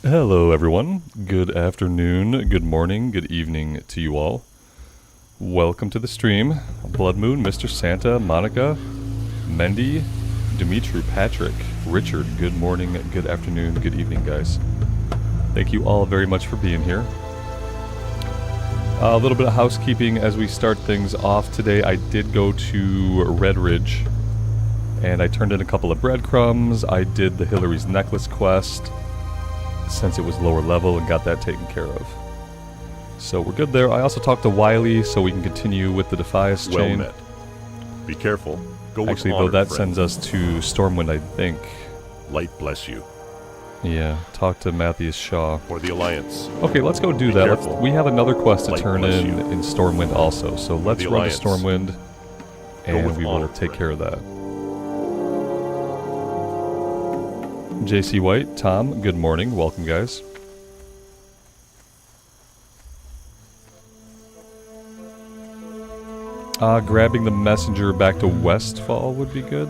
Hello everyone, good afternoon, good morning, good evening to you all. Welcome to the stream. Blood Moon, Mr. Santa, Monica, Mendy, Dimitri, Patrick, Richard, good morning, good afternoon, good evening guys. Thank you all very much for being here. A little bit of housekeeping as we start things off today. I did go to Red Ridge and I turned in a couple of breadcrumbs. I did the Hillary's Necklace quest since it was lower level and got that taken care of. So we're good there. I also talked to Wiley so we can continue with the Defias chain. Well met. Be careful. Go with Actually, honor, though, that friend. sends us to Stormwind, I think. Light bless you. Yeah, talk to Matthias Shaw. For the Alliance. Okay, let's go do Be that. careful. We have another quest to Light turn bless in you. Stormwind also. So let's the run to Alliance. Stormwind and with we will honor, take friend. care of that. JC White, Tom, good morning. Welcome, guys. Grabbing the messenger back to Westfall would be good.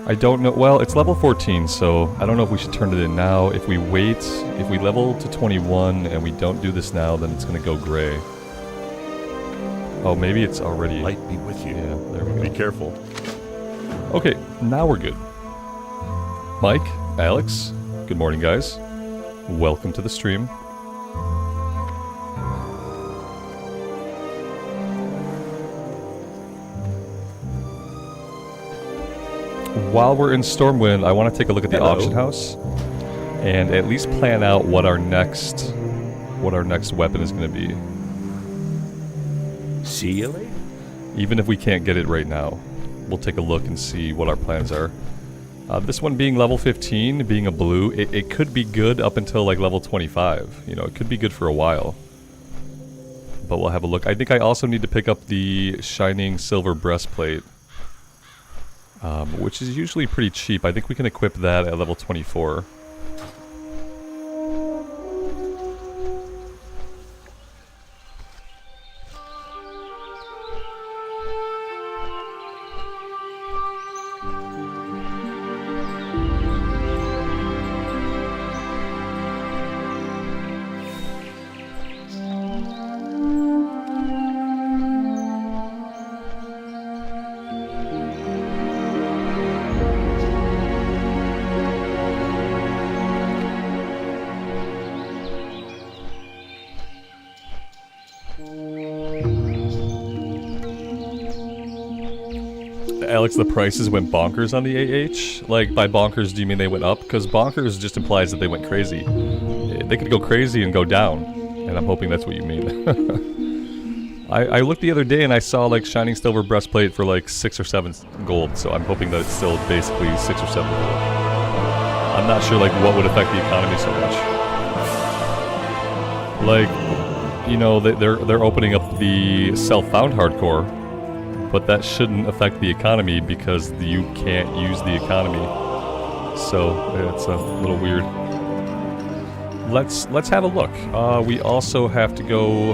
I don't know. Well, it's level 14, so I don't know if we should turn it in now. If we wait, if we level to 21 and we don't do this now, then it's going to go gray. Oh, maybe it's already... Light be with you. Yeah, there we go. Be careful. Okay, now we're good. Mike, Alex, good morning, guys. Welcome to the stream. While we're in Stormwind, I want to take a look at the Hello. auction house and at least plan out what our next weapon is going to be. See you later. Even if we can't get it right now, we'll take a look and see what our plans are. This one being level 15, being a blue, it could be good up until like level 25. You know, it could be good for a while. But we'll have a look. I think I also need to pick up the shining silver breastplate, which is usually pretty cheap. I think we can equip that at level 24. Alex, the prices went bonkers on the AH? Like, by bonkers, do you mean they went up? Because bonkers just implies that they went crazy. They could go crazy and go down, and I'm hoping that's what you mean. I looked the other day and I saw, like, shining silver breastplate for, like, 6 or 7 gold, so I'm hoping that it's still basically 6 or 7 gold. I'm not sure, like, what would affect the economy so much. Like, you know, they're opening up the self-found hardcore, but that shouldn't affect the economy because you can't use the economy. So it's a little weird. Let's have a look. We also have to go.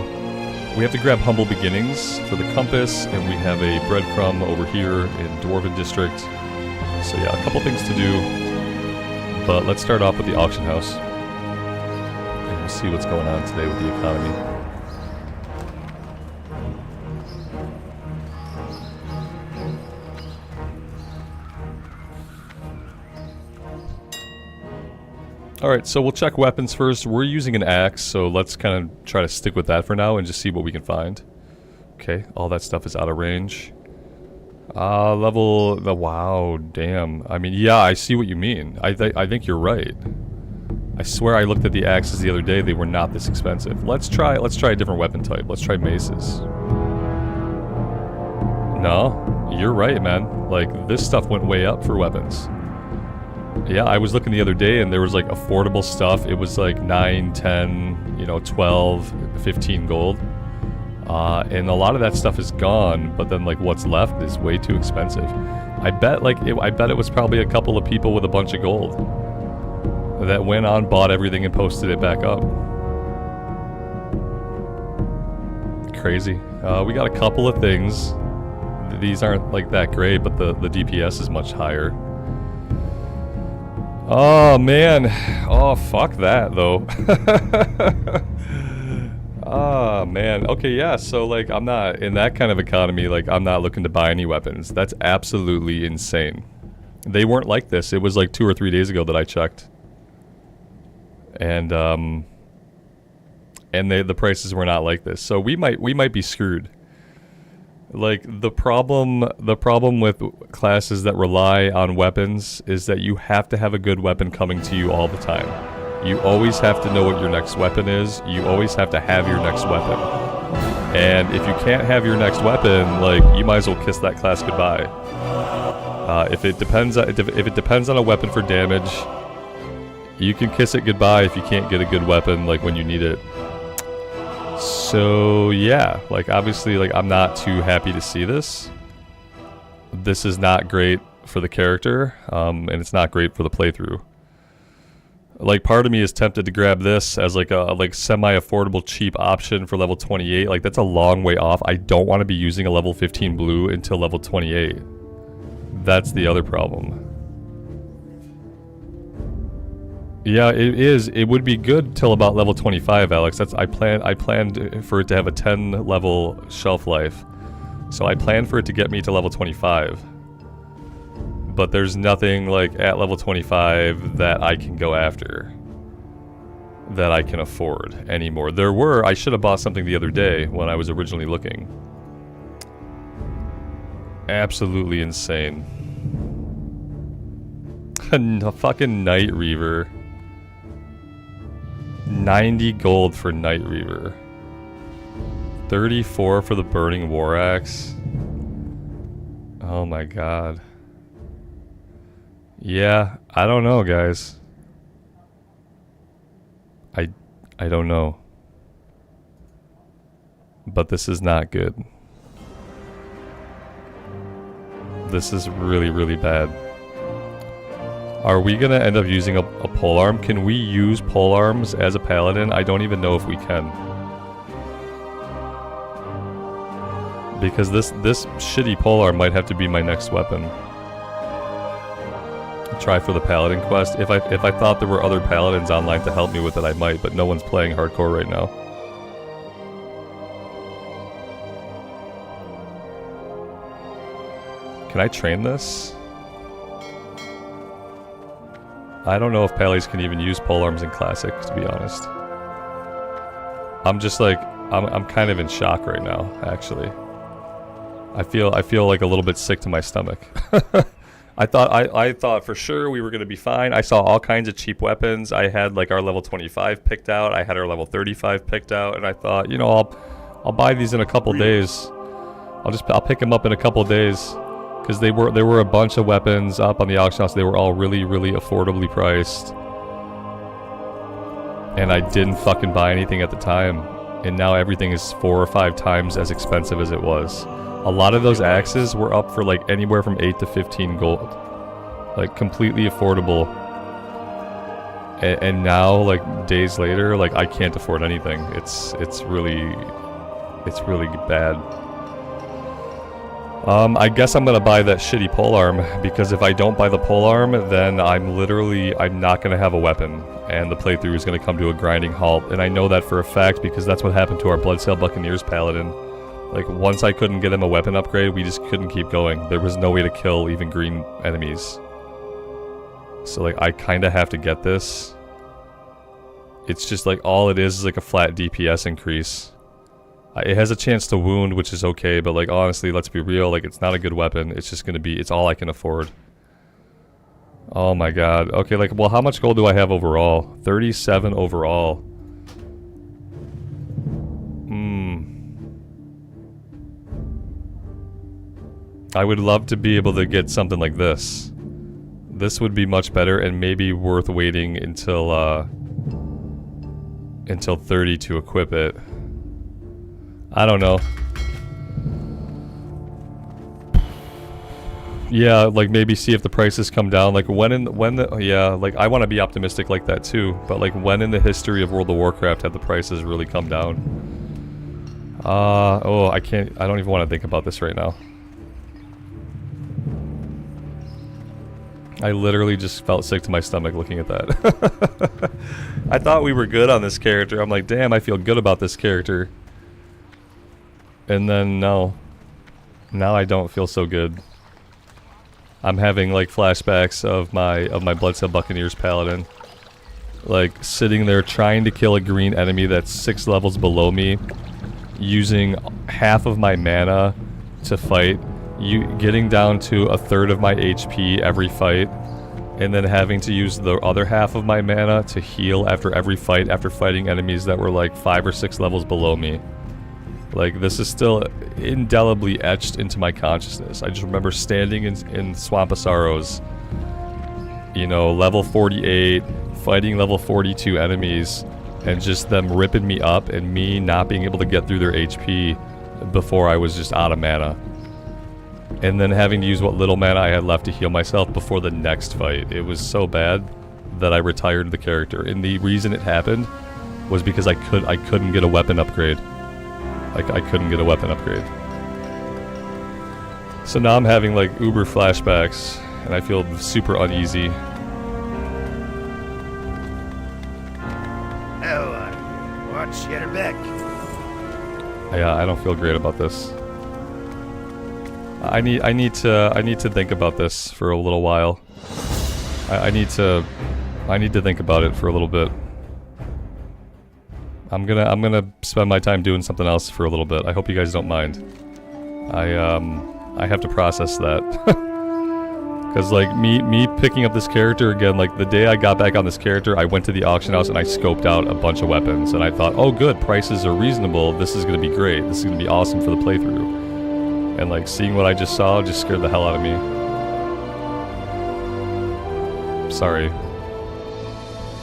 We have to grab Humble Beginnings for the compass, and we have a breadcrumb over here in Dwarven District. So yeah, a couple things to do. But let's start off with the auction house, and we'll see what's going on today with the economy. Alright, so we'll check weapons first. We're using an axe, so let's kind of try to stick with that for now and just see what we can find. Okay, all that stuff is out of range. Wow, damn. I mean, yeah, I see what you mean. I think you're right. I swear I looked at the axes the other day, they were not this expensive. Let's try a different weapon type. Let's try maces. No, you're right, man. Like, this stuff went way up for weapons. Yeah, I was looking the other day and there was like affordable stuff. It was like 9, 10, you know, 12, 15 gold. And a lot of that stuff is gone, but then like what's left is way too expensive. I bet it was probably a couple of people with a bunch of gold that went on, bought everything and posted it back up. Crazy. We got a couple of things. These aren't like that great, but the DPS is much higher. Oh, man. Oh, fuck that, though. Oh, man. Okay, yeah, so, like, I'm not, in that kind of economy, like, I'm not looking to buy any weapons. That's absolutely insane. They weren't like this. It was, like, 2 or 3 days ago that I checked. And the prices were not like this. So we might be screwed. Like, the problem with classes that rely on weapons is that you have to have a good weapon coming to you all the time. You always have to know what your next weapon is. You always have to have your next weapon. And if you can't have your next weapon, like, you might as well kiss that class goodbye. If it depends on a weapon for damage, you can kiss it goodbye if you can't get a good weapon, like, when you need it. So, yeah, like, obviously, like, I'm not too happy to see this. This is not great for the character, and it's not great for the playthrough. Like, part of me is tempted to grab this as, like, a semi-affordable cheap option for level 28. Like, that's a long way off. I don't want to be using a level 15 blue until level 28. That's the other problem. Yeah, it is. It would be good till about level 25, Alex. I planned for it to have a 10 level shelf life. So I planned for it to get me to level 25. But there's nothing, like, at level 25 that I can go after. That I can afford anymore. I should have bought something the other day when I was originally looking. Absolutely insane. A fucking Night Reaver. 90 gold for Night Reaver. 34 for the Burning War Axe. Oh my god. Yeah, I don't know, guys. I don't know. But this is not good. This is really, really bad. Are we gonna end up using a polearm? Can we use polearms as a paladin? I don't even know if we can. Because this shitty polearm might have to be my next weapon. Try for the paladin quest. If I thought there were other paladins online to help me with it, I might, but no one's playing hardcore right now. Can I train this? I don't know if Pallies can even use polearms in Classic, to be honest. I'm just like, I'm kind of in shock right now, actually. I feel like a little bit sick to my stomach. I thought for sure we were gonna be fine. I saw all kinds of cheap weapons. I had like our level 25 picked out. I had our level 35 picked out, and I thought, you know, I'll buy these in a couple days. I'll pick them up in a couple days, because there were a bunch of weapons up on the auction house. They were all really, really affordably priced, and I didn't fucking buy anything at the time. And now everything is 4 or 5 times as expensive as it was. A lot of those axes were up for like anywhere from 8 to 15 gold. Like completely affordable. And now, like days later, like I can't afford anything. It's really bad. I guess I'm gonna buy that shitty polearm, because if I don't buy the polearm, then I'm not gonna have a weapon, and the playthrough is gonna come to a grinding halt. And I know that for a fact, because that's what happened to our Bloodsail Buccaneers Paladin. Like, once I couldn't get him a weapon upgrade, we just couldn't keep going. There was no way to kill even green enemies. So, like, I kinda have to get this. It's just, like, all it is like a flat DPS increase. It has a chance to wound, which is okay, but, like, honestly, let's be real, like, it's not a good weapon. It's just gonna be, it's all I can afford. Oh my god. Okay, like, well, how much gold do I have overall? 37 overall. I would love to be able to get something like this. This would be much better, and maybe worth waiting until 30 to equip it. I don't know. Yeah, like maybe see if the prices come down. Like yeah, like I want to be optimistic like that too. But like when in the history of World of Warcraft have the prices really come down? Oh, I don't even want to think about this right now. I literally just felt sick to my stomach looking at that. I thought we were good on this character. I'm like, damn, I feel good about this character. And then, no. Now I don't feel so good. I'm having, like, flashbacks of my Bloodsail Buccaneers Paladin. Like, sitting there trying to kill a green enemy that's 6 levels below me. Using half of my mana to fight. Getting down to a third of my HP every fight, and then having to use the other half of my mana to heal after every fight after fighting enemies that were like 5 or 6 levels below me. Like, this is still indelibly etched into my consciousness. I just remember standing in Swamp of Sorrows, you know, level 48, fighting level 42 enemies, and just them ripping me up and me not being able to get through their HP before I was just out of mana. And then having to use what little mana I had left to heal myself before the next fight. It was so bad that I retired the character. And the reason it happened was because I couldn't get a weapon upgrade. Like, I couldn't get a weapon upgrade. So now I'm having, like, uber flashbacks, and I feel super uneasy. Watch your back. Yeah, I don't feel great about this. I need to think about this for a little while. I need to think about it for a little bit. I'm gonna spend my time doing something else for a little bit. I hope you guys don't mind. I have to process that. Cause like me picking up this character again, like the day I got back on this character, I went to the auction house and I scoped out a bunch of weapons and I thought, oh good, prices are reasonable, this is gonna be great, this is gonna be awesome for the playthrough. And like seeing what I just saw just scared the hell out of me. Sorry.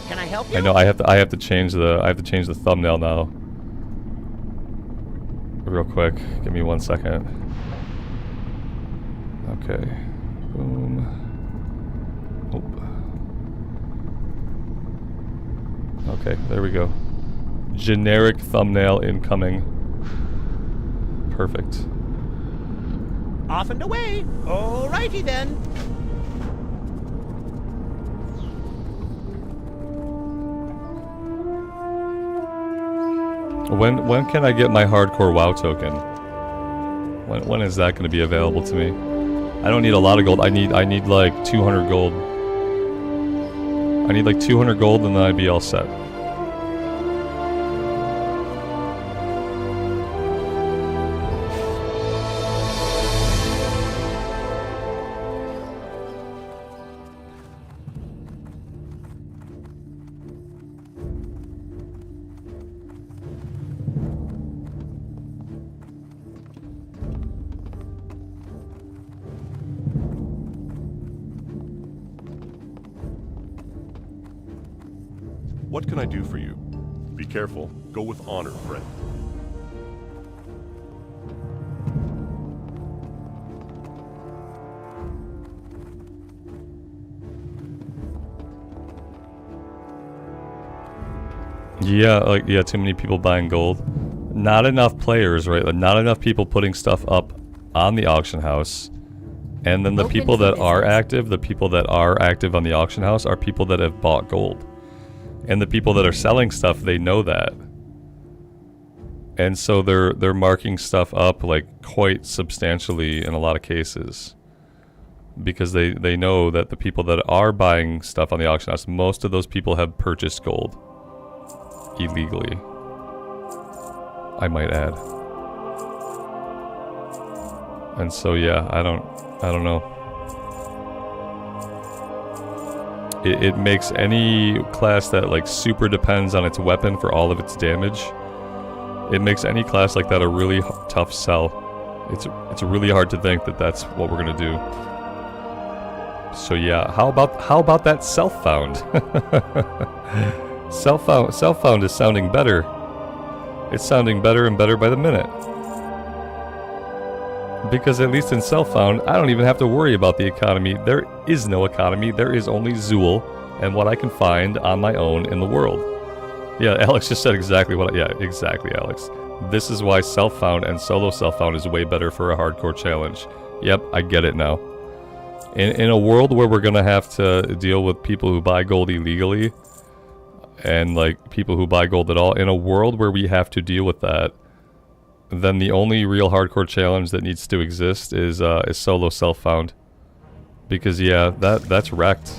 Can I help you? I know I have to change the thumbnail now. Real quick. Give me 1 second. Okay. Boom. Oh. Okay, there we go. Generic thumbnail incoming. Perfect. Off and away. Alrighty then. When can I get my hardcore WoW token? When is that going to be available to me? I don't need a lot of gold. I need like 200 gold. I need like 200 gold and then I'd be all set. What can I do for you? Be careful. Go with honor, friend. Yeah, too many people buying gold. Not enough players, right? Not enough people putting stuff up on the auction house. And then the people that are active, on the auction house are people that have bought gold. And the people that are selling stuff, they know that. And so they're marking stuff up like quite substantially in a lot of cases. Because they know that the people that are buying stuff on the auction house, most of those people have purchased gold. Illegally. I might add. And so yeah, I don't know. It makes any class that like super depends on its weapon for all of its damage. It makes any class like that a really tough sell. It's really hard to think that that's what we're gonna do. So yeah, how about that self-found? Self-found is sounding better. It's sounding better and better by the minute. Because at least in self-found, I don't even have to worry about the economy. There is no economy. There is only Zool and what I can find on my own in the world. Yeah, Alex just said exactly what... Yeah, exactly, Alex. This is why self-found and solo self-found is way better for a hardcore challenge. Yep, I get it now. In a world where we're gonna have to deal with people who buy gold illegally, and like people who buy gold at all, in a world where we have to deal with that, then the only real hardcore challenge that needs to exist is solo self-found. Because yeah, that's wrecked.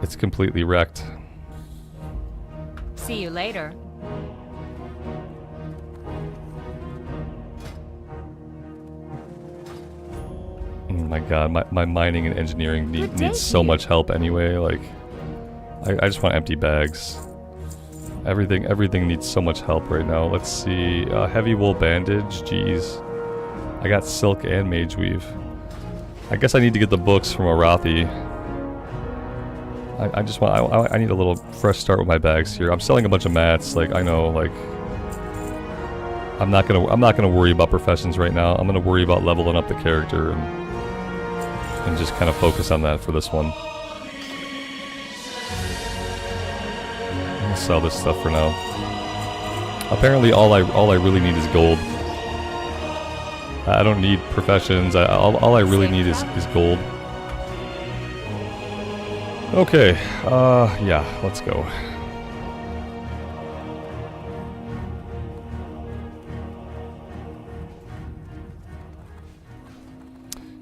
It's completely wrecked. See you later. Oh my god, my mining and engineering needs so much help anyway. Like, I just want empty bags. Everything needs so much help right now. Let's see, heavy wool bandage, jeez. I got silk and mage weave. I guess I need to get the books from Arathi. I just want, I need a little fresh start with my bags here. I'm selling a bunch of mats, like, I know, like, I'm not gonna worry about professions right now. I'm gonna worry about leveling up the character and just kind of focus on that for this one. I'll sell this stuff for now. Apparently all I really need is gold. I don't need professions. All I really need is gold. Okay, yeah, let's go.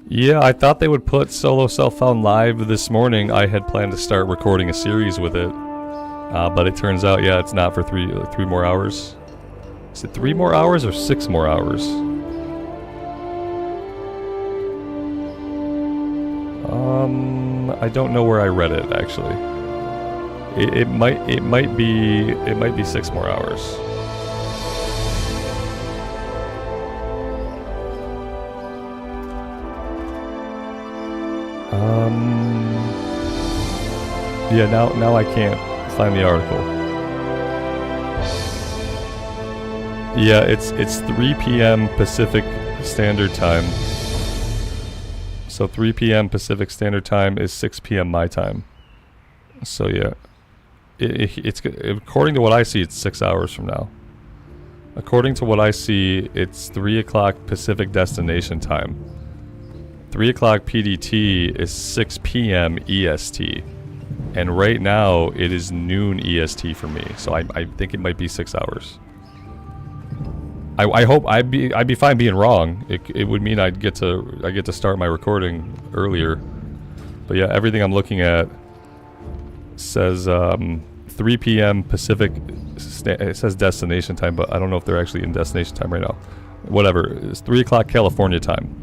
Yeah, I thought they would put Solo Self-Found live this morning. I had planned to start recording a series with it. But it turns out, yeah, it's not for three more hours. Is it 3 more hours or 6 more hours? I don't know where I read it actually. It might be 6 more hours. Yeah, now I can't find the article. Yeah, it's 3 p.m. Pacific Standard Time. So 3 p.m. Pacific Standard Time is 6 p.m. my time. So yeah, it's according to what I see, it's 6 hours from now. According to what I see, it's 3 o'clock Pacific Destination Time. 3 o'clock PDT is 6 p.m. EST. And right now, it is noon EST for me. So I think it might be 6 hours. I hope I'd be fine being wrong. It would mean I get to start my recording earlier. But yeah, everything I'm looking at says 3 p.m. Pacific. It says destination time, but I don't know if they're actually in destination time right now. Whatever. It's 3 o'clock California time.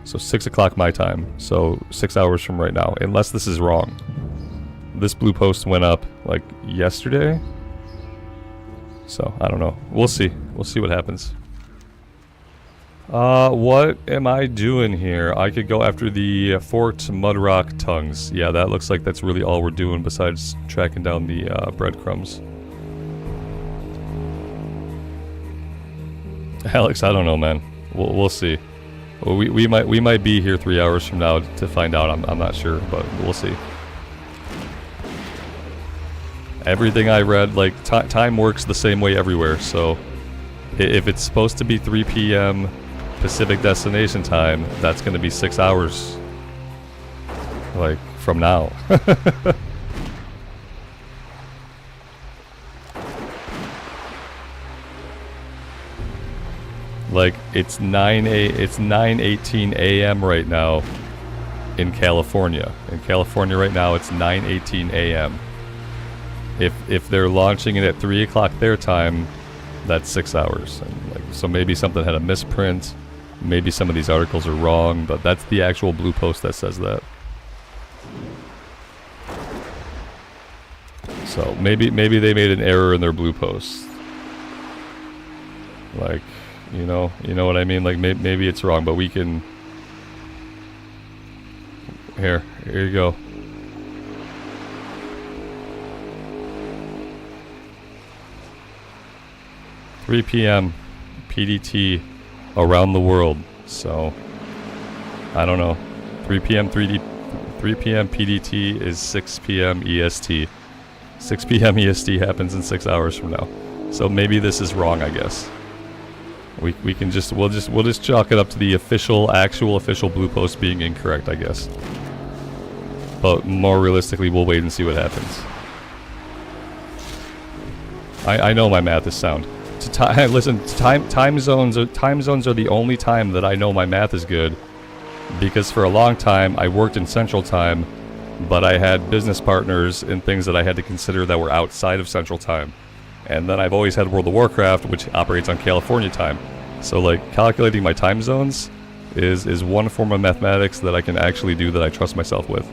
So 6 o'clock my time. So 6 hours from right now. Unless this is wrong. This blue post went up like yesterday. So I don't know. We'll see. We'll see what happens. What am I doing here? I could go after the forked mudrock tongues. Yeah, that looks like that's really all we're doing besides tracking down the breadcrumbs. Alex, I don't know, man. We'll see. Well, we might be here 3 hours from now to find out. I'm not sure, but we'll see. Everything I read, like, time works the same way everywhere, so if it's supposed to be 3 p.m. Pacific Destination Time, that's going to be 6 hours, like, from now. Like, it's 9:18 a.m. right now in California. In California right now, it's 9:18 a.m. If they're launching it at 3 o'clock their time, that's 6 hours. And like, so maybe something had a misprint. Maybe some of these articles are wrong, but that's the actual blue post that says that. So maybe they made an error in their blue post. Like, you know what I mean? Like maybe it's wrong, but we can. Here you go. "3 p.m. PDT around the world." So I don't know. 3 p.m. PDT is 6 p.m. EST. 6 p.m. EST happens in 6 hours from now. So maybe this is wrong, I guess. We can just we'll just chalk it up to the actual official Blue Post being incorrect, I guess. But more realistically, we'll wait and see what happens. I know my math is sound. Listen, time zones are the only time that I know my math is good, because for a long time I worked in Central Time, but I had business partners and things that I had to consider that were outside of Central Time. And then I've always had World of Warcraft, which operates on California time. So like calculating my time zones is one form of mathematics that I can actually do that I trust myself with.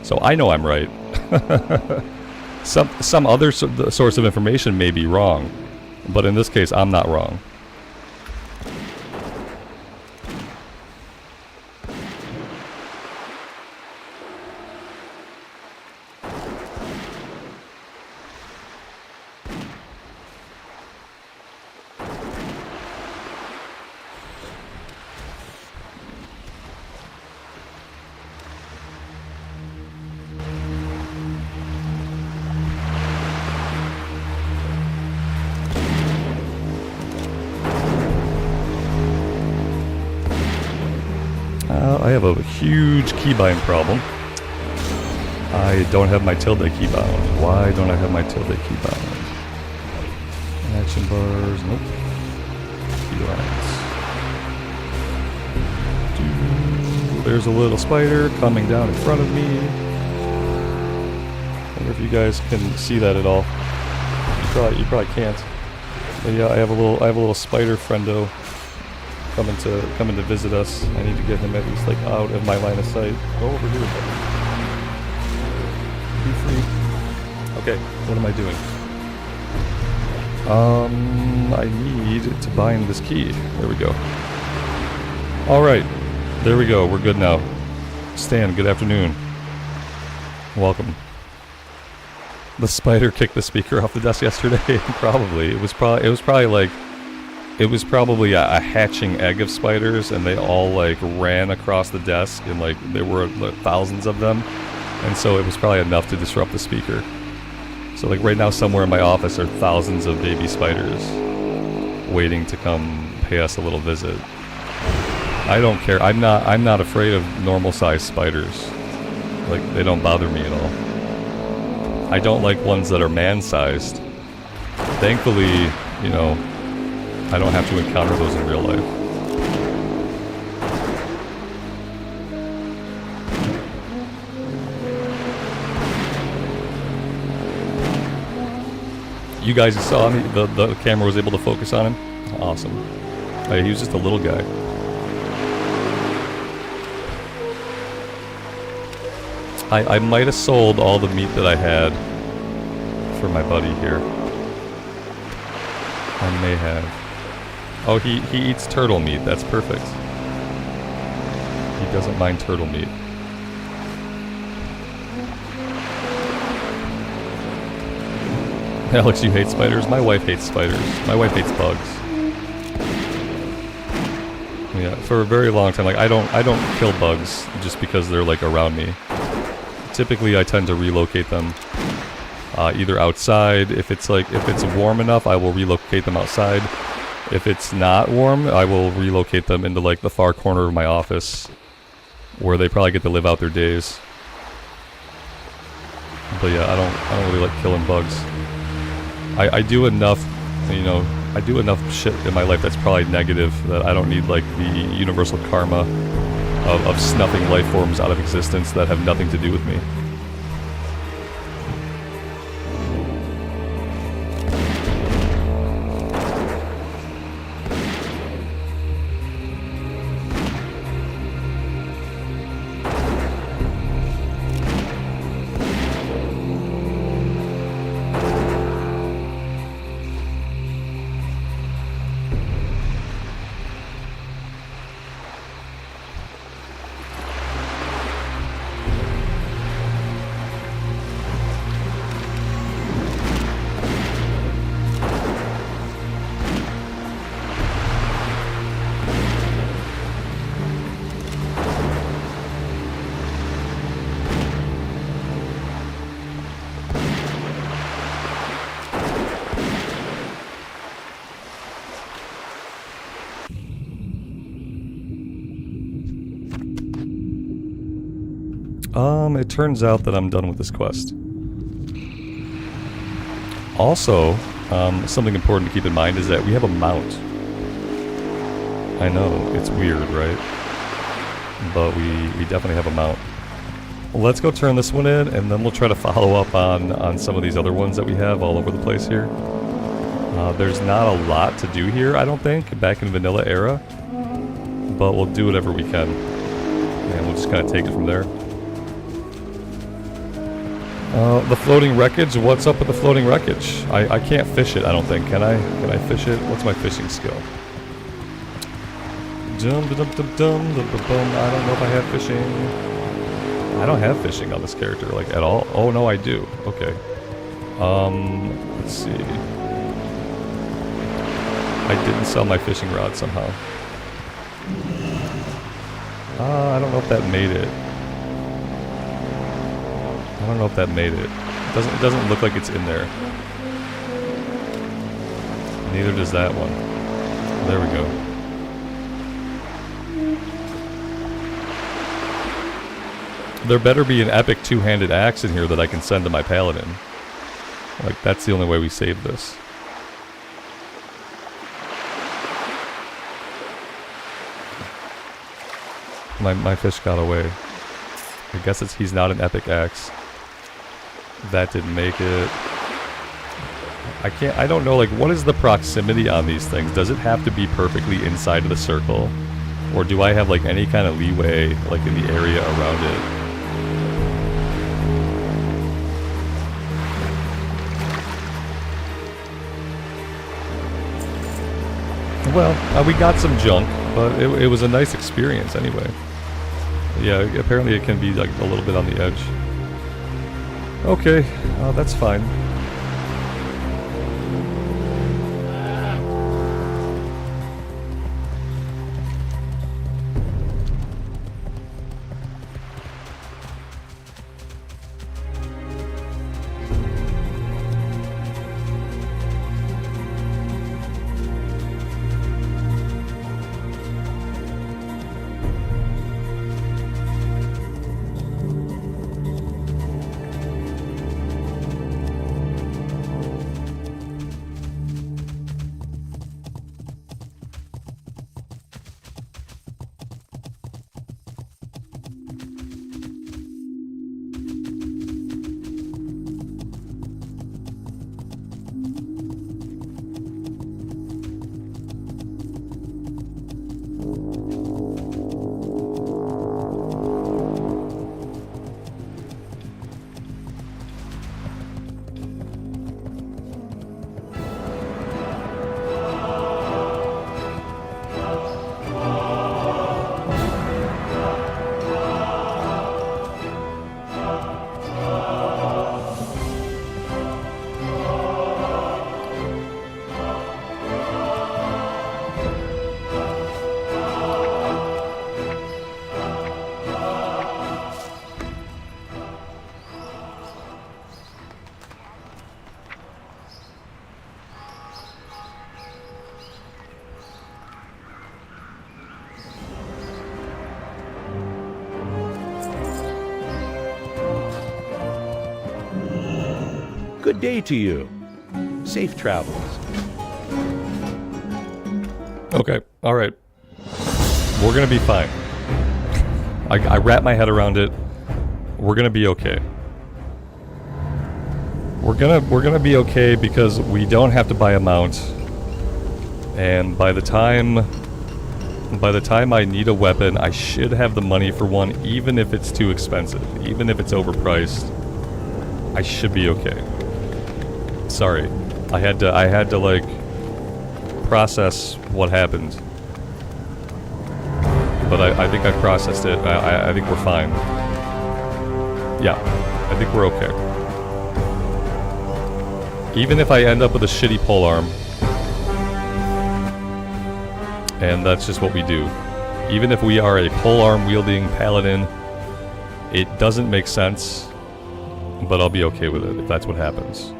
So I know I'm right. Some other source of information may be wrong, but in this case I'm not wrong. I have a huge keybind problem. I don't have my tilde keybound. Why don't I have my tilde keybound? Action bars, nope. Keylines. There's a little spider coming down in front of me. I wonder if you guys can see that at all. You probably can't. But yeah, I have a little spider friendo coming to visit us. I need to get him at least like out of my line of sight. Go over here, buddy. Be free. Okay, what am I doing? I need to bind this key. There we go. Alright, there we go. We're good now. Stan, good afternoon. Welcome. The spider kicked the speaker off the desk yesterday. Probably. It was probably a hatching egg of spiders, and they all like ran across the desk, and like there were thousands of them, and so it was probably enough to disrupt the speaker. So like right now somewhere in my office are thousands of baby spiders waiting to come pay us a little visit. I don't care. I'm not afraid of normal sized spiders. Like they don't bother me at all. I don't like ones that are man-sized. Thankfully, you know, I don't have to encounter those in real life. You guys saw me, the camera was able to focus on him? Awesome. Hey, he was just a little guy. I might have sold all the meat that I had for my buddy here. I may have. Oh, he eats turtle meat. That's perfect. He doesn't mind turtle meat. Alex, you hate spiders? My wife hates spiders. My wife hates bugs. Yeah, for a very long time, like I don't kill bugs just because they're like around me. Typically, I tend to relocate them either outside. If it's warm enough, I will relocate them outside. If it's not warm, I will relocate them into like the far corner of my office, where they probably get to live out their days. But yeah, I don't really like killing bugs. I do enough, you know, I do enough shit in my life that's probably negative that I don't need like the universal karma of snuffing life forms out of existence that have nothing to do with me. It turns out that I'm done with this quest. Also, something important to keep in mind is that we have a mount. I know, it's weird, right? But we definitely have a mount. Let's go turn this one in, and then we'll try to follow up on some of these other ones that we have all over the place here. There's not a lot to do here, I don't think, back in vanilla era. But we'll do whatever we can. And we'll just kind of take it from there. The floating wreckage, what's up with the floating wreckage? I can't fish it, I don't think. Can I? Can I fish it? What's my fishing skill? Dum dum dum dum dum dum. I don't know if I have fishing. I don't have fishing on this character, like, at all. Oh, no, I do. Okay. Let's see. I didn't sell my fishing rod somehow. I don't know if that made it. I don't know if that made it. It doesn't look like it's in there. Neither does that one. There we go. There better be an epic two-handed axe in here that I can send to my paladin. Like, that's the only way we save this. My fish got away. I guess he's not an epic axe. That didn't make it. I don't know, like, what is the proximity on these things? Does it have to be perfectly inside of the circle? Or do I have, like, any kind of leeway, like, in the area around it? Well, we got some junk, but it was a nice experience anyway. Yeah, apparently it can be like a little bit on the edge. Okay, that's fine. Good day to you. Safe travels. Okay, alright. We're gonna be fine. I wrap my head around it. We're gonna be okay. We're gonna be okay because we don't have to buy a mount. And by the time I need a weapon, I should have the money for one, even if it's too expensive, even if it's overpriced. I should be okay. Sorry, I had to like process what happened, but I think I processed it. I think we're fine. Yeah, I think we're okay. Even if I end up with a shitty polearm, and that's just what we do. Even if we are a polearm wielding paladin, it doesn't make sense, but I'll be okay with it if that's what happens.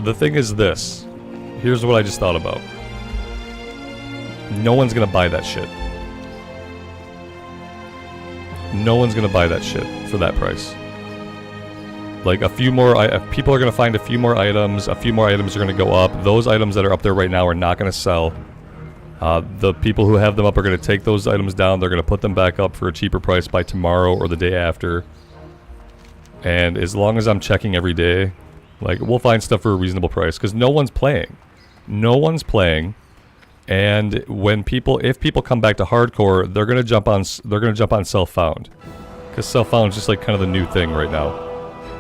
the thing is this. Here's what I just thought about. No one's gonna buy that shit. No one's gonna buy that shit for that price. Like a few more, people are gonna find a few more items. A few more items are gonna go up. Those items that are up there right now are not gonna sell. The people who have them up are gonna take those items down. They're gonna put them back up for a cheaper price by tomorrow or the day after. And as long as I'm checking every day, like, we'll find stuff for a reasonable price because no one's playing. No one's playing. And if people come back to hardcore, they're gonna jump on self-found, because self-found is just like kind of the new thing right now,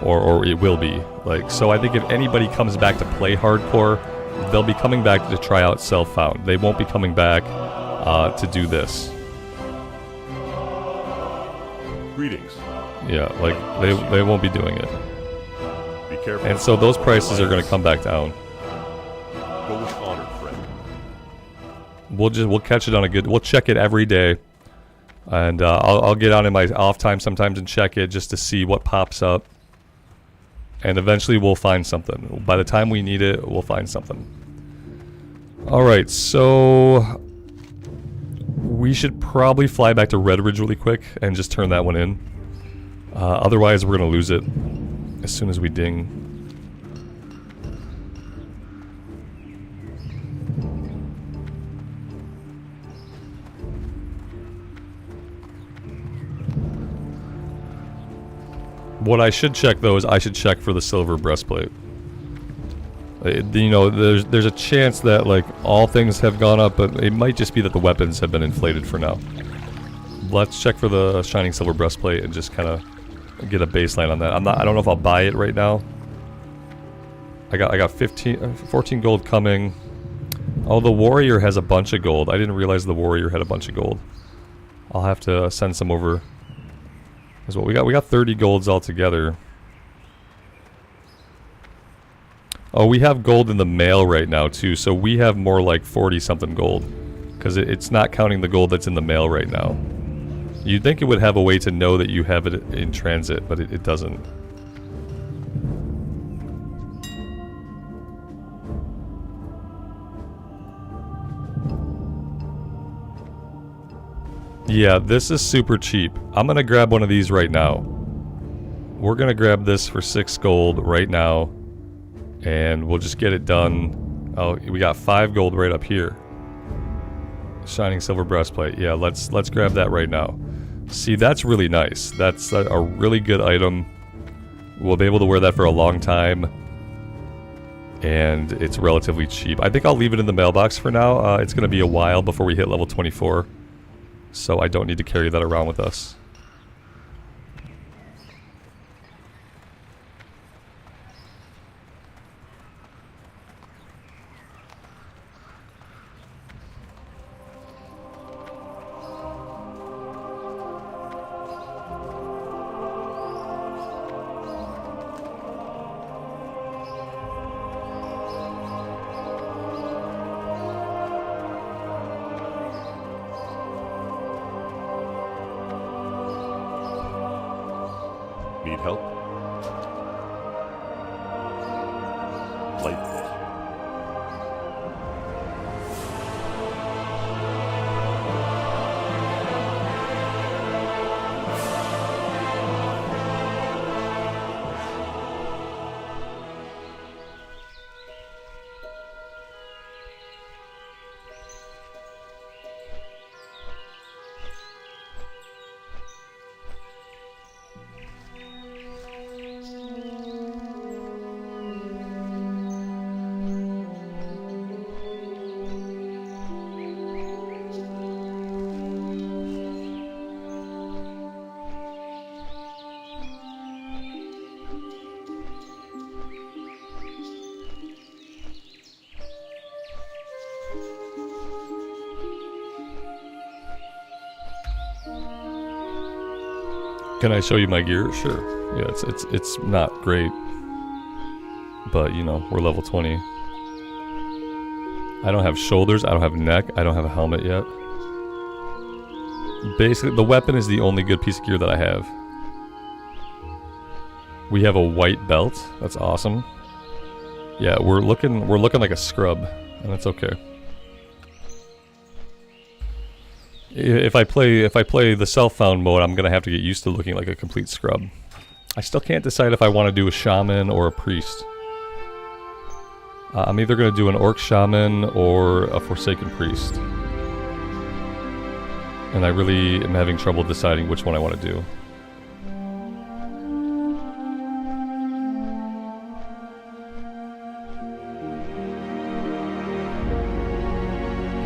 or it will be. Like, so I think if anybody comes back to play hardcore, they'll be coming back to try out self-found. They won't be coming back to do this. Greetings. Yeah, like they won't be doing it. Be careful. And so those prices are gonna come back down. Go with honor, friend. We'll catch it on we'll check it every day, and I'll get on in my off time sometimes and check it just to see what pops up, and eventually we'll find something. By the time we need it, we'll find something. Alright, so we should probably fly back to Red Ridge really quick and just turn that one in. Otherwise we're gonna lose it as soon as we ding. What I should check though is I should check for the silver breastplate. You know, there's a chance that like all things have gone up, but it might just be that the weapons have been inflated for now. Let's check for the shining silver breastplate and just kind of get a baseline on that. I don't know if I'll buy it right now. I got 14 gold coming. Oh, the warrior has a bunch of gold. I didn't realize the warrior had a bunch of gold. I'll have to send some over. Is what we got. We got 30 golds altogether. Oh, we have gold in the mail right now too, so we have more like 40 something gold, because it's not counting the gold that's in the mail right now. You'd think it would have a way to know that you have it in transit, but it doesn't. Yeah, this is super cheap. I'm gonna grab one of these right now. We're gonna grab this for 6 gold right now, and we'll just get it done. Oh, we got 5 gold right up here. Shining silver breastplate. Yeah, let's grab that right now. See, that's really nice. That's a really good item. We'll be able to wear that for a long time, and it's relatively cheap. I think I'll leave it in the mailbox for now. It's gonna be a while before we hit level 24. So I don't need to carry that around with us. Need help? Light. Can I show you my gear? Sure. Yeah, it's not great, but you know, we're level 20. I don't have shoulders, I don't have neck, I don't have a helmet yet. Basically, the weapon is the only good piece of gear that I have. We have a white belt, that's awesome. Yeah, we're looking like a scrub, and that's okay. If I play the self-found mode, I'm gonna have to get used to looking like a complete scrub. I still can't decide if I want to do a shaman or a priest. I'm either gonna do an orc shaman or a forsaken priest, and I really am having trouble deciding which one I want to do.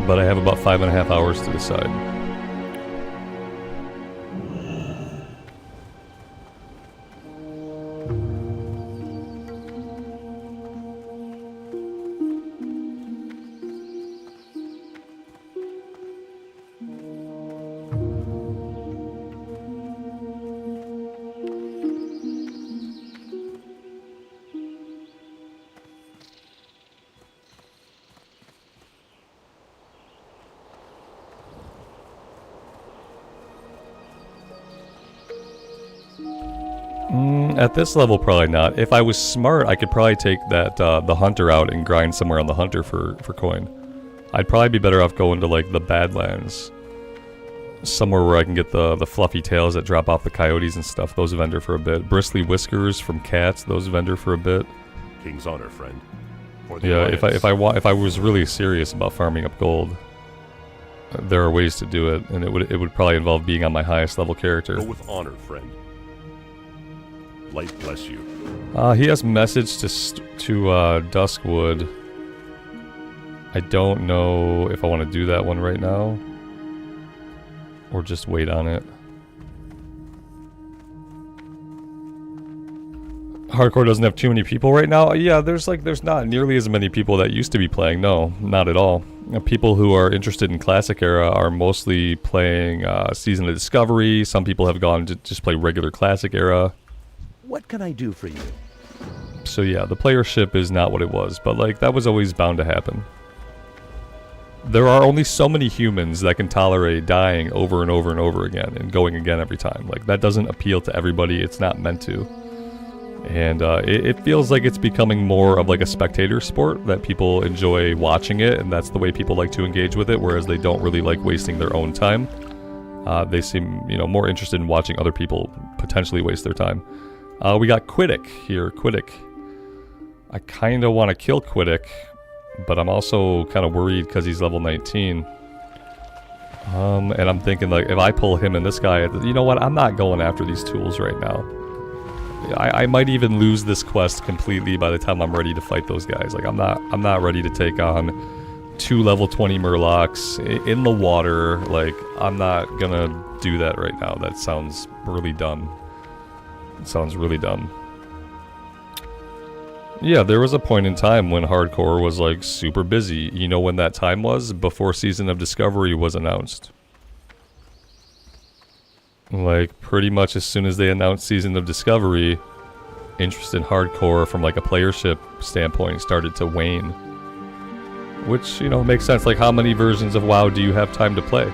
But I have about 5.5 hours to decide. At this level, probably not. If I was smart, I could probably take that the hunter out and grind somewhere on the hunter for coin. I'd probably be better off going to like the Badlands, somewhere where I can get the fluffy tails that drop off the coyotes and stuff. Those vendor for a bit. Bristly whiskers from cats. Those vendor for a bit. King's honor, friend. Yeah, if I was really serious about farming up gold, there are ways to do it, and it would probably involve being on my highest level character. Go with honor, friend. Light bless you. He has message to Duskwood. I don't know if I want to do that one right now, or just wait on it. Hardcore doesn't have too many people right now. Yeah, there's not nearly as many people that used to be playing. No, not at all. People who are interested in Classic Era are mostly playing Season of Discovery. Some people have gone to just play regular Classic Era. What can I do for you? So yeah, the playership is not what it was, but like that was always bound to happen. There are only so many humans that can tolerate dying over and over and over again and going again every time. Like that doesn't appeal to everybody. It's not meant to. And it feels like it's becoming more of like a spectator sport, that people enjoy watching it, and that's the way people like to engage with it, whereas they don't really like wasting their own time. They seem, more interested in watching other people potentially waste their time. We got Quiddick here. Quiddick. I kind of want to kill Quiddick, but I'm also kind of worried because he's level 19. And I'm thinking, like, if I pull him and this guy, you know what? I'm not going after these tools right now. I might even lose this quest completely by the time I'm ready to fight those guys. Like, I'm not ready to take on 2 level 20 Murlocs in the water. Like, I'm not gonna do that right now. That sounds really dumb. It sounds really dumb. Yeah, there was a point in time when Hardcore was like super busy. You know when that time was? Before Season of Discovery was announced. Like, pretty much as soon as they announced Season of Discovery, interest in Hardcore from like a playership standpoint started to wane. Which, makes sense. Like, how many versions of WoW do you have time to play?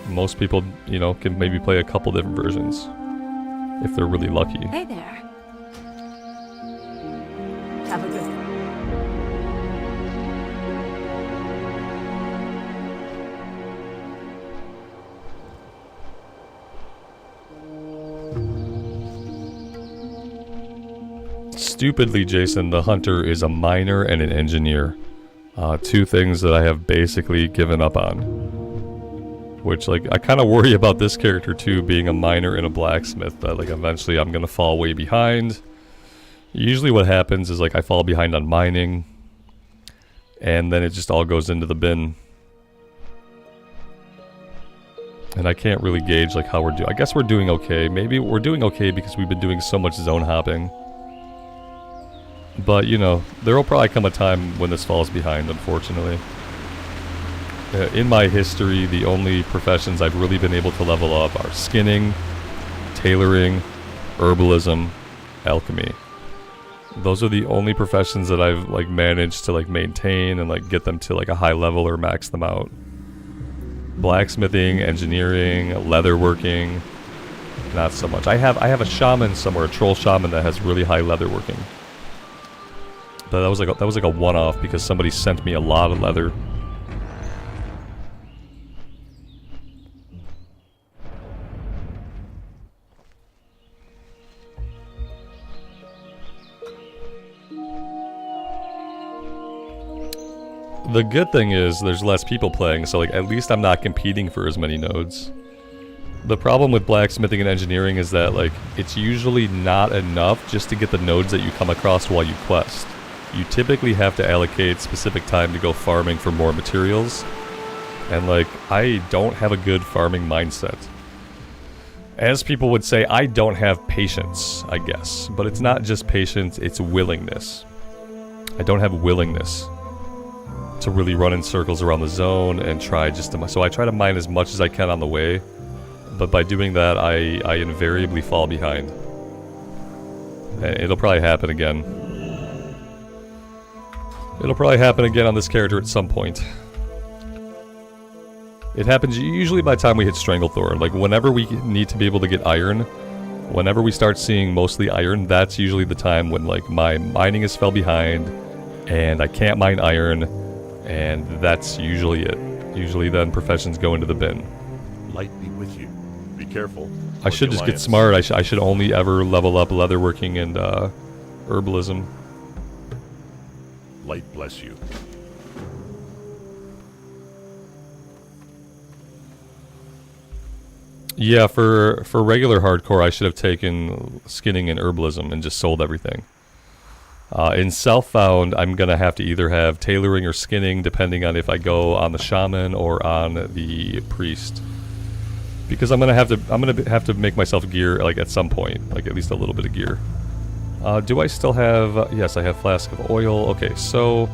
Most people, can maybe play a couple different versions. If they're really lucky. Hey there. Have a good one. Stupidly, Jason, the hunter is a miner and an engineer. 2 things that I have basically given up on. Which, like, I kind of worry about this character too, being a miner and a blacksmith, that like eventually I'm gonna fall way behind. Usually what happens is like I fall behind on mining, and then it just all goes into the bin. And I can't really gauge like how we're doing. I guess we're doing okay. Maybe we're doing okay because we've been doing so much zone hopping. But, there will probably come a time when this falls behind, unfortunately. In my history, the only professions I've really been able to level up are skinning, tailoring, herbalism, alchemy. Those are the only professions that I've like managed to like maintain and like get them to like a high level or max them out. Blacksmithing, engineering, leatherworking, not so much. I have a shaman somewhere, a troll shaman that has really high leatherworking. But that was like a one-off because somebody sent me a lot of leather. The good thing is there's less people playing, so like at least I'm not competing for as many nodes. The problem with blacksmithing and engineering is that like it's usually not enough just to get the nodes that you come across while you quest. You typically have to allocate specific time to go farming for more materials. And like I don't have a good farming mindset. As people would say, I don't have patience, I guess. But it's not just patience, it's willingness. I don't have willingness to really run in circles around the zone and try just to... So I try to mine as much as I can on the way, but by doing that, I invariably fall behind. And it'll probably happen again. It'll probably happen again on this character at some point. It happens usually by the time we hit Stranglethorn. Like, whenever we need to be able to get iron, whenever we start seeing mostly iron, that's usually the time when, like, my mining has fell behind, and I can't mine iron, and that's usually it. Usually then professions go into the bin. Light be with you. Be careful. I should just get smart. I should only ever level up leatherworking and herbalism. Light bless you. Yeah, for regular hardcore, I should have taken skinning and herbalism and just sold everything. In Self-Found, I'm gonna have to either have tailoring or skinning, depending on if I go on the shaman or on the priest. Because I'm gonna have to make myself gear like at some point, like at least a little bit of gear. Do I still have? Yes, I have flask of oil. Okay, so.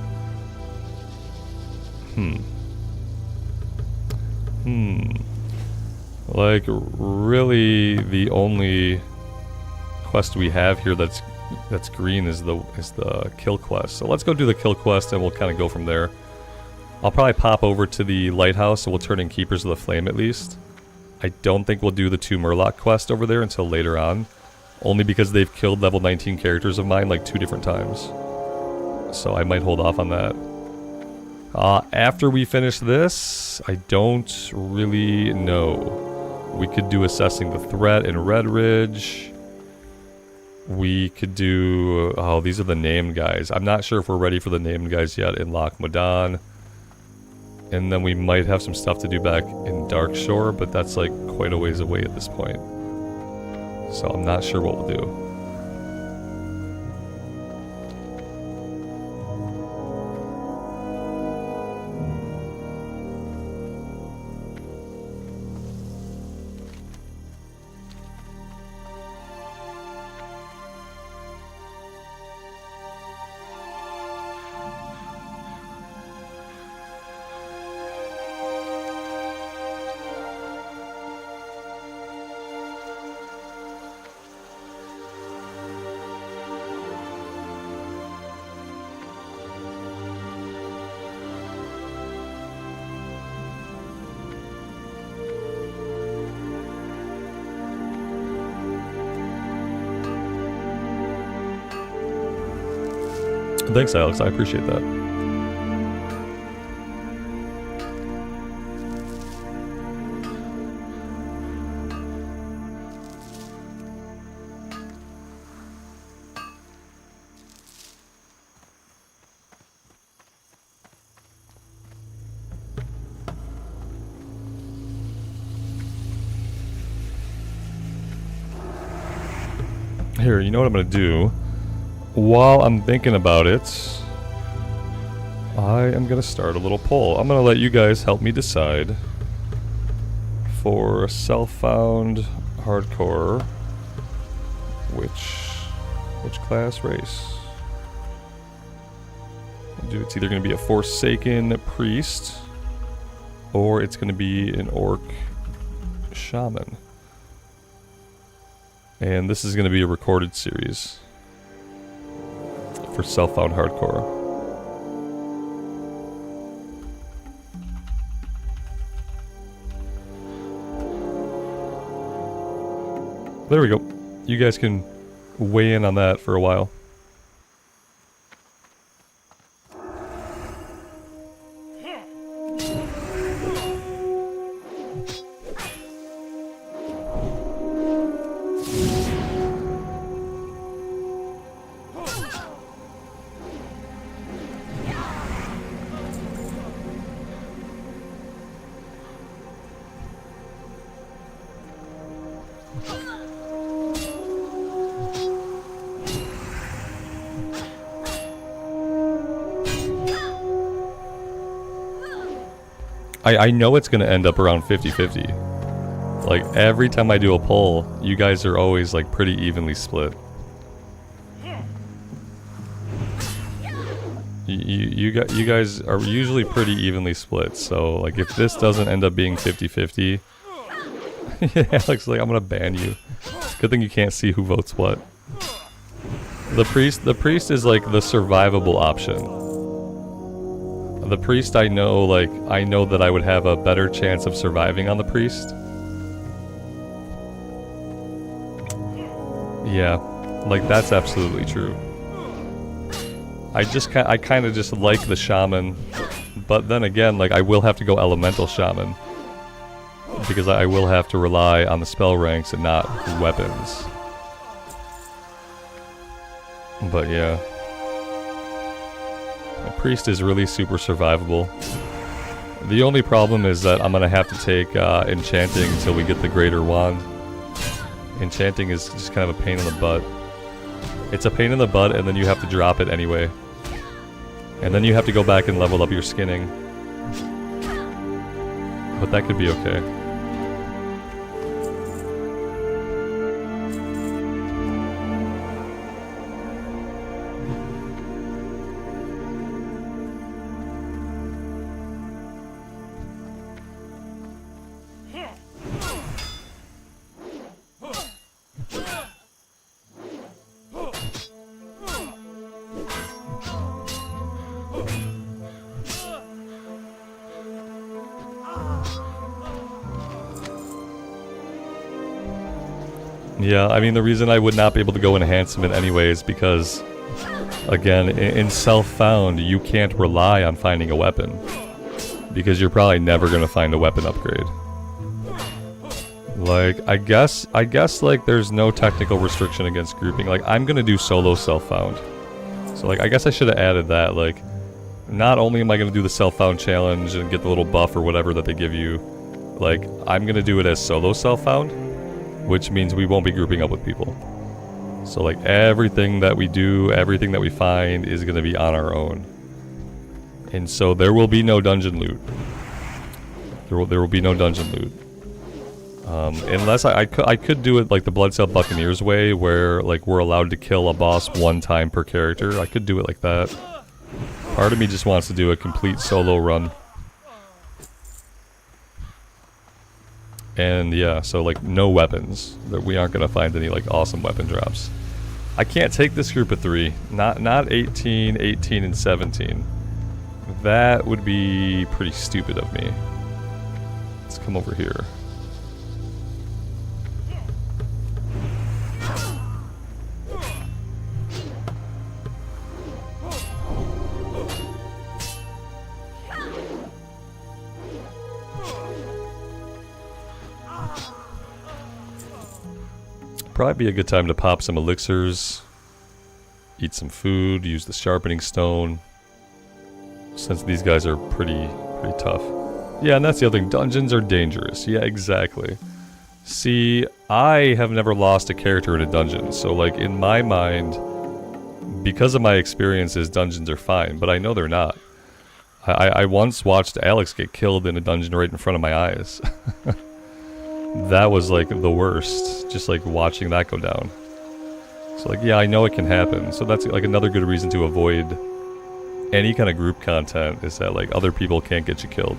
Like really, the only quest we have here that's green is the kill quest. So let's go do the kill quest, and we'll kind of go from there. I'll probably pop over to the lighthouse, so we'll turn in Keepers of the Flame at least. I don't think we'll do the 2 Murloc quest over there until later on. Only because they've killed level 19 characters of mine like 2 different times. So I might hold off on that. After we finish this, I don't really know. We could do Assessing the Threat in Red Ridge. We could do... Oh, these are the named guys. I'm not sure if we're ready for the named guys yet in Loch Modan. And then we might have some stuff to do back in Darkshore, but that's like quite a ways away at this point. So I'm not sure what we'll do. Thanks, Alex. I appreciate that. Here, you know what I'm going to do? While I'm thinking about it, I am going to start a little poll. I'm going to let you guys help me decide for Self-Found Hardcore which class race. It's either going to be a Forsaken Priest or it's going to be an Orc Shaman. And this is going to be a recorded series for Self-Found Hardcore. There we go. You guys can weigh in on that for a while. I know it's going to end up around 50-50. Like, every time I do a poll, you guys are always, like, pretty evenly split. You guys are usually pretty evenly split, so, like, if this doesn't end up being 50-50... yeah, Alex, like, I'm gonna ban you. Good thing you can't see who votes what. The priest is, like, the survivable option. The priest, I know that I would have a better chance of surviving on the priest. Yeah, like, that's absolutely true. I kind of just like the shaman, but then again, like, I will have to go elemental shaman because I will have to rely on the spell ranks and not weapons. But yeah, the priest is really super survivable. The only problem is that I'm gonna have to take enchanting until we get the greater wand. Enchanting is just kind of a pain in the butt. It's a pain in the butt, and then you have to drop it anyway. And then you have to go back and level up your skinning. But that could be okay. Yeah, I mean, the reason I would not be able to go enhancement anyway is because, again, in self-found, you can't rely on finding a weapon. Because you're probably never going to find a weapon upgrade. Like, I guess, like, there's no technical restriction against grouping. Like, I'm going to do solo self-found. So, like, I guess I should have added that. Like, not only am I going to do the self-found challenge and get the little buff or whatever that they give you, like, I'm going to do it as solo self-found. Which means we won't be grouping up with people. So, like, everything that we do, everything that we find is going to be on our own. And so there will be no dungeon loot. There will be no dungeon loot. Unless I could do it like the Bloodsail Buccaneers way, where, like, we're allowed to kill a boss one time per character. I could do it like that. Part of me just wants to do a complete solo run. And yeah, so, like, no weapons. That we aren't gonna find any, like, awesome weapon drops. I can't take this group of 3. Not 18, 18, and 17. That would be pretty stupid of me. Let's come over here. Probably be a good time to pop some elixirs, eat some food, use the sharpening stone, since these guys are pretty tough. Yeah, and that's the other thing, dungeons are dangerous. Yeah, exactly. See, I have never lost a character in a dungeon, so, like, in my mind, because of my experiences, dungeons are fine, but I know they're not. I once watched Alex get killed in a dungeon right in front of my eyes. That was, like, the worst, just, like, watching that go down. So, like, yeah, I know it can happen. So that's, like, another good reason to avoid any kind of group content, is that, like, other people can't get you killed.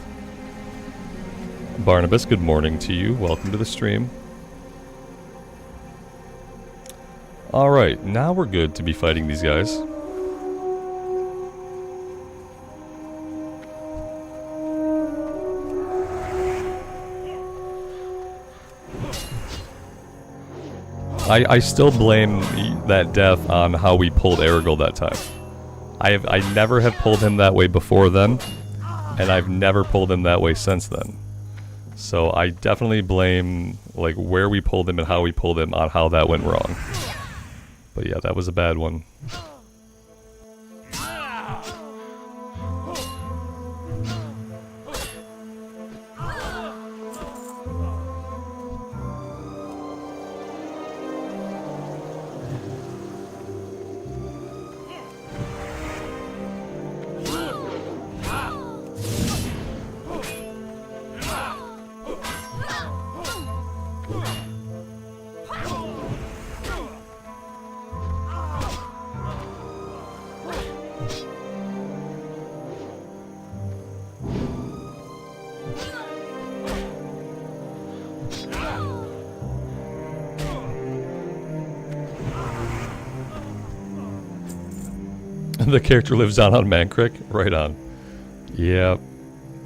Barnabas, good morning to you. Welcome to the stream. Alright, now we're good to be fighting these guys. I still blame that death on how we pulled Erigel that time. I never have pulled him that way before then, and I've never pulled him that way since then. So I definitely blame, like, where we pulled him and how we pulled him on how that went wrong. But yeah, that was a bad one. The character lives on Man Creek? Right on. Yeah.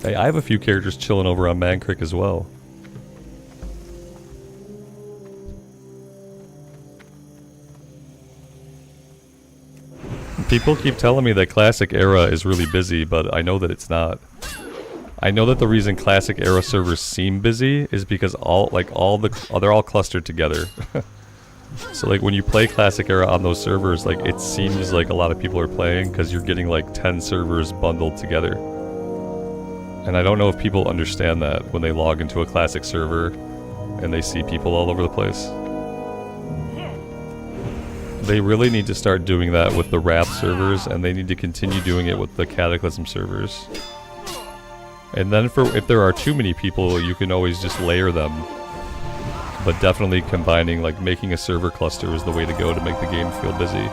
Hey, I have a few characters chilling over on Man Creek as well. People keep telling me that Classic Era is really busy, but I know that it's not. I know that the reason Classic Era servers seem busy is because they're all clustered together. So like when you play Classic Era on those servers, like it seems like a lot of people are playing because you're getting like 10 servers bundled together. And I don't know if people understand that when they log into a Classic server and they see people all over the place. They really need to start doing that with the Wrath servers, and they need to continue doing it with the Cataclysm servers. And then if there are too many people, you can always just layer them. But definitely combining, like making a server cluster is the way to go to make the game feel busy.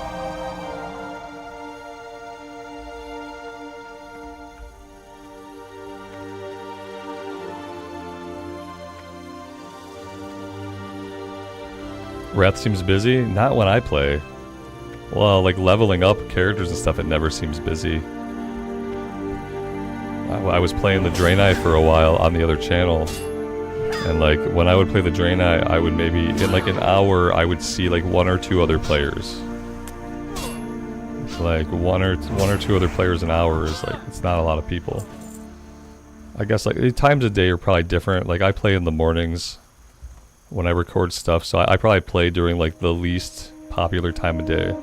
Wrath seems busy? Not when I play. Well, like leveling up characters and stuff, it never seems busy. I was playing the Draenei for a while on the other channel. And like when I would play the Draenei, I would maybe in like an hour I would see like one or two other players. Like one or two other players an hour is like, it's not a lot of people. I guess like the times of day are probably different. Like I play in the mornings when I record stuff, so I probably play during like the least popular time of day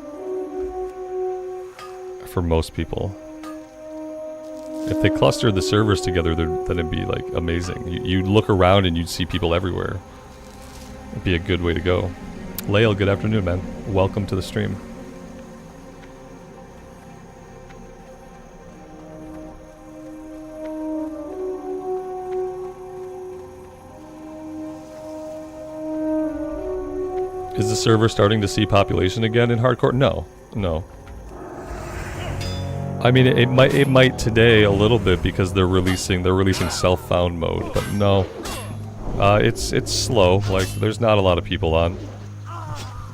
for most people. If they clustered the servers together, then it'd be like amazing. You'd look around and you'd see people everywhere. It'd be a good way to go. Lael, good afternoon, man. Welcome to the stream. Is the server starting to see population again in hardcore? No, no. I mean, it might today a little bit because they're releasing self-found mode, but no. It's slow. Like there's not a lot of people on.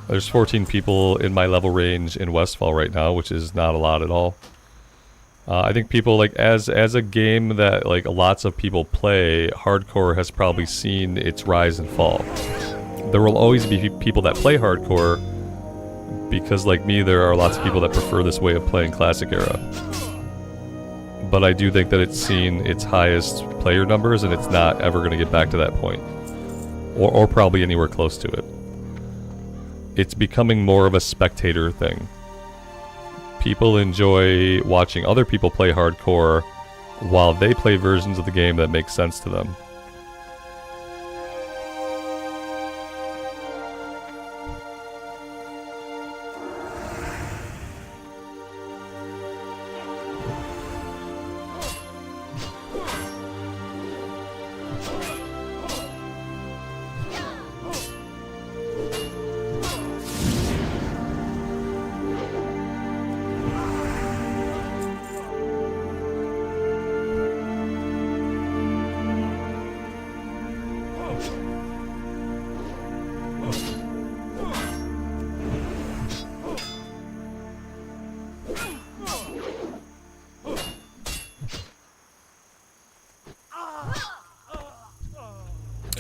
There's 14 people in my level range in Westfall right now, which is not a lot at all. I think people like as a game that like lots of people play, hardcore has probably seen its rise and fall. There will always be people that play hardcore because like me, there are lots of people that prefer this way of playing Classic Era. But I do think that it's seen its highest player numbers and it's not ever going to get back to that point. Or probably anywhere close to it. It's becoming more of a spectator thing. People enjoy watching other people play hardcore while they play versions of the game that make sense to them.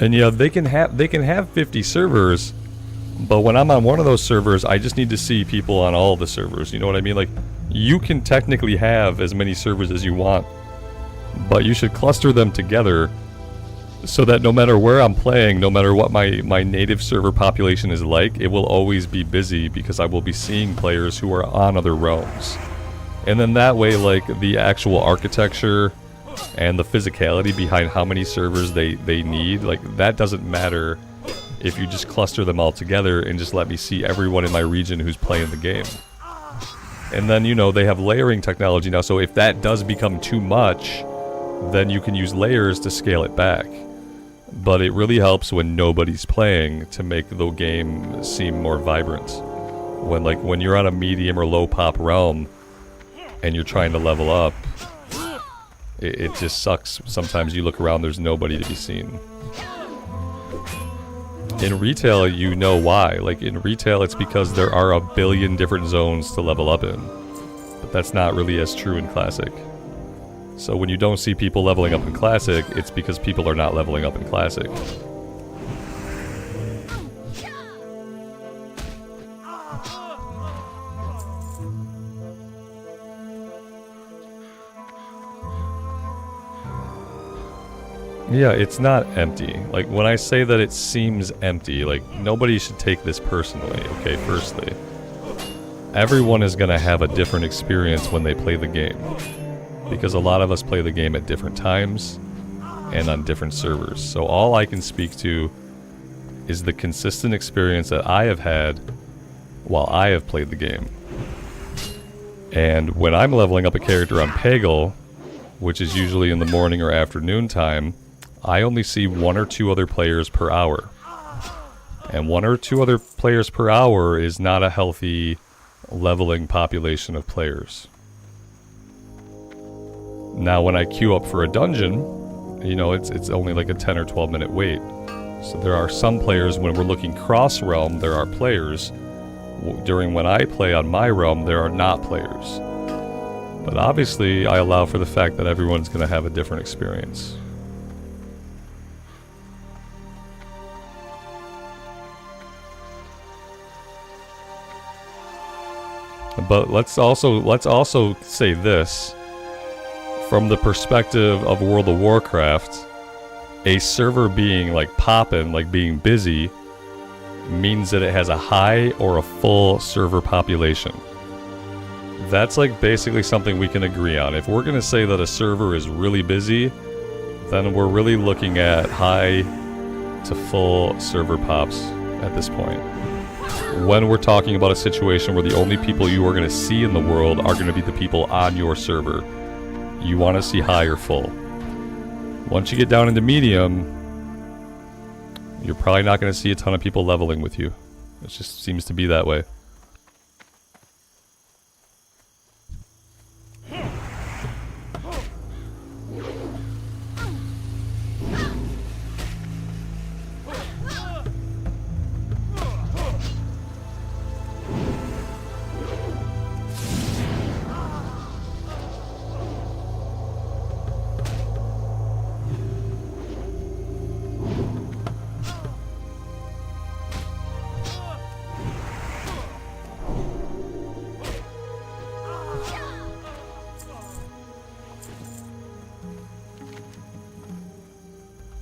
And yeah, they can have 50 servers, but when I'm on one of those servers, I just need to see people on all the servers. You know what I mean? Like, you can technically have as many servers as you want, but you should cluster them together so that no matter where I'm playing, no matter what my native server population is like, it will always be busy because I will be seeing players who are on other realms. And then that way, like, the actual architecture and the physicality behind how many servers they need, like, that doesn't matter if you just cluster them all together and just let me see everyone in my region who's playing the game. And then, you know, they have layering technology now, so if that does become too much, then you can use layers to scale it back. But it really helps when nobody's playing to make the game seem more vibrant. When you're on a medium or low pop realm and you're trying to level up, it just sucks. Sometimes you look around, there's nobody to be seen. In retail, you know why. Like, in retail, it's because there are a billion different zones to level up in. But that's not really as true in Classic. So when you don't see people leveling up in Classic, it's because people are not leveling up in Classic. Yeah, it's not empty. Like, when I say that it seems empty, like, nobody should take this personally, okay, firstly. Everyone is gonna have a different experience when they play the game. Because a lot of us play the game at different times and on different servers. So all I can speak to is the consistent experience that I have had while I have played the game. And when I'm leveling up a character on Peggle, which is usually in the morning or afternoon time, I only see 1 or 2 other players per hour. And 1 or 2 other players per hour is not a healthy leveling population of players. Now when I queue up for a dungeon, you know, it's only like a 10 or 12 minute wait. So there are some players, when we're looking cross-realm, there are players. During when I play on my realm, there are not players. But obviously, I allow for the fact that everyone's going to have a different experience. But let's also say this. From the perspective of World of Warcraft, a server being like poppin', like being busy, means that it has a high or a full server population. That's like basically something we can agree on. If we're gonna say that a server is really busy, then we're really looking at high to full server pops at this point. When we're talking about a situation where the only people you are gonna see in the world are gonna be the people on your server, you want to see high or full. Once you get down into medium, you're probably not going to see a ton of people leveling with you. It just seems to be that way.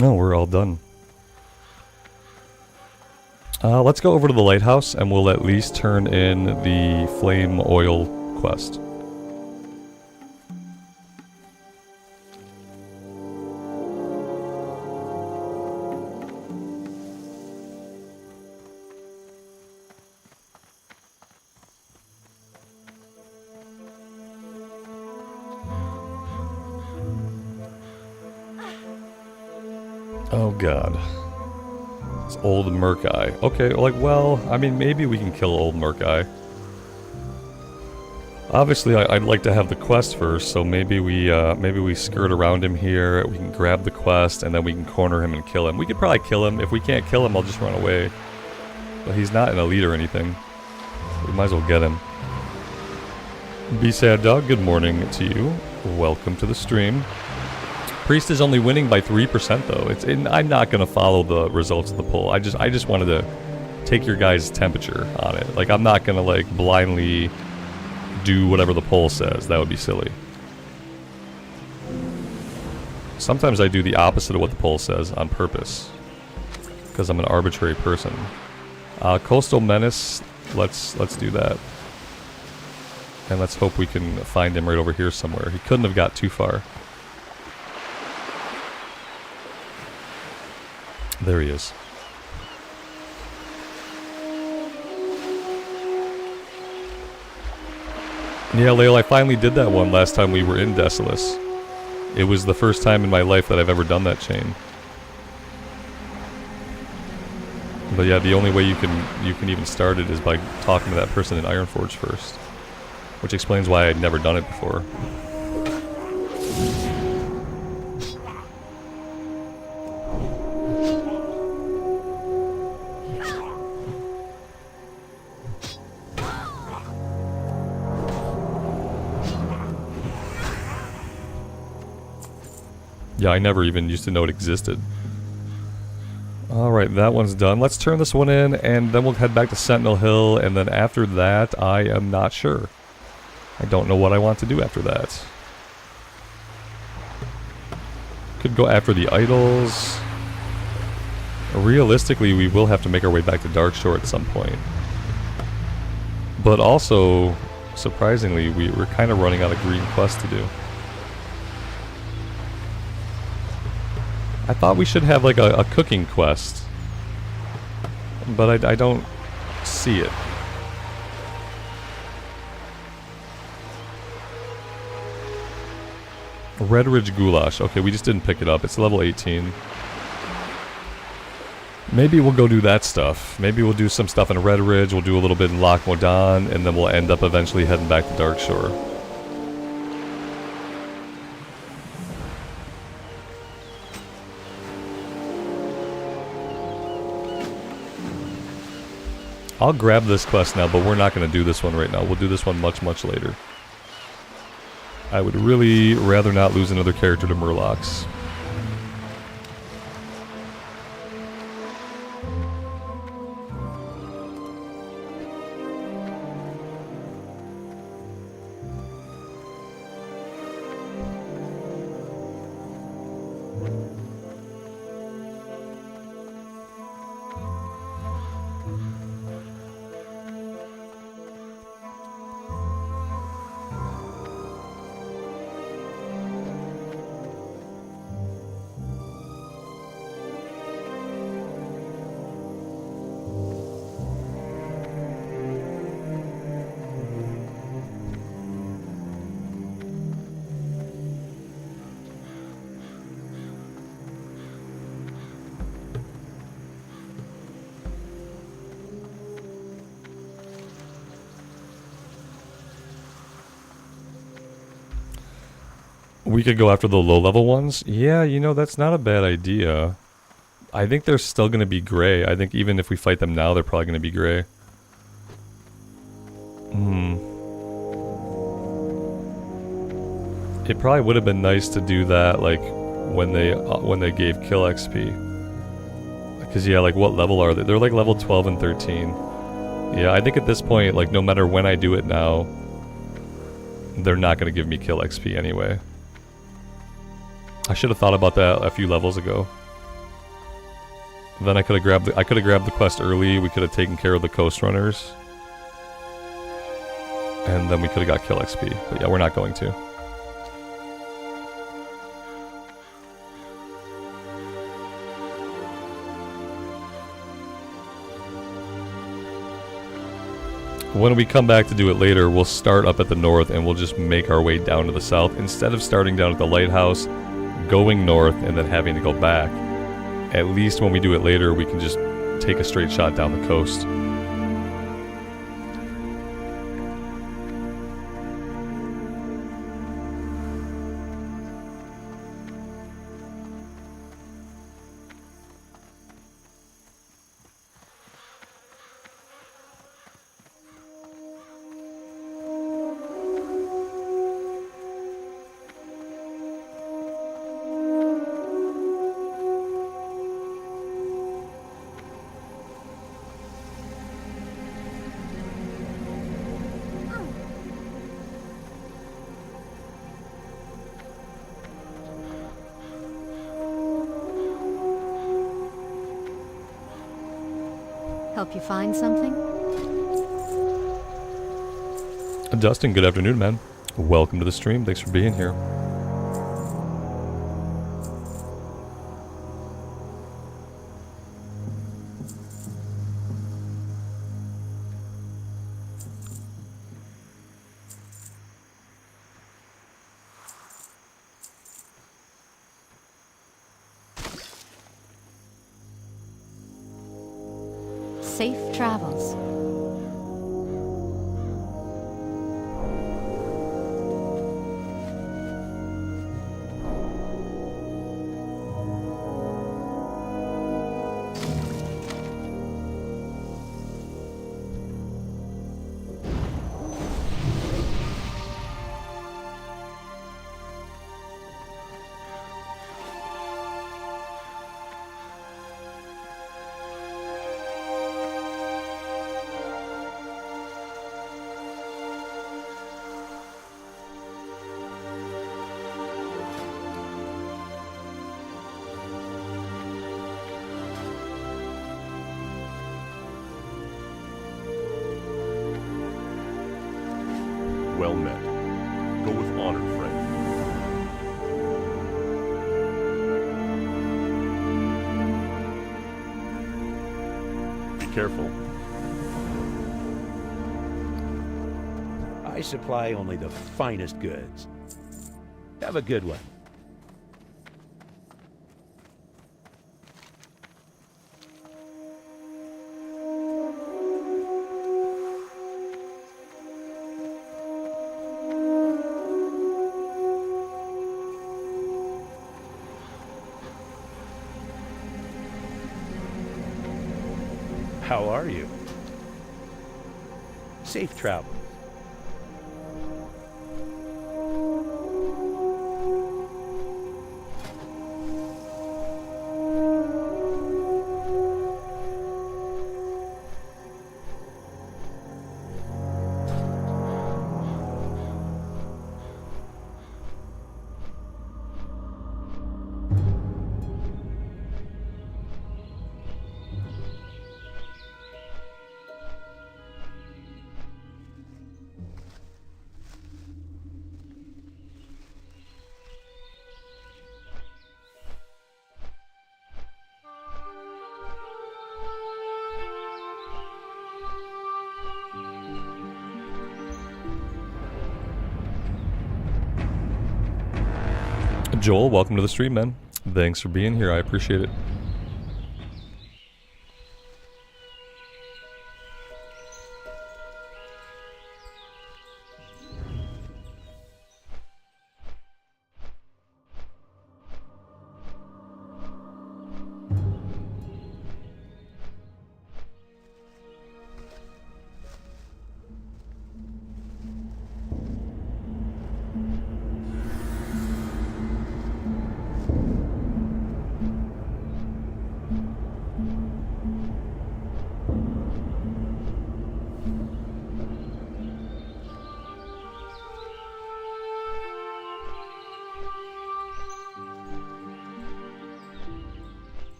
No, we're all done. Let's go over to the lighthouse and we'll at least turn in the flame oil quest. Oh god. It's old Murk-Eye. Okay, like, well, I mean, maybe we can kill old Murk-Eye. Obviously, I'd like to have the quest first, so maybe we skirt around him here, we can grab the quest, and then we can corner him and kill him. We could probably kill him. If we can't kill him, I'll just run away. But he's not an elite or anything. We might as well get him. B-Sad Dog, good morning to you. Welcome to the stream. Priest is only winning by 3% though. I'm not gonna follow the results of the poll. I just wanted to take your guys' temperature on it. Like, I'm not gonna like blindly do whatever the poll says. That would be silly. Sometimes I do the opposite of what the poll says on purpose, because I'm an arbitrary person. Coastal Menace, let's do that. And let's hope we can find him right over here somewhere. He couldn't have got too far. There he is. Yeah, Lael, I finally did that one last time we were in Desolus. It was the first time in my life that I've ever done that chain. But yeah, the only way you can even start it is by talking to that person in Ironforge first. Which explains why I'd never done it before. Yeah, I never even used to know it existed. Alright, that one's done. Let's turn this one in, and then we'll head back to Sentinel Hill, and then after that, I am not sure. I don't know what I want to do after that. Could go after the idols. Realistically, we will have to make our way back to Darkshore at some point. But also, surprisingly, we're kind of running out of green quests to do. I thought we should have like a cooking quest, but I don't see it. Red Ridge Goulash. Okay, we just didn't pick it up. It's level 18. Maybe we'll go do that stuff. Maybe we'll do some stuff in Red Ridge, we'll do a little bit in Loch Modan, and then we'll end up eventually heading back to Darkshore. I'll grab this quest now, but we're not going to do this one right now. We'll do this one much, much later. I would really rather not lose another character to Murlocs. We could go after the low-level ones. Yeah, you know, that's not a bad idea. I think they're still going to be gray. I think even if we fight them now, they're probably going to be gray. It probably would have been nice to do that, like, when they gave kill XP. Because, yeah, like, what level are they? They're, like, level 12 and 13. Yeah, I think at this point, like, no matter when I do it now, they're not going to give me kill XP anyway. I should have thought about that a few levels ago. Then I could have grabbed the quest early. We could have taken care of the coast runners, and then we could have got kill XP. But yeah, we're not going to. When we come back to do it later, we'll start up at the north and we'll just make our way down to the south instead of starting down at the lighthouse, going north, and then having to go back. At least when we do it later, we can just take a straight shot down the coast. Help you find something? Dustin, good afternoon, man. Welcome to the stream. Thanks for being here. Safe travels. careful. I supply only the finest goods. Have a good one. How are you? Safe travel. Joel, welcome to the stream, man. Thanks for being here. I appreciate it.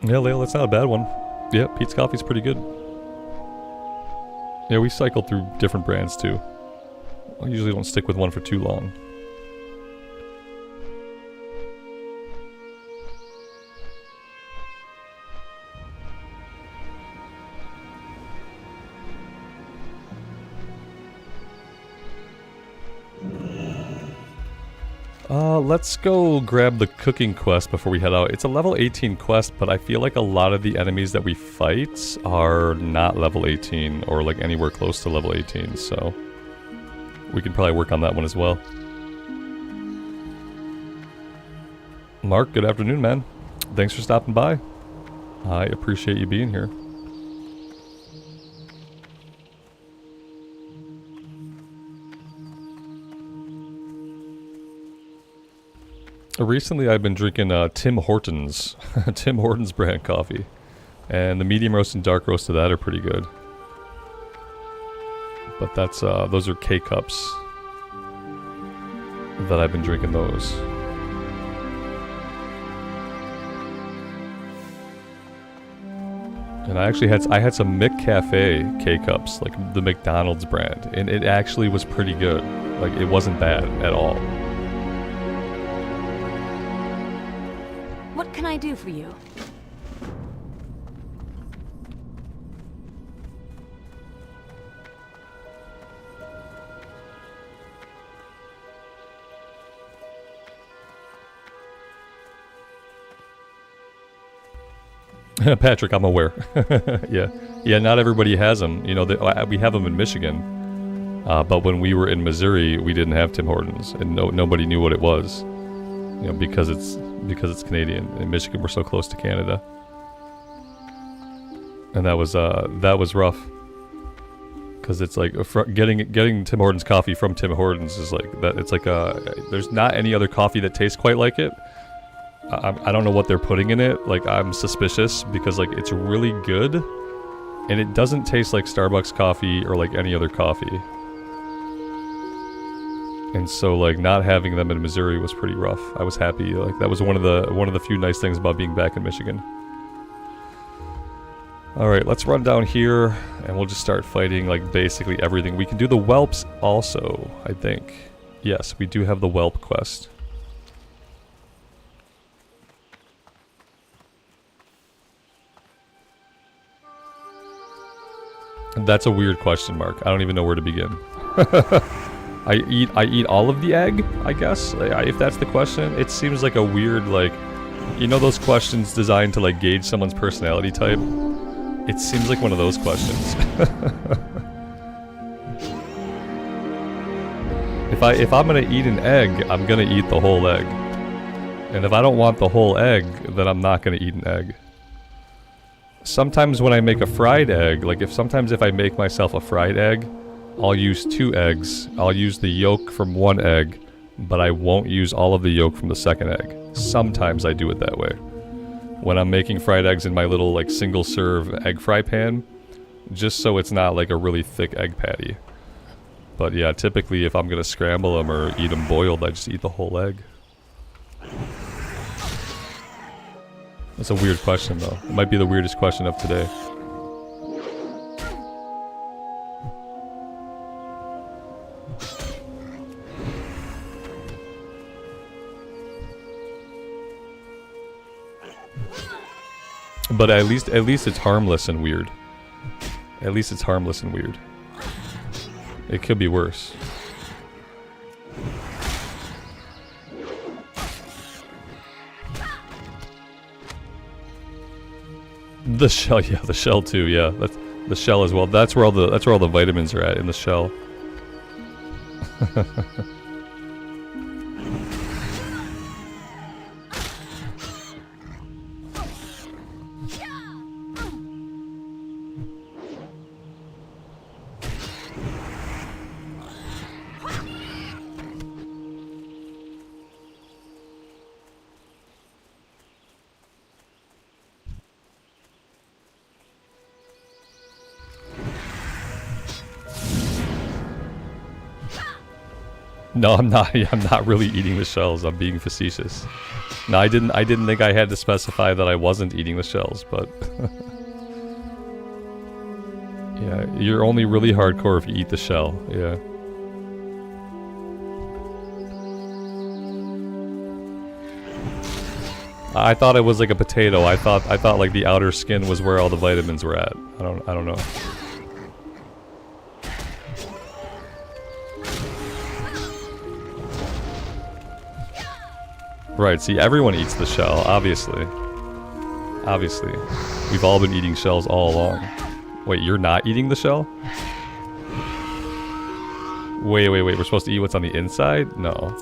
Yeah, Lale, that's not a bad one. Yeah, Pete's Coffee's pretty good. Yeah, we cycle through different brands too. I usually don't stick with one for too long. Let's go grab the cooking quest before we head out. It's a level 18 quest, but I feel like a lot of the enemies that we fight are not level 18 or like anywhere close to level 18, so we can probably work on that one as well. Mark, good afternoon, man. Thanks for stopping by. I appreciate you being here. Recently, I've been drinking Tim Hortons, Tim Hortons brand coffee, and the medium roast and dark roast of that are pretty good. But that's those are K cups that I've been drinking those. And I actually had some McCafe K cups, like the McDonald's brand, and it actually was pretty good. Like it wasn't bad at all. What can I do for you? Patrick, I'm aware. Yeah, not everybody has them. You know, we have them in Michigan, but when we were in Missouri, we didn't have Tim Hortons, and nobody knew what it was. You know, because it's Canadian. In Michigan, we're so close to Canada, and that was rough. Because it's like getting Tim Hortons coffee from Tim Hortons is like that. It's like there's not any other coffee that tastes quite like it. I don't know what they're putting in it. Like I'm suspicious because like it's really good, and it doesn't taste like Starbucks coffee or like any other coffee. And so like not having them in Missouri was pretty rough. I was happy. Like that was one of the few nice things about being back in Michigan. All right, let's run down here and we'll just start fighting like basically everything. We can do the whelps also, I think. Yes, we do have the whelp quest. That's a weird question, Mark. I don't even know where to begin. I eat all of the egg, I guess. If that's the question, it seems like a weird, like, you know those questions designed to like gauge someone's personality type? It seems like one of those questions. If I'm gonna eat an egg, I'm gonna eat the whole egg. And if I don't want the whole egg, then I'm not gonna eat an egg. Sometimes when I make a fried egg, like sometimes if I make myself a fried egg, I'll use 2 eggs. I'll use the yolk from one egg, but I won't use all of the yolk from the second egg. Sometimes I do it that way. When I'm making fried eggs in my little like single serve egg fry pan, just so it's not like a really thick egg patty. But yeah, typically if I'm gonna scramble them or eat them boiled, I just eat the whole egg. That's a weird question though. It might be the weirdest question of today. But at least it's harmless and weird. At least it's harmless and weird. It could be worse. The shell, yeah, the shell too, yeah. That's the shell as well. That's where all the vitamins are at, in the shell. No, I'm not. I'm not really eating the shells. I'm being facetious. No, I didn't think I had to specify that I wasn't eating the shells, but yeah, you're only really hardcore if you eat the shell. Yeah. I thought it was like a potato. I thought like the outer skin was where all the vitamins were at. I don't know. Right, see, everyone eats the shell, obviously. Obviously. We've all been eating shells all along. Wait, you're not eating the shell? Wait, we're supposed to eat what's on the inside? No.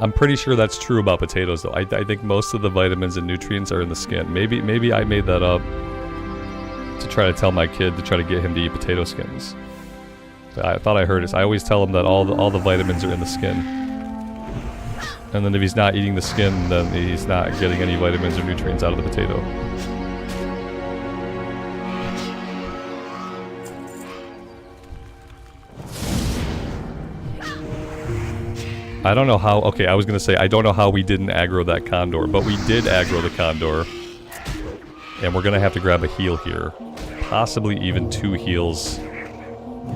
I'm pretty sure that's true about potatoes, though. I think most of the vitamins and nutrients are in the skin. Maybe I made that up to try to tell my kid, to try to get him to eat potato skins. I thought I heard it. I always tell him that all the vitamins are in the skin. And then if he's not eating the skin, then he's not getting any vitamins or nutrients out of the potato. I don't know how, okay, I was gonna say, I don't know how we didn't aggro that condor, but we did aggro the condor. And we're gonna have to grab a heal here. Possibly even 2 heals,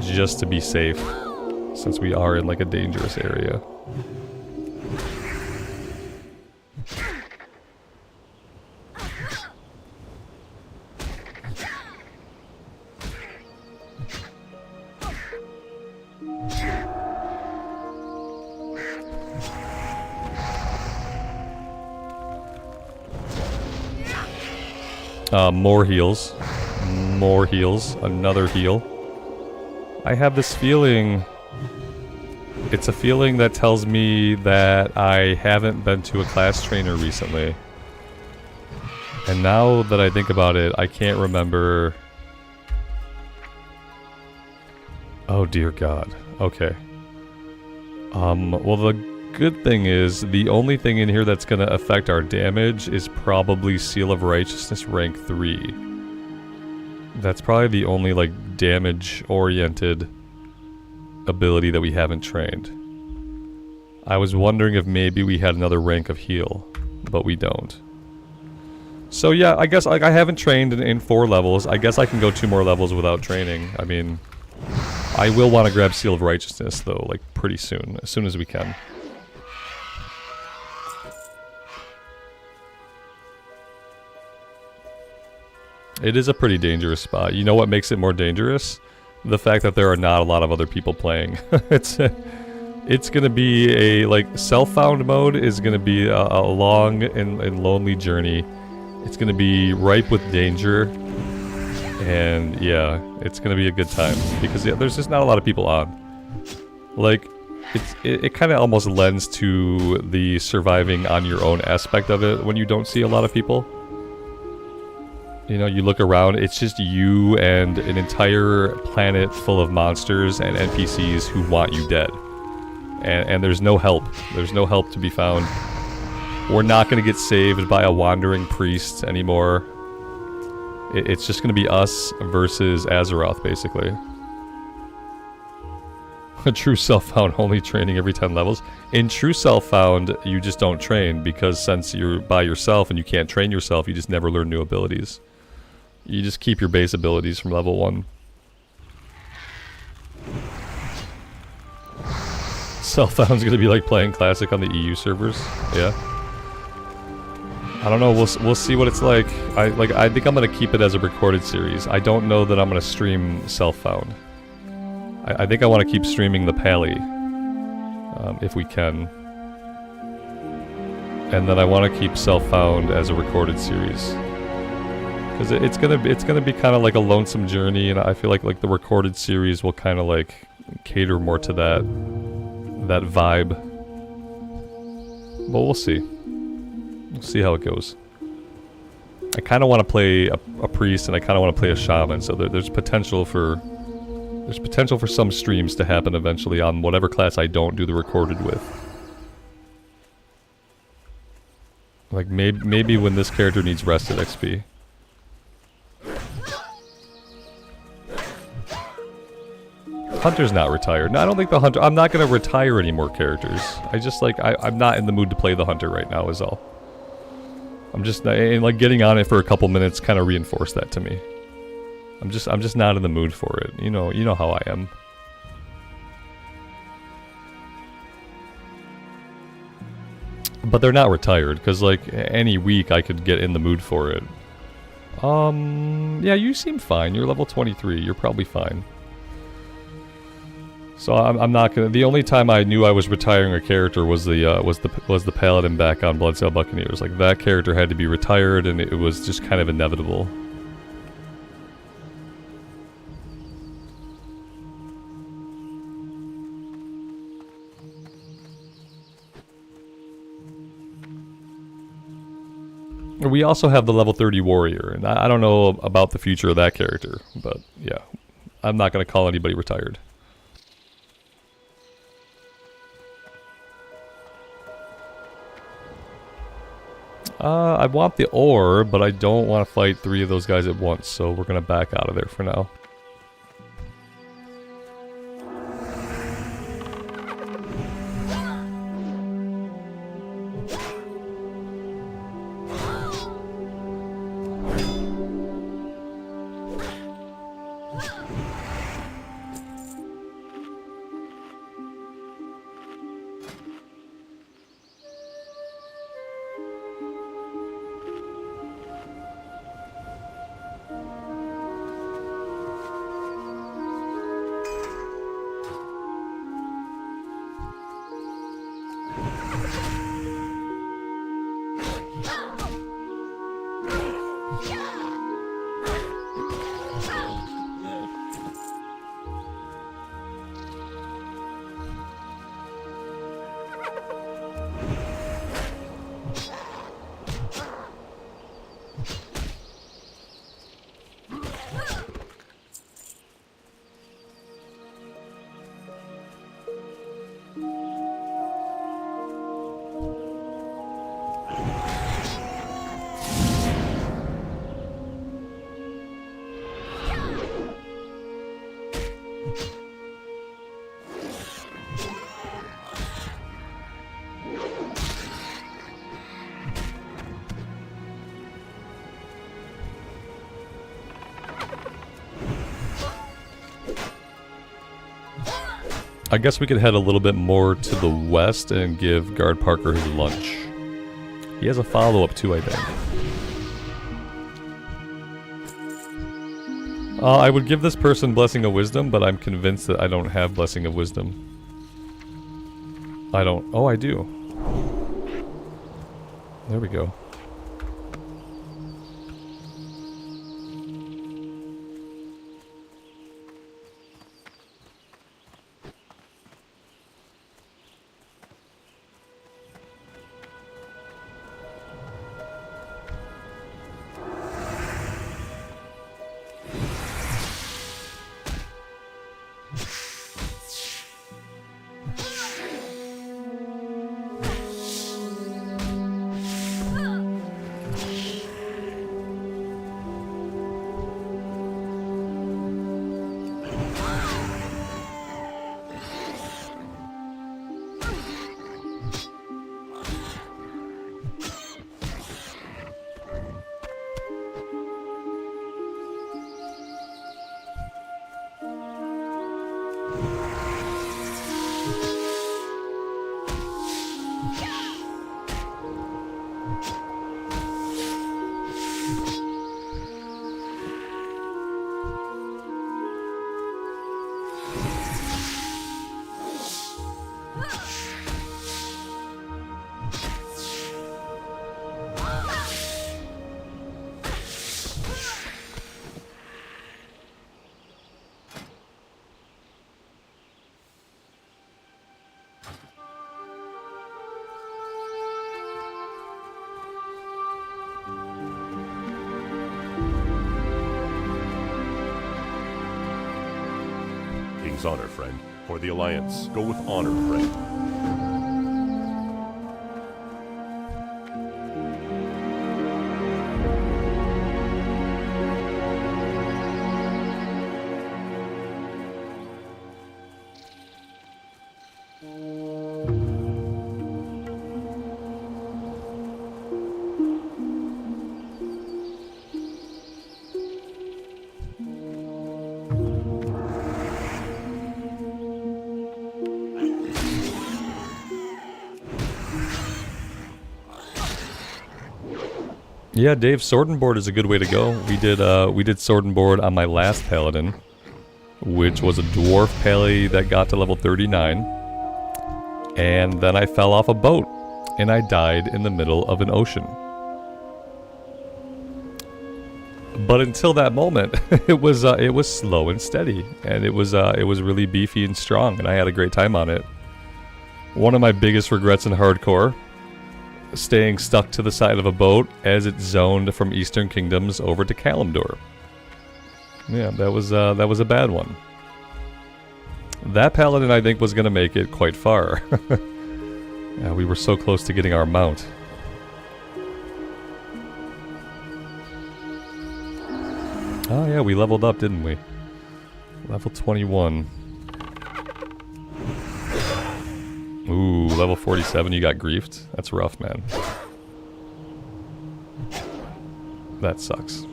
just to be safe, since we are in like a dangerous area. More heals. More heals. Another heal. I have this feeling... It's a feeling that tells me that I haven't been to a class trainer recently. And now that I think about it, I can't remember... Oh dear God. Okay. Well, the good thing is, the only thing in here that's going to affect our damage is probably Seal of Righteousness rank 3. That's probably the only, like, damage-oriented ability that we haven't trained. I was wondering if maybe we had another rank of heal, but we don't. So yeah, I guess like I haven't trained in 4 levels. I guess I can go 2 more levels without training. I mean, I will want to grab Seal of Righteousness though, like pretty soon, as soon as we can. It is a pretty dangerous spot. You know what makes it more dangerous? The fact that there are not a lot of other people playing. It's gonna be a, like, self-found mode is gonna be a long and lonely journey. It's gonna be ripe with danger, and yeah, it's gonna be a good time because yeah, there's just not a lot of people on. Like, it kind of almost lends to the surviving on your own aspect of it when you don't see a lot of people. You know, you look around, it's just you and an entire planet full of monsters and NPCs who want you dead, and there's no help. There's no help to be found. We're not going to get saved by a wandering priest anymore. It's just going to be us versus Azeroth, basically. A true self-found only training every 10 levels. In true self-found, you just don't train, because since you're by yourself and you can't train yourself, you just never learn new abilities. You just keep your base abilities from level 1. Self-found's going to be like playing Classic on the EU servers. Yeah. I don't know, we'll see what it's like. I think I'm gonna keep it as a recorded series. I don't know that I'm gonna stream Self-Found. I think I want to keep streaming the Pally, if we can. And then I want to keep Self-Found as a recorded series. Because it's gonna be kind of like a lonesome journey, and I feel like the recorded series will kind of like cater more to that vibe. But we'll see. We'll see how it goes. I kind of want to play a priest, and I kind of want to play a shaman, so there's potential for some streams to happen eventually on whatever class I don't do the recorded with. Like maybe when this character needs rested XP. Hunter's not retired. No, I don't think the Hunter... I'm not going to retire any more characters. I just, like... I'm not in the mood to play the Hunter right now, is all. I'm just... And, like, getting on it for a couple minutes kind of reinforced that to me. I'm just not in the mood for it. You know how I am. But they're not retired, because, like, any week I could get in the mood for it. Yeah, you seem fine. You're level 23. You're probably fine. So I'm not gonna... The only time I knew I was retiring a character was the Paladin back on Bloodsail Buccaneers. Like, that character had to be retired, and it was just kind of inevitable. We also have the level 30 warrior, and I don't know about the future of that character, but yeah, I'm not gonna call anybody retired. I want the ore, but I don't want to fight 3 of those guys at once, so we're gonna back out of there for now. I guess we could head a little bit more to the west and give Guard Parker his lunch. He has a follow-up too, I think. I would give this person Blessing of Wisdom, but I'm convinced that I don't have Blessing of Wisdom. I don't... Oh, I do. There we go. King's honor, friend. For the Alliance, go with honor, friend. Yeah, Dave, Sword and Board is a good way to go. We did Sword and Board on my last Paladin, which was a Dwarf Pally that got to level 39. And then I fell off a boat, and I died in the middle of an ocean. But until that moment, it was slow and steady, and it was really beefy and strong, and I had a great time on it. One of my biggest regrets in hardcore, staying stuck to the side of a boat as it zoned from Eastern Kingdoms over to Kalimdor. Yeah, that was a bad one. That Paladin, I think, was going to make it quite far. Yeah, we were so close to getting our mount. Oh yeah, we leveled up, didn't we? Level 21. Ooh, level 47, you got griefed? That's rough, man. That sucks.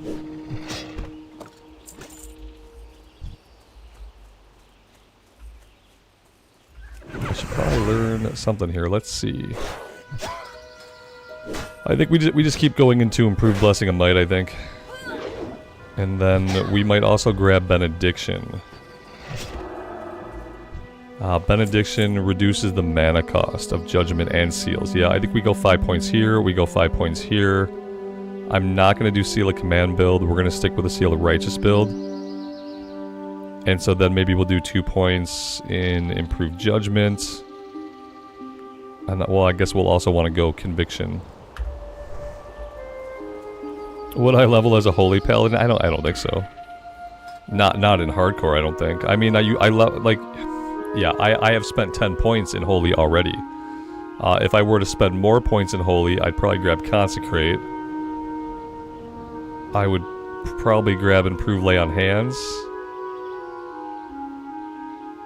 I should probably learn something here. Let's see. I think we just keep going into improved Blessing of Might, I think. And then we might also grab Benediction. Benediction reduces the mana cost of Judgment and Seals. Yeah, I think we go 5 points here, we go 5 points here. I'm not going to do Seal of Command build, we're going to stick with a Seal of Righteous build. And so then maybe we'll do 2 points in Improved Judgment. And well, I guess we'll also want to go Conviction. Would I level as a Holy Paladin? I don't think so. Not in hardcore, I don't think. I mean, I love, like... Yeah, I have spent 10 points in Holy already. If I were to spend more points in Holy, I'd probably grab Consecrate. I would probably grab Improve Lay on Hands.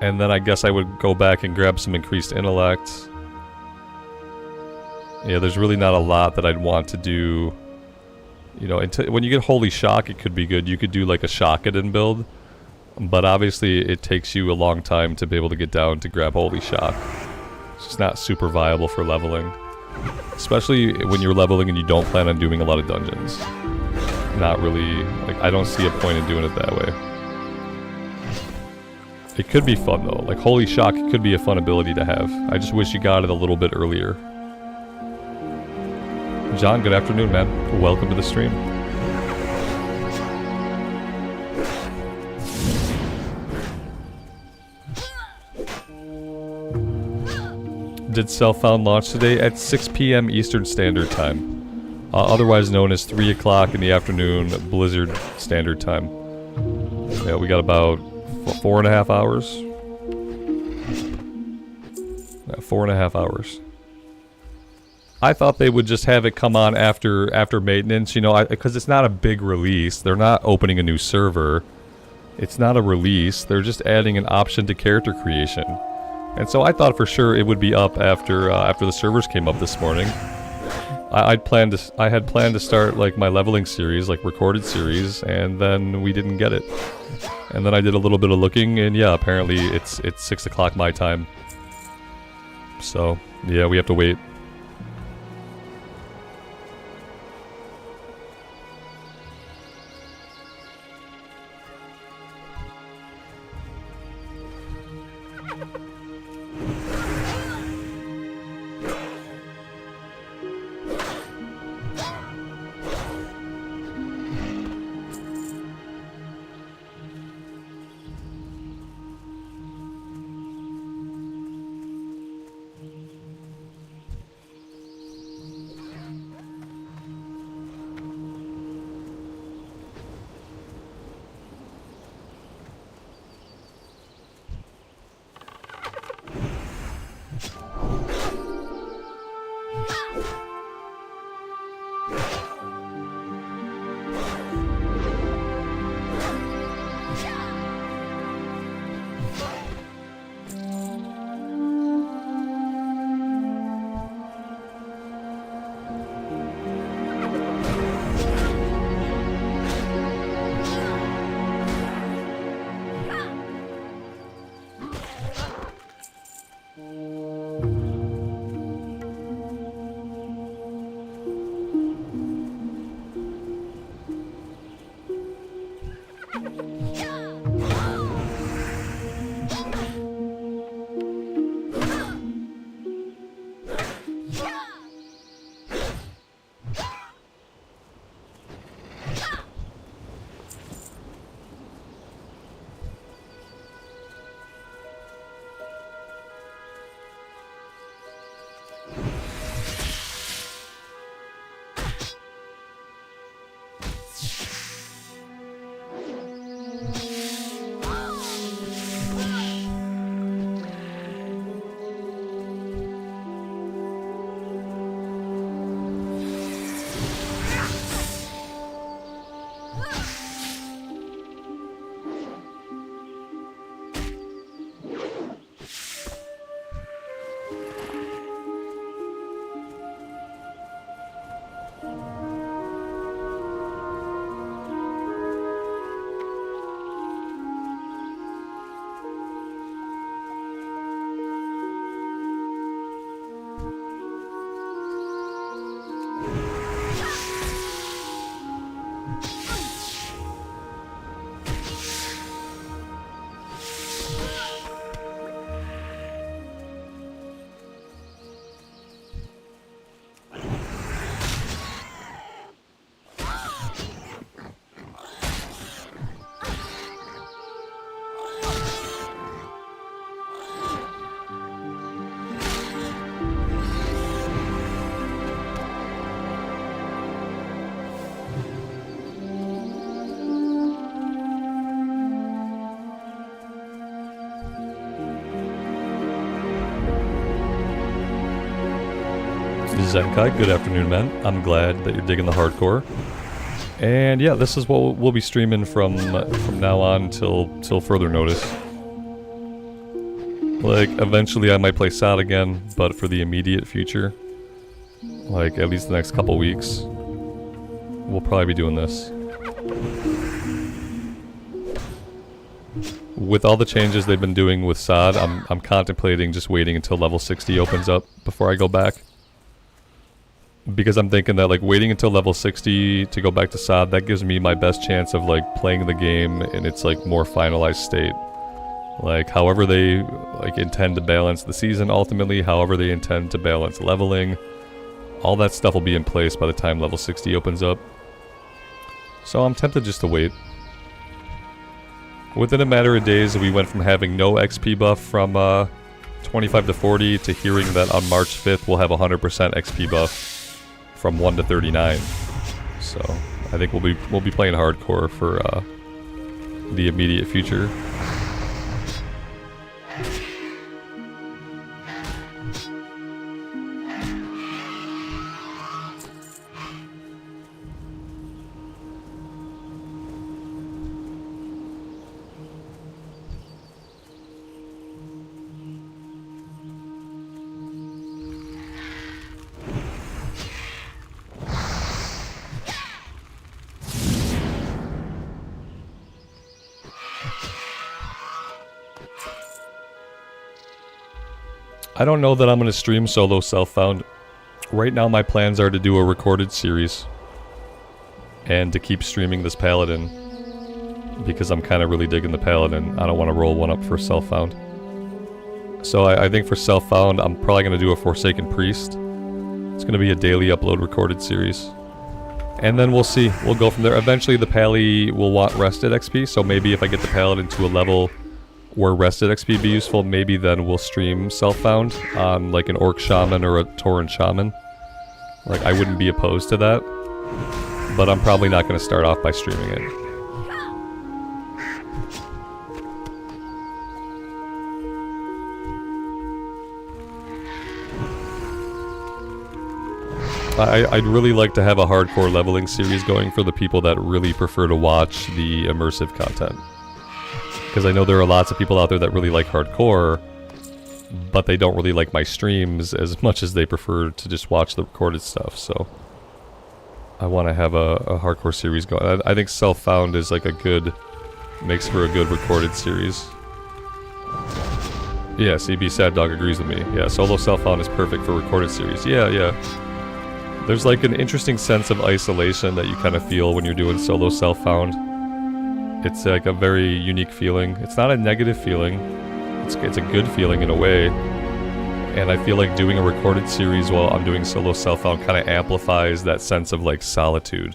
And then I guess I would go back and grab some Increased Intellect. Yeah, there's really not a lot that I'd want to do. You know, when you get Holy Shock, it could be good. You could do like a Shockedon build. but obviously it takes you a long time to be able to get down to grab Holy Shock. It's just not super viable for leveling. Especially when you're leveling and you don't plan on doing a lot of dungeons. Not really, like, I don't see a point in doing it that way. It could be fun though, like Holy Shock could be a fun ability to have. I just wish you got it a little bit earlier. John, good afternoon, man. Welcome to the stream. Did Selffound launch today at 6 p.m. Eastern Standard Time, otherwise known as 3 o'clock in the afternoon Blizzard Standard Time. Yeah, we got about 4.5 hours. Yeah, 4.5 hours. I thought they would just have it come on after maintenance, you know, because it's not a big release. They're not opening a new server. It's not a release. They're just adding an option to character creation. And so I thought for sure it would be up after the servers came up this morning. I had planned to start like my leveling series, like recorded series, and then we didn't get it. And then I did a little bit of looking, and yeah, apparently it's 6 o'clock my time. So yeah, we have to wait. Zenkai, good afternoon, man. I'm glad that you're digging the hardcore. And yeah, this is what we'll be streaming from now on till further notice. Like, eventually I might play SOD again, but for the immediate future, like at least the next couple weeks, we'll probably be doing this. With all the changes they've been doing with SOD, I'm contemplating just waiting until level 60 opens up before I go back. Because I'm thinking that like waiting until level 60 to go back to SOD, that gives me my best chance of like playing the game in its like more finalized state. Like however they like intend to balance the season ultimately, however they intend to balance leveling, all that stuff will be in place by the time level 60 opens up. So I'm tempted just to wait. Within a matter of days, we went from having no XP buff from 25 to 40 to hearing that on March 5th we'll have 100% XP buff from 1 to 39. So I think we'll be playing hardcore for the immediate future. I don't know that I'm going to stream solo self-found. Right now my plans are to do a recorded series. And to keep streaming this paladin. Because I'm kind of really digging the paladin. I don't want to roll one up for self-found. So I think for self-found I'm probably going to do a Forsaken Priest. It's going to be a daily upload recorded series. And then we'll see. We'll go from there. Eventually the Pally will want rested XP. So maybe if I get the paladin to a level where rested XP be useful, maybe then we'll stream self-found on like an Orc Shaman or a Tauren Shaman. Like I wouldn't be opposed to that, but I'm probably not going to start off by streaming it. I'd really like to have a hardcore leveling series going for the people that really prefer to watch the immersive content. Because I know there are lots of people out there that really like hardcore, but they don't really like my streams as much as they prefer to just watch the recorded stuff, so I want to have a hardcore series going. I think self-found is like makes for a good recorded series. Yeah, CB Sad Dog agrees with me. Yeah, solo self-found is perfect for recorded series. Yeah. There's like an interesting sense of isolation that you kind of feel when you're doing solo self-found. It's like a very unique feeling. It's not a negative feeling. It's a good feeling in a way. And I feel like doing a recorded series while I'm doing solo self-found kind of amplifies that sense of like solitude.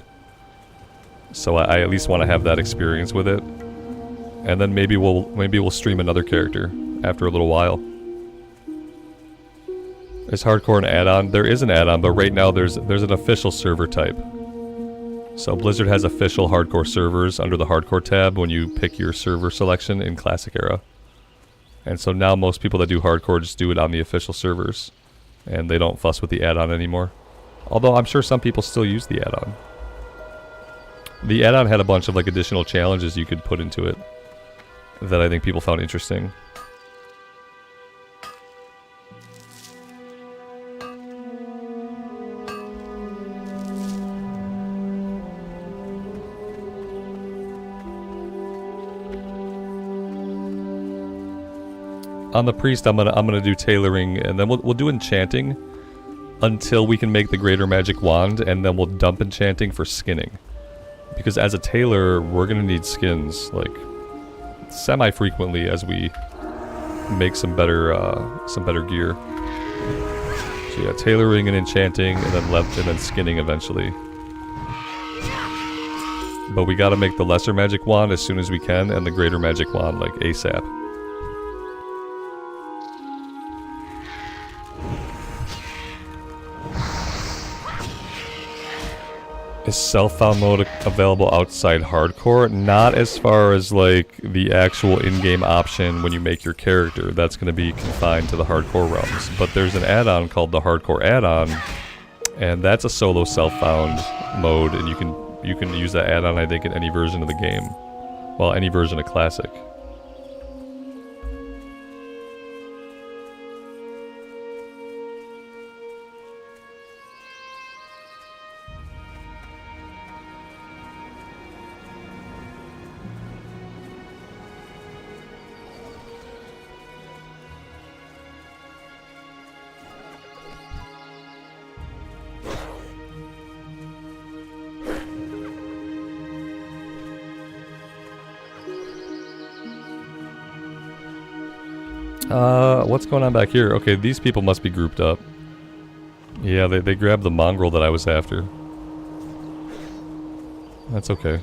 So I at least want to have that experience with it. And then maybe we'll stream another character after a little while. Is hardcore an add-on? There is an add-on, but right now there's an official server type. So Blizzard has official hardcore servers under the hardcore tab when you pick your server selection in Classic Era. And so now most people that do hardcore just do it on the official servers. And they don't fuss with the add-on anymore. Although I'm sure some people still use the add-on. The add-on had a bunch of like additional challenges you could put into it that I think people found interesting. On the priest, I'm gonna do tailoring, and then we'll do enchanting until we can make the greater magic wand, and then we'll dump enchanting for skinning. Because as a tailor, we're gonna need skins like semi-frequently as we make some better gear. So yeah, tailoring and enchanting, and then skinning eventually. But we gotta make the lesser magic wand as soon as we can, and the greater magic wand like ASAP. Is self-found mode available outside hardcore? Not as far as like the actual in-game option when you make your character. That's going to be confined to the hardcore realms. But there's an add-on called the hardcore add-on, and that's a solo self-found mode, and you can use that add-on I think in any version of the game. Well, any version of Classic. What's going on back here? Okay, these people must be grouped up. Yeah, they grabbed the mongrel that I was after. That's okay.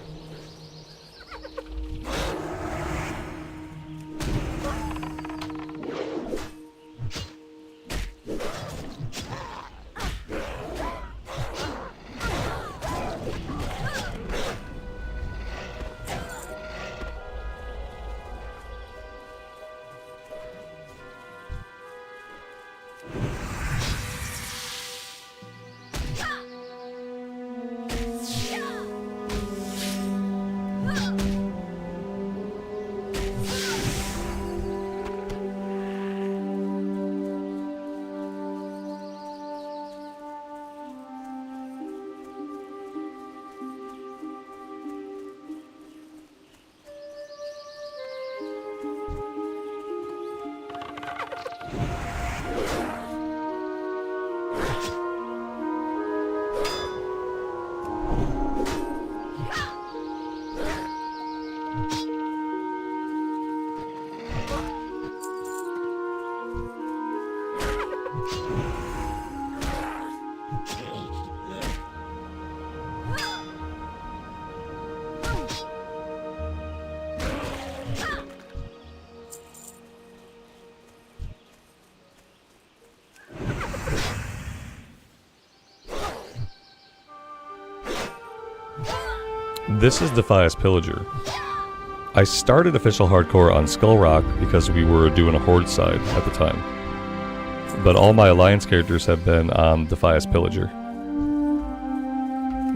This is Defias Pillager. I started official hardcore on Skull Rock because we were doing a Horde side at the time. But all my Alliance characters have been on Defias Pillager.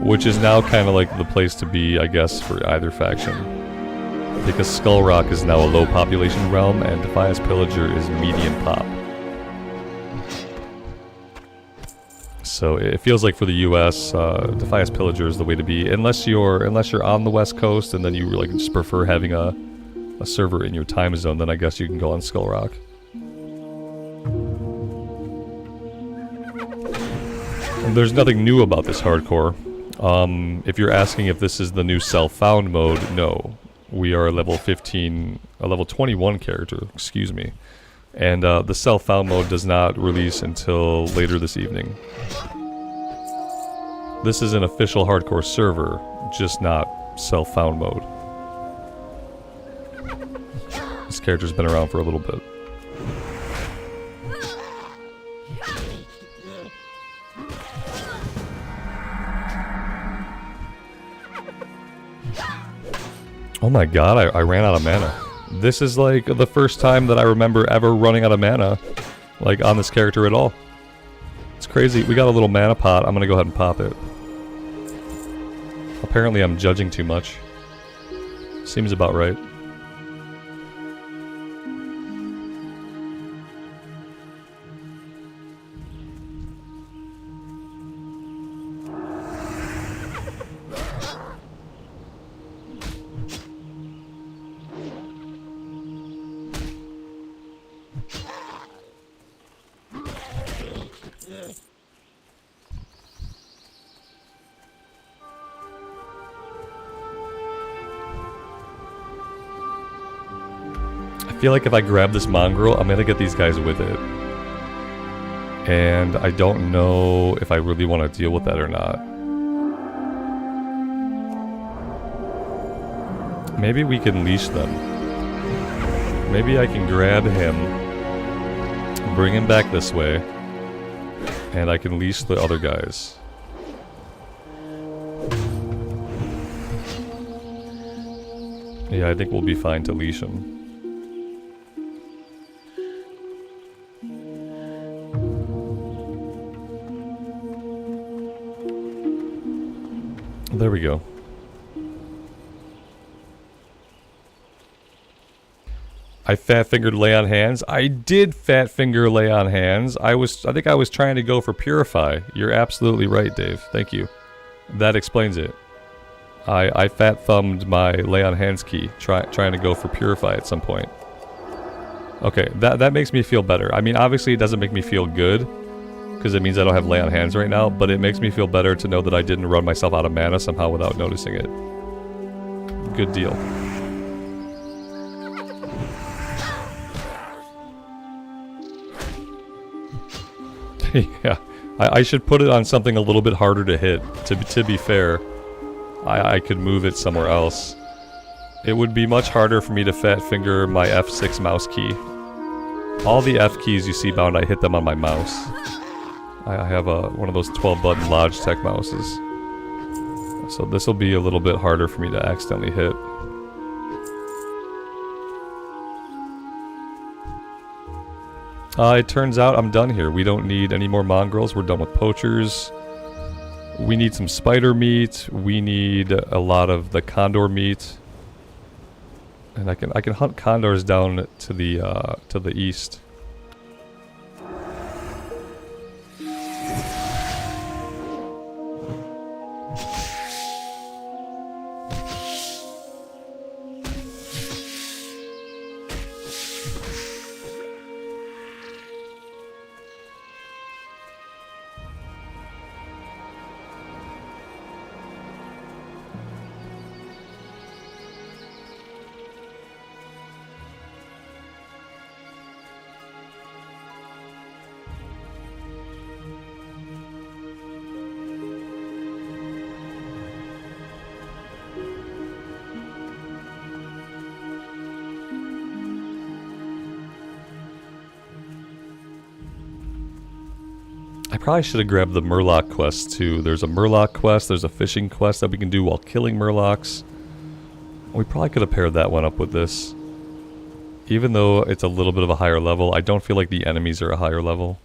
Which is now kind of like the place to be, I guess, for either faction. Because Skull Rock is now a low population realm and Defias Pillager is medium pop. So it feels like for the US, Defias Pillager is the way to be, unless you're on the West Coast and then you like just prefer having a server in your time zone. Then I guess you can go on Skull Rock. And there's nothing new about this hardcore. If you're asking if this is the new self-found mode, no. We are a level 15, a level 21 character, excuse me. And the self-found mode does not release until later this evening. This is an official hardcore server, just not self-found mode. This character's been around for a little bit. Oh my god, I ran out of mana. This is like the first time that I remember ever running out of mana, like on this character at all. It's crazy. We got a little mana pot. I'm gonna go ahead and pop it. Apparently I'm judging too much. Seems about right. I feel like if I grab this mongrel, I'm gonna get these guys with it. And I don't know if I really want to deal with that or not. Maybe we can leash them. Maybe I can grab him, bring him back this way, and I can leash the other guys. Yeah, I think we'll be fine to leash him. There we go. I fat fingered lay on hands. I did fat finger lay on hands. I think I was trying to go for purify. You're absolutely right, Dave. Thank you. That explains it. I fat thumbed my lay on hands key, trying to go for purify at some point. Okay, that makes me feel better. I mean, obviously it doesn't make me feel good, because it means I don't have lay on hands right now, but it makes me feel better to know that I didn't run myself out of mana somehow without noticing it. Good deal. Yeah, I should put it on something a little bit harder to hit. To be fair, I could move it somewhere else. It would be much harder for me to fat finger my F6 mouse key. All the F keys you see bound, I hit them on my mouse. I have one of those 12-button Logitech mouses. So this will be a little bit harder for me to accidentally hit. It turns out I'm done here. We don't need any more mongrels. We're done with poachers. We need some spider meat. We need a lot of the condor meat. And I can hunt condors down to the east. I probably should have grabbed the Murloc quest too. There's a Murloc quest, there's a fishing quest that we can do while killing Murlocs. We probably could have paired that one up with this. Even though it's a little bit of a higher level, I don't feel like the enemies are a higher level.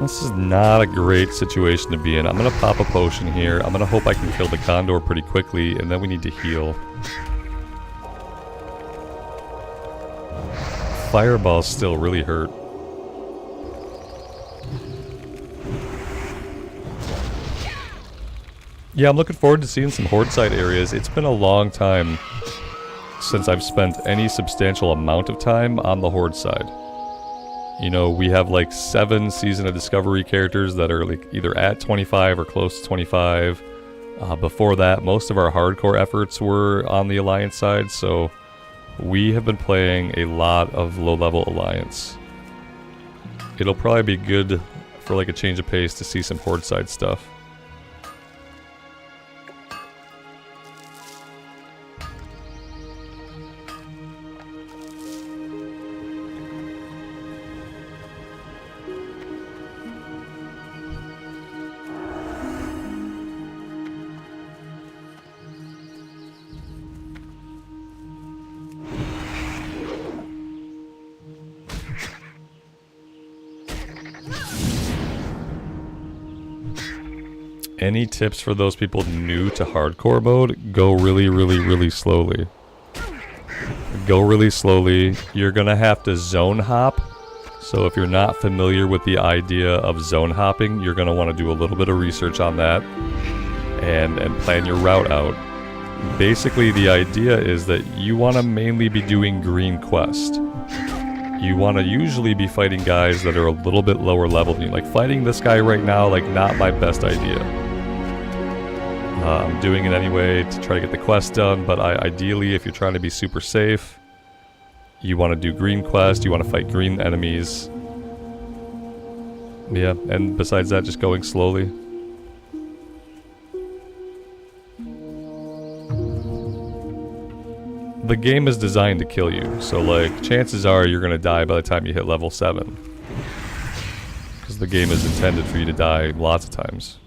This is not a great situation to be in. I'm gonna pop a potion here. I'm gonna hope I can kill the condor pretty quickly, and then we need to heal. Fireballs still really hurt. Yeah, I'm looking forward to seeing some horde side areas. It's been a long time since I've spent any substantial amount of time on the horde side. You know, we have like 7 Season of Discovery characters that are like either at 25 or close to 25. Before that, most of our hardcore efforts were on the Alliance side, so we have been playing a lot of low-level Alliance. It'll probably be good for like a change of pace to see some horde side stuff. Any tips for those people new to hardcore mode? Go really slowly. Go really slowly. You're gonna have to zone hop. So if you're not familiar with the idea of zone hopping, you're gonna want to do a little bit of research on that and plan your route out. Basically, the idea is that you want to mainly be doing green quest. You want to usually be fighting guys that are a little bit lower level than you. Like fighting this guy right now, like not my best idea. I'm doing it anyway to try to get the quest done, but ideally, if you're trying to be super safe, you want to do green quest, you want to fight green enemies. Yeah, and besides that, just going slowly. The game is designed to kill you, so like, chances are you're gonna die by the time you hit level 7. Because the game is intended for you to die lots of times.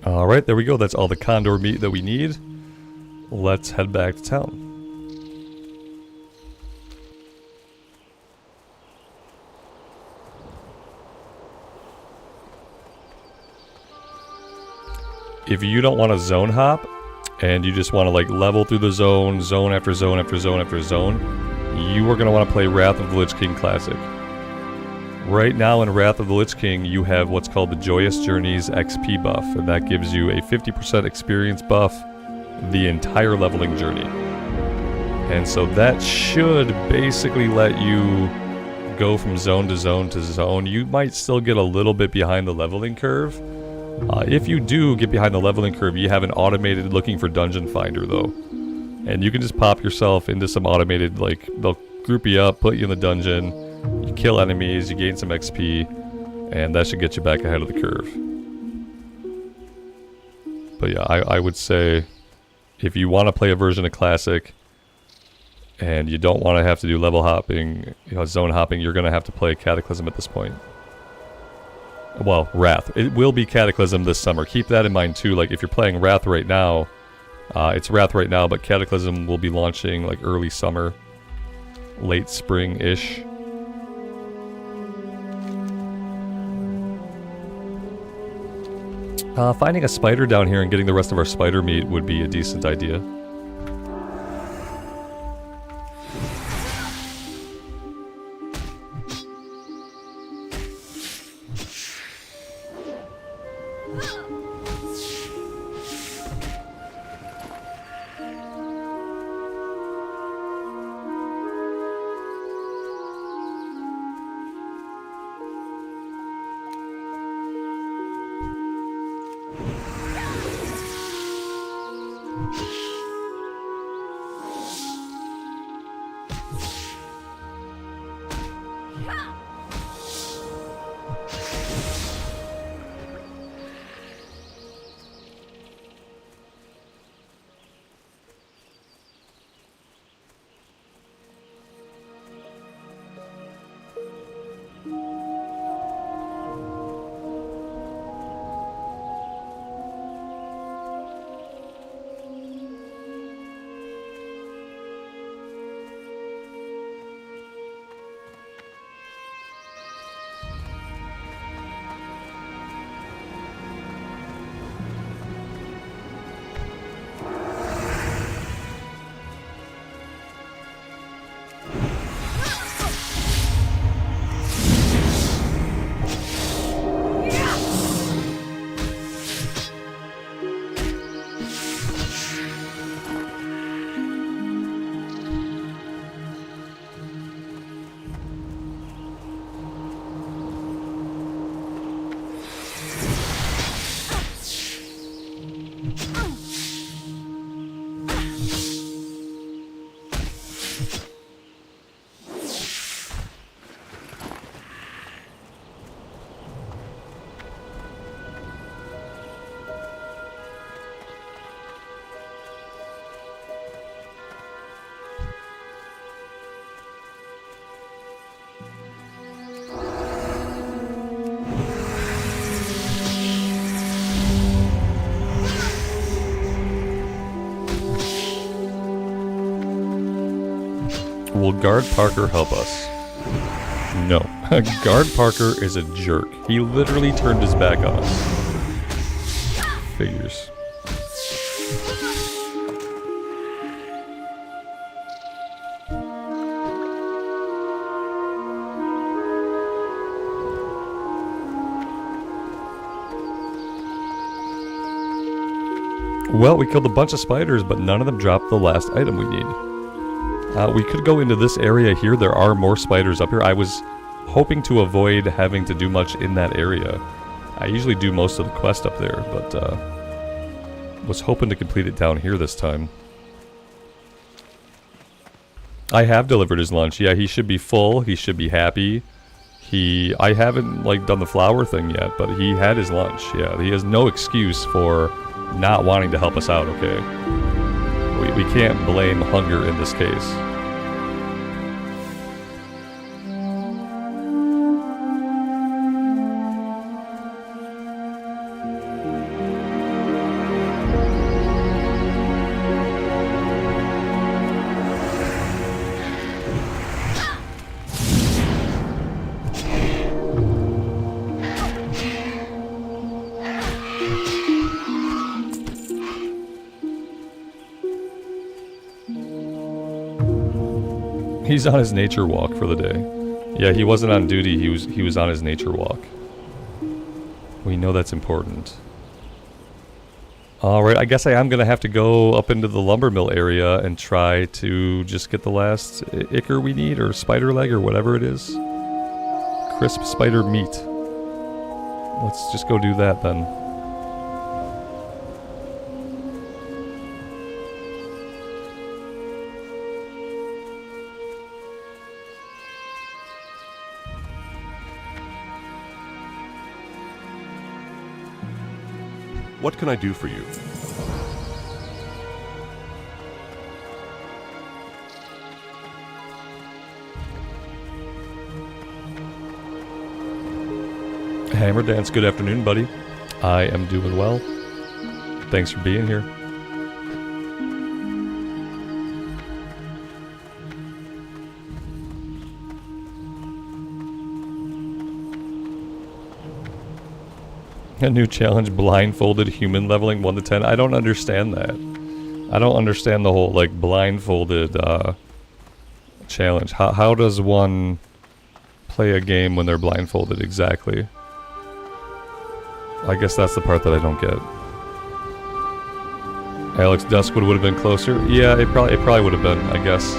Alright, there we go. That's all the condor meat that we need. Let's head back to town. If you don't want to zone hop, and you just want to like level through the zone, zone after zone after zone after zone, you are going to want to play Wrath of the Lich King Classic. Right now in Wrath of the Lich King, you have what's called the Joyous Journeys XP buff, and that gives you a 50% experience buff the entire leveling journey. And so that should basically let you go from zone to zone to zone. You might still get a little bit behind the leveling curve. If you do get behind the leveling curve, you have an automated looking for dungeon finder though. And you can just pop yourself into some automated, like, they'll group you up, put you in the dungeon, you kill enemies, you gain some XP, and that should get you back ahead of the curve. But yeah, I would say if you want to play a version of Classic and you don't want to have to do level hopping, you know, zone hopping, you're going to have to play Cataclysm at this point. Well, Wrath. It will be Cataclysm this summer. Keep that in mind too. Like if you're playing Wrath right now, it's Wrath right now, but Cataclysm will be launching like early summer, late spring-ish. Finding a spider down here and getting the rest of our spider meat would be a decent idea. Will Guard Parker help us? No. Guard Parker is a jerk. He literally turned his back on us. Figures. Well, we killed a bunch of spiders, but none of them dropped the last item we need. We could go into this area here. There are more spiders up here. I was hoping to avoid having to do much in that area. I usually do most of the quest up there, but was hoping to complete it down here this time. I have delivered his lunch. Yeah, he should be full. He should be happy. I haven't like done the flower thing yet, but he had his lunch. Yeah, he has no excuse for not wanting to help us out, okay? We can't blame hunger in this case. He's on his nature walk for the day. Yeah, he wasn't on duty, he was on his nature walk. We know that's important. Alright, I guess I am gonna have to go up into the lumber mill area and try to just get the last ichor we need, or spider leg, or whatever it is. Crisp spider meat. Let's just go do that then. What can I do for you? Hammer Dance, good afternoon, buddy. I am doing well. Thanks for being here. A new challenge, blindfolded human leveling 1 to 10. I don't understand that. I don't understand the whole, like, blindfolded challenge. How does one play a game when they're blindfolded exactly? I guess that's the part that I don't get. Alex Duskwood would have been closer. Yeah, it probably would have been, I guess.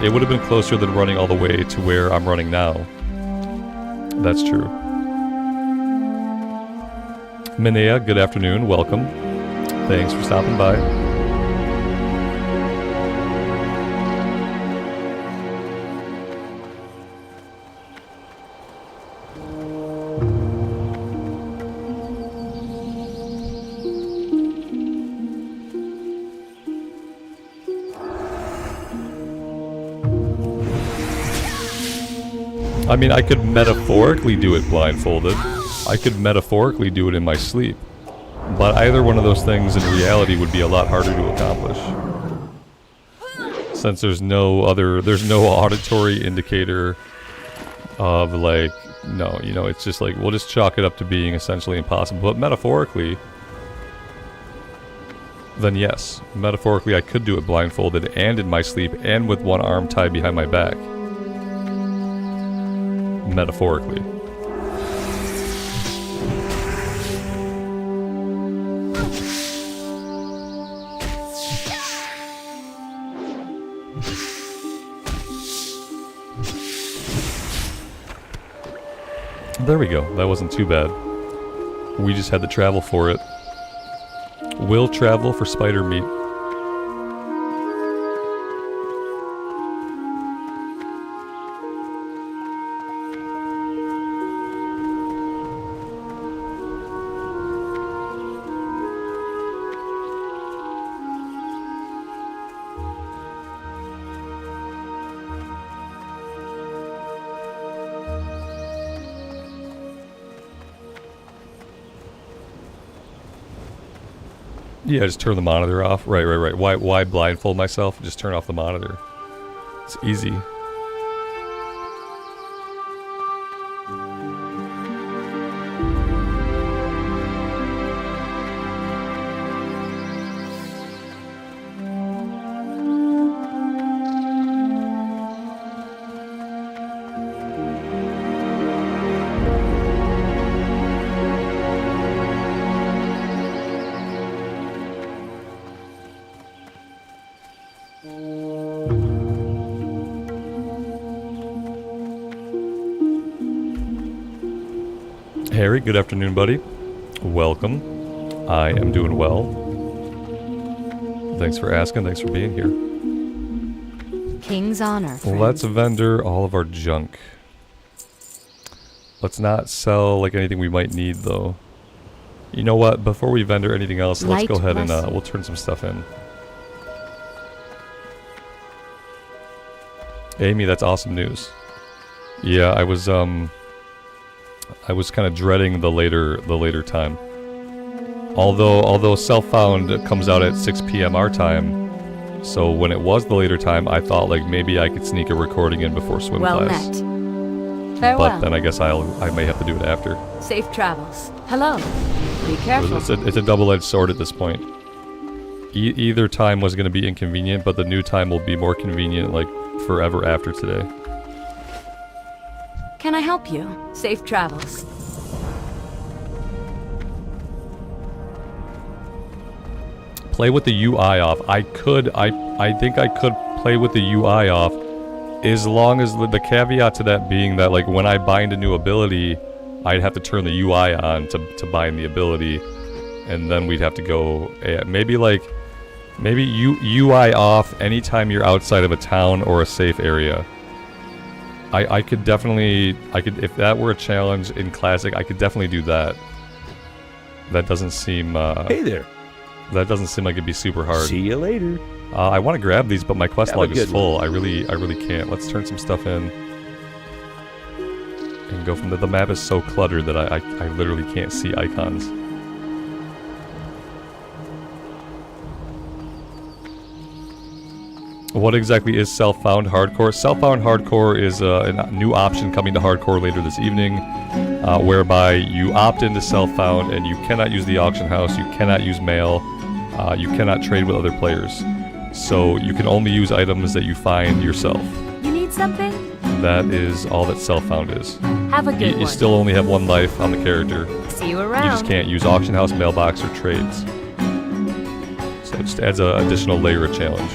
It would have been closer than running all the way to where I'm running now. That's true. Minea, good afternoon, welcome. Thanks for stopping by. I mean, I could metaphorically do it blindfolded. I could metaphorically do it in my sleep. But either one of those things in reality would be a lot harder to accomplish. Since there's no auditory indicator of like, no, you know, it's just like, we'll just chalk it up to being essentially impossible. But metaphorically, then yes. Metaphorically, I could do it blindfolded and in my sleep and with one arm tied behind my back. Metaphorically. There we go. That wasn't too bad. We just had to travel for it. Will travel for spider meat. Yeah, just turn the monitor off. Right. Why blindfold myself? Just turn off the monitor. It's easy. Harry, good afternoon, buddy. Welcome. I am doing well. Thanks for asking. Thanks for being here. King's honor, friend. Let's vendor all of our junk. Let's not sell like anything we might need, though. You know what? Before we vendor anything else, let's Light go ahead and vessel. we'll turn some stuff in. Amy, that's awesome news. Yeah, I was kind of dreading the later time. Although Self-Found comes out at 6 p.m. our time, so when it was the later time, I thought like maybe I could sneak a recording in before swim Well class. met. But Farewell. then I guess I may have to do it after. Safe travels. Hello. Be careful. It's a double-edged sword at this point. Either time was going to be inconvenient, but the new time will be more convenient like forever after today. Can I help you? Safe travels. Play with the UI off. I think I could play with the UI off, as long as the caveat to that being that like when I bind a new ability, I'd have to turn the UI on to bind the ability, and then we'd have to go maybe UI off anytime you're outside of a town or a safe area. I could definitely if that were a challenge in Classic, I could definitely do that. That doesn't seem Hey there. that doesn't seem like it'd be super hard. See you later. I want to grab these, but my quest Have a log is good full. one. I really can't. Let's turn some stuff in and go from the map is so cluttered that I literally can't see icons. What exactly is Self-Found Hardcore? Self-Found Hardcore is a new option coming to Hardcore later this evening, whereby you opt into Self-Found and you cannot use the auction house, you cannot use mail, you cannot trade with other players. So you can only use items that you find yourself. You need something? That is all that Self-Found is. Have a good You one. still only have one life on the character. See you You around. just can't use auction house, mailbox, or trades. So it just adds an additional layer of challenge.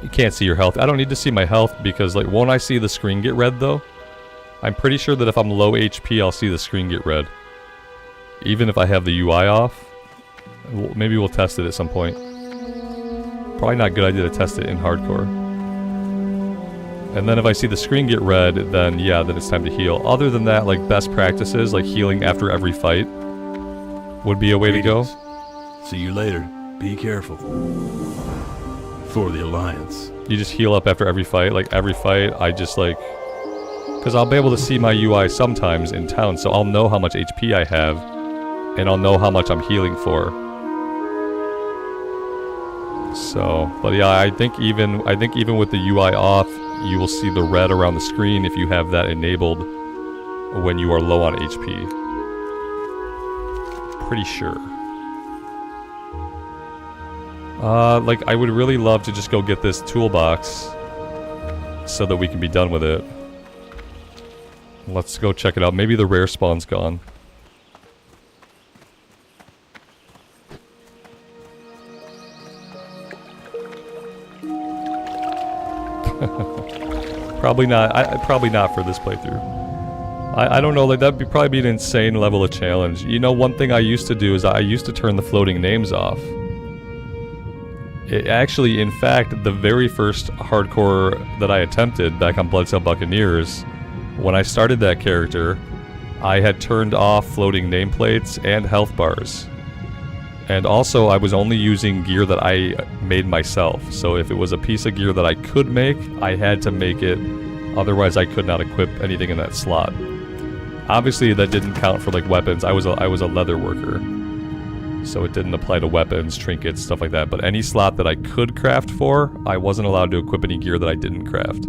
You can't see your health. I don't need to see my health because, like, won't I see the screen get red, though? I'm pretty sure that if I'm low HP, I'll see the screen get red. Even if I have the UI off. Maybe we'll test it at some point. Probably not a good idea to test it in hardcore. And then if I see the screen get red, then yeah, then it's time to heal. Other than that, like, best practices, like healing after every fight, would be a way to go. See you later. Be careful. For the Alliance. You just heal up after every fight. Like, every fight, I just, like... Because I'll be able to see my UI sometimes in town, so I'll know how much HP I have, and I'll know how much I'm healing for. So, but yeah, I think even with the UI off, you will see the red around the screen if you have that enabled when you are low on HP. Pretty sure. Like, I would really love to just go get this toolbox so that we can be done with it. Let's go check it out. Maybe the rare spawn's gone. Probably not. Probably not for this playthrough. I don't know. Like, that'd probably be an insane level of challenge. You know, one thing I used to do is I used to turn the floating names off. Actually, in fact, the very first hardcore that I attempted back on Bloodsail Buccaneers, when I started that character, I had turned off floating nameplates and health bars. And also, I was only using gear that I made myself. So if it was a piece of gear that I could make, I had to make it. Otherwise, I could not equip anything in that slot. Obviously, that didn't count for, like, weapons. I was a leather worker. So it didn't apply to weapons, trinkets, stuff like that. But any slot that I could craft for, I wasn't allowed to equip any gear that I didn't craft.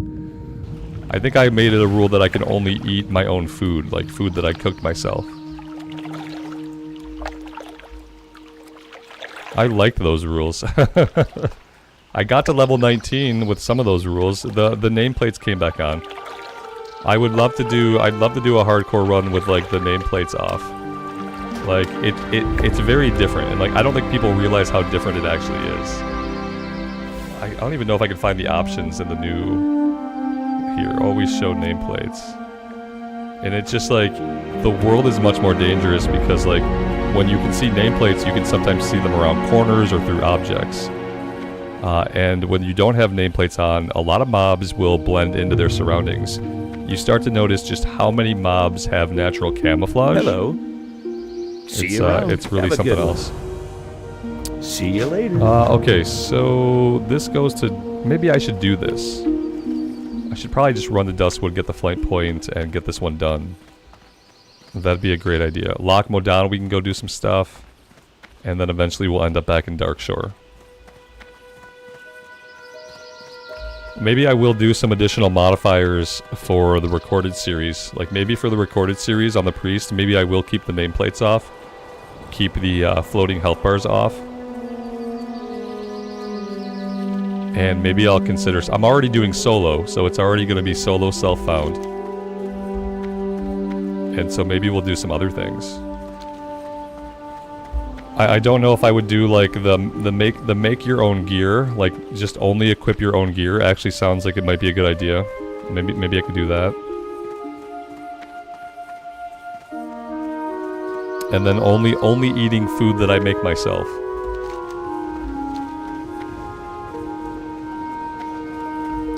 I think I made it a rule that I can only eat my own food, like food that I cooked myself. I liked those rules. I got to level 19 with some of those rules. The nameplates came back on. I'd love to do a hardcore run with, like, the nameplates off. Like, it's very different, and, like, I don't think people realize how different it actually is. I don't even know if I can find the options in the new here. Always show nameplates. And it's just like, the world is much more dangerous because like, when you can see nameplates, you can sometimes see them around corners or through objects. And when you don't have nameplates on, a lot of mobs will blend into their surroundings. You start to notice just how many mobs have natural camouflage. Hello. See you around. It's really Have a something good one. else. See you later. Okay, so this goes to... Maybe I should do this. I should probably just run to Duskwood, get the flank point, and get this one done. That'd be a great idea. Lock Modana, we can go do some stuff. And then eventually we'll end up back in Darkshore. Maybe I will do some additional modifiers for the recorded series. Like maybe for the recorded series on the Priest, maybe I will keep the nameplates off. Keep the floating health bars off. And maybe I'll consider... I'm already doing solo, so it's already going to be solo self-found. And so maybe we'll do some other things. I don't know if I would do like the make your own gear, like just only equip your own gear. Actually sounds like it might be a good idea. Maybe I could do that. And then only eating food that I make myself.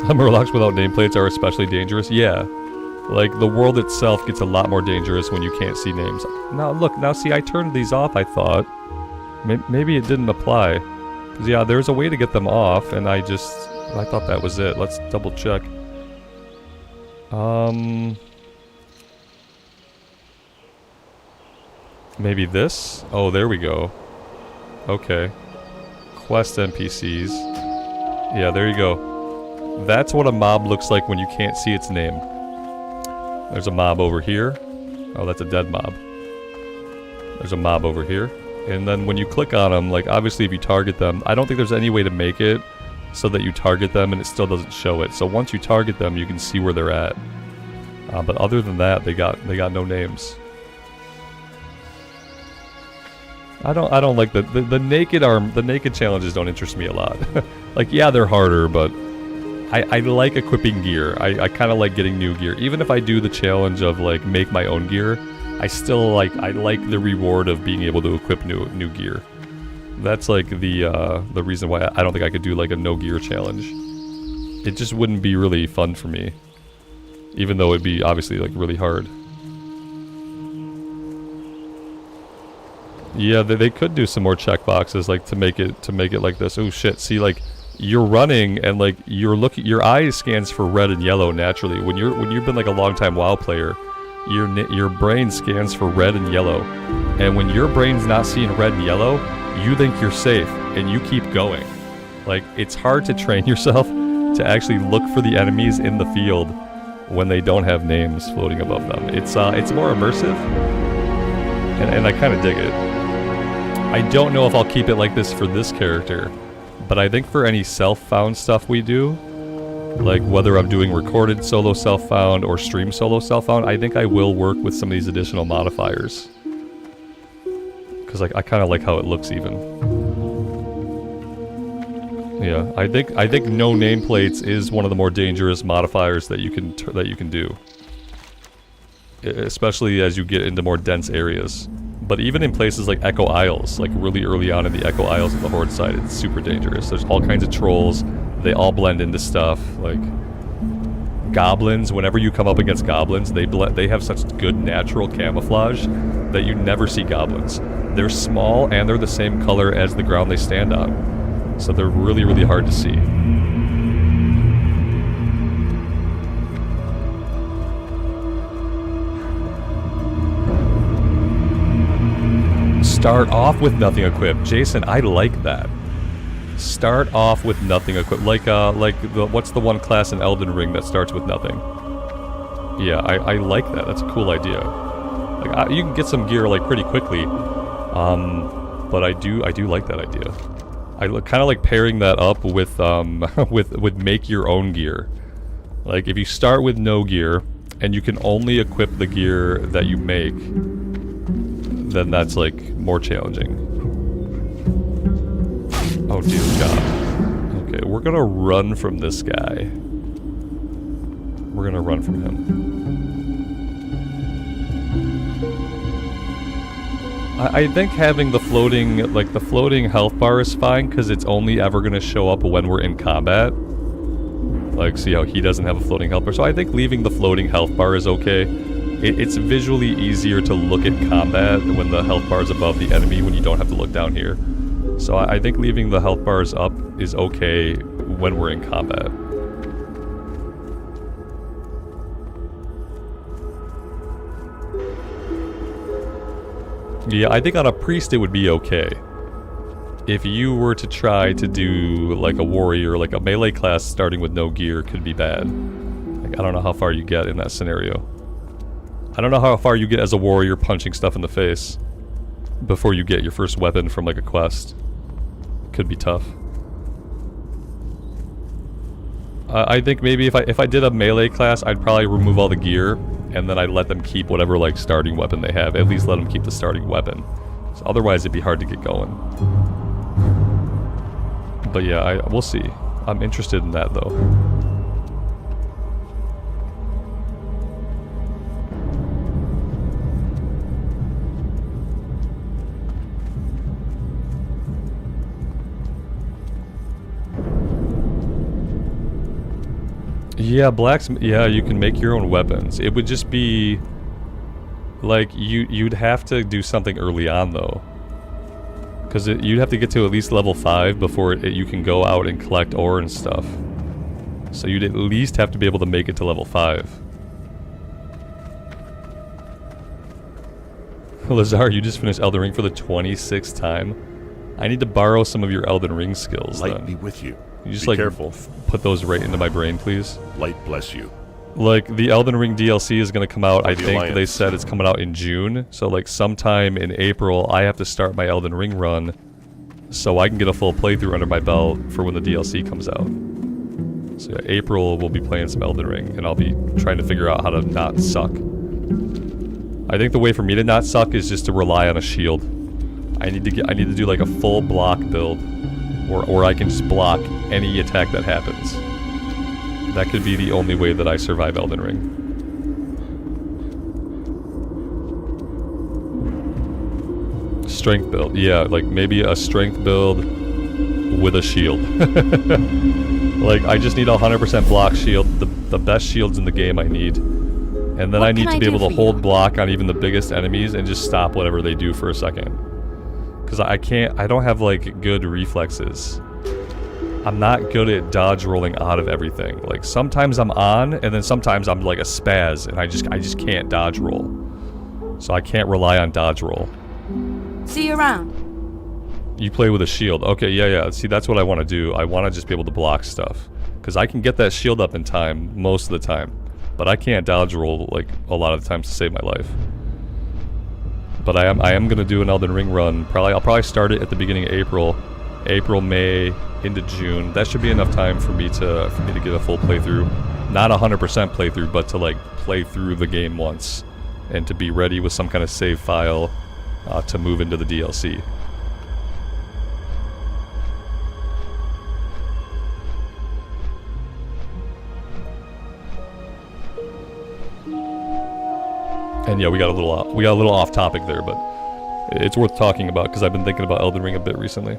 Murlocs without nameplates are especially dangerous. Yeah. Like, the world itself gets a lot more dangerous when you can't see names. Now, look, now see, I turned these off, I thought. Maybe it didn't apply. 'Cause, yeah, there's a way to get them off, and I thought that was it. Let's double check. Maybe this? Oh, there we go. Okay. Quest NPCs. Yeah, there you go. That's what a mob looks like when you can't see its name. There's a mob over here. Oh, that's a dead mob. There's a mob over here. And then when you click on them, like obviously if you target them, I don't think there's any way to make it so that you target them and it still doesn't show it. So once you target them, you can see where they're at. But other than that, they got no names. I don't like the naked arm. The naked challenges don't interest me a lot. Like yeah, they're harder, but I like equipping gear. I kind of like getting new gear. Even if I do the challenge of like make my own gear, I still like the reward of being able to equip new gear. That's like the reason why I don't think I could do like a no gear challenge. It just wouldn't be really fun for me. Even though it'd be obviously like really hard. Yeah, they could do some more checkboxes like to make it like this. Oh shit! See, like you're running and like your eye scans for red and yellow naturally. When you've been like a long time WoW player, your brain scans for red and yellow, and when your brain's not seeing red and yellow, you think you're safe and you keep going. Like it's hard to train yourself to actually look for the enemies in the field when they don't have names floating above them. It's more immersive, and I kind of dig it. I don't know if I'll keep it like this for this character, but I think for any self-found stuff we do, like whether I'm doing recorded solo self-found or stream solo self-found, I think I will work with some of these additional modifiers. Because like, I kind of like how it looks even. Yeah, I think no nameplates is one of the more dangerous modifiers that you can do. Especially as you get into more dense areas. But even in places like Echo Isles, like really early on in the Echo Isles of the Horde side, it's super dangerous. There's all kinds of trolls. They all blend into stuff. Like goblins, whenever you come up against goblins, they have such good natural camouflage that you never see goblins. They're small and they're the same color as the ground they stand on. So they're really, really hard to see. Start off with nothing equipped. Jason, I like that. Start off with nothing equipped. What's the one class in Elden Ring that starts with nothing? Yeah, I like that. That's a cool idea. Like you can get some gear like pretty quickly, but I do like that idea. I kind of like pairing that up with with make your own gear. Like if you start with no gear and you can only equip the gear that you make, then that's like more challenging. Oh dear God. Okay, we're gonna run from this guy. We're gonna run from him. I think having the floating health bar is fine because it's only ever gonna show up when we're in combat. Like, see how he doesn't have a floating health bar. So I think leaving the floating health bar is okay. It's visually easier to look at combat when the health bar is above the enemy when you don't have to look down here. So I think leaving the health bars up is okay when we're in combat. Yeah, I think on a priest it would be okay. If you were to try to do like a warrior, like a melee class starting with no gear could be bad. Like, I don't know how far you get in that scenario. I don't know how far you get as a warrior punching stuff in the face before you get your first weapon from like a quest. Could be tough. I think maybe if I did a melee class, I'd probably remove all the gear and then I'd let them keep whatever like starting weapon they have. At least let them keep the starting weapon. So otherwise it'd be hard to get going. But yeah, we'll see. I'm interested in that though. Yeah, blacksmith. Yeah, you can make your own weapons. It would just be like you'd have to do something early on though, because you'd have to get to at least level 5 before you can go out and collect ore and stuff. So you'd at least have to be able to make it to level 5. Lazar, you just finished Elden Ring for the 26th time. I need to borrow some of your Elden Ring skills. Light then. be with you. You just Be like careful. Put those right into my brain, please. Light bless you. Like, the Elden Ring DLC is going to come out, For I the think Alliance. they said it's coming out in June. So, like, sometime in April, I have to start my Elden Ring run so I can get a full playthrough under my belt for when the DLC comes out. So, yeah, April, we'll be playing some Elden Ring, and I'll be trying to figure out how to not suck. I think the way for me to not suck is just to rely on a shield. I need to do, like, a full block build, or I can just block any attack that happens. That could be the only way that I survive Elden Ring. Strength build. Yeah, like maybe a strength build with a shield. Like, I just need a 100% block shield, the best shields in the game I need. And then I need to be able to hold block on even the biggest enemies and just stop whatever they do for a second. Because I don't have like good reflexes. I'm not good at dodge rolling out of everything. Like, sometimes I'm on, and then sometimes I'm like a spaz, and I just can't dodge roll. So I can't rely on dodge roll. See you around. You play with a shield. Okay, yeah. See, that's what I want to do. I want to just be able to block stuff. Because I can get that shield up in time, most of the time. But I can't dodge roll, like, a lot of the times to save my life. But I am going to do an Elden Ring run. I'll probably start it at the beginning of April. April, May, into June. That should be enough time for me to get a full playthrough. Not 100% playthrough, but to like play through the game once, and to be ready with some kind of save file to move into the DLC. And yeah, we got a little off topic there, but it's worth talking about because I've been thinking about Elden Ring a bit recently.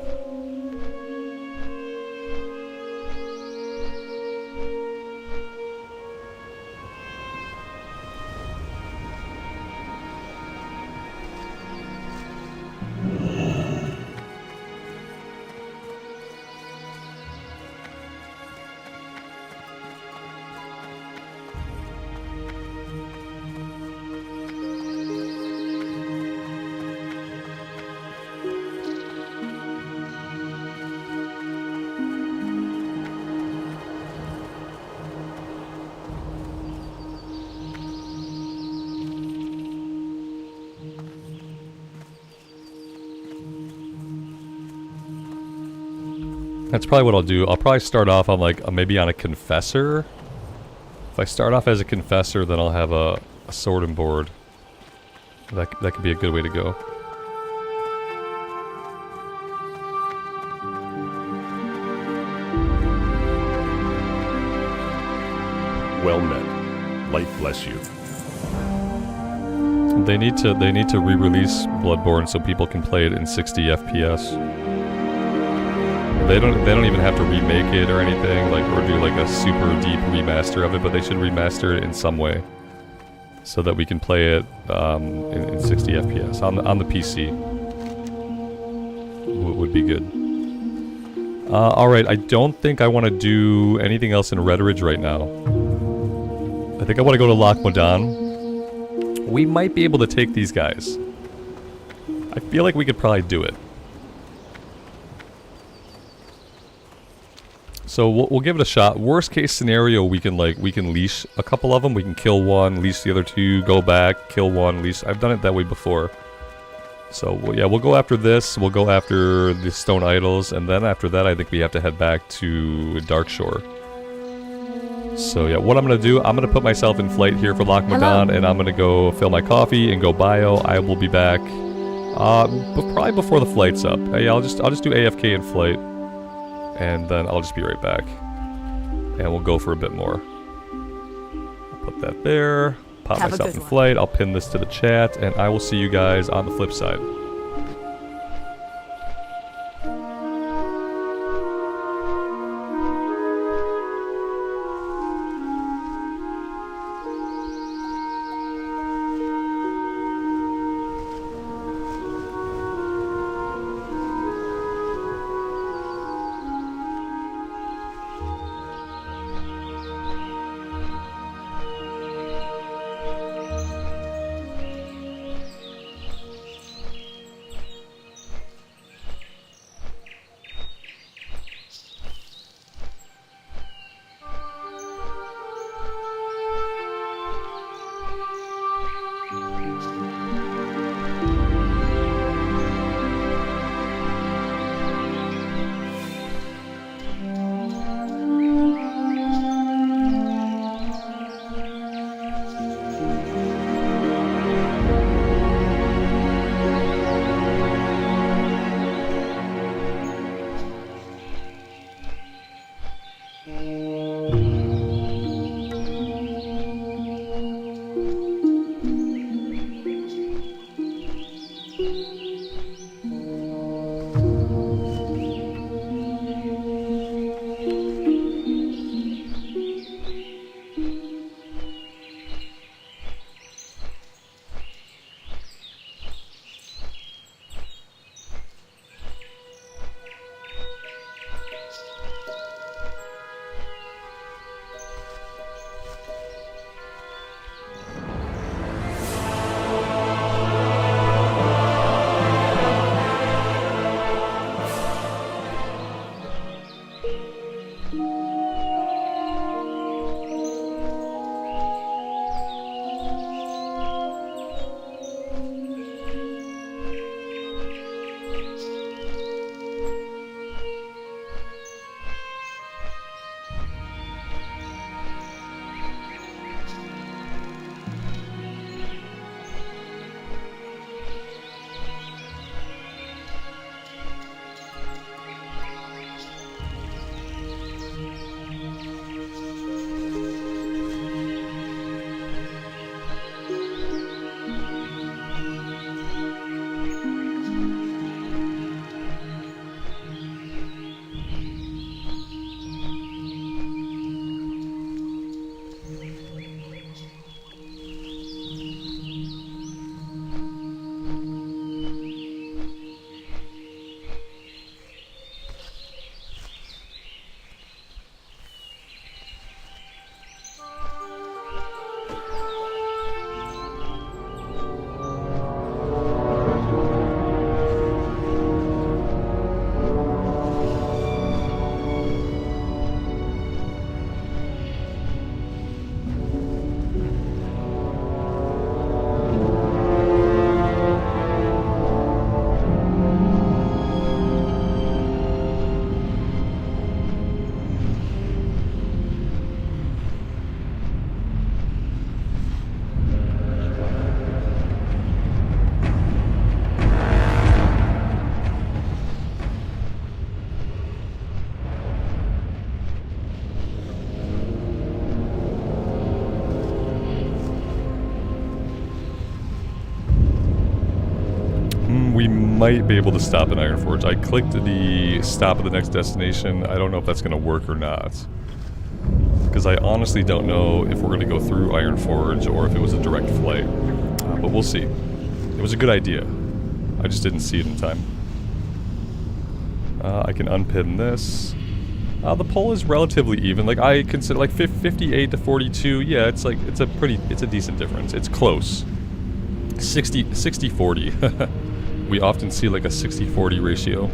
That's probably what I'll do. I'll probably start off on like maybe on a confessor. If I start off as a confessor, then I'll have a sword and board. That could be a good way to go. Well met. Light bless you. They need to re-release Bloodborne so people can play it in 60 FPS. They don't even have to remake it or anything, like, or do like a super deep remaster of it, but they should remaster it in some way so that we can play it in 60 FPS on the PC. Would be good. Alright, I don't think I want to do anything else in Red Ridge right now. I think I want to go to Loch Modan. We might be able to take these guys. I feel like we could probably do it. So we'll give it a shot. Worst case scenario, we can leash a couple of them. We can kill one, leash the other two, go back, kill one, leash. I've done it that way before. So we'll go after this. We'll go after the stone idols, and then after that, I think we have to head back to Darkshore. So yeah, what I'm gonna do, I'm gonna put myself in flight here for Loch Modan, and I'm gonna go fill my coffee and go bio. I will be back, but probably before the flight's up. Yeah, I'll just do AFK in flight, and then I'll just be right back, and we'll go for a bit more. I'll put that there. Pop myself in flight. I'll pin this to the chat, and I will see you guys on the flip side. we might be able to stop in Ironforge. I clicked the stop at the next destination. I don't know if that's going to work or not. Because I honestly don't know if we're going to go through Ironforge or if it was a direct flight. But we'll see. It was a good idea. I just didn't see it in time. I can unpin this. The poll is relatively even. Like, I consider, like, 58 to 42, yeah, it's like, it's a decent difference. It's close. 60-40. We often see, like, a 60-40 ratio.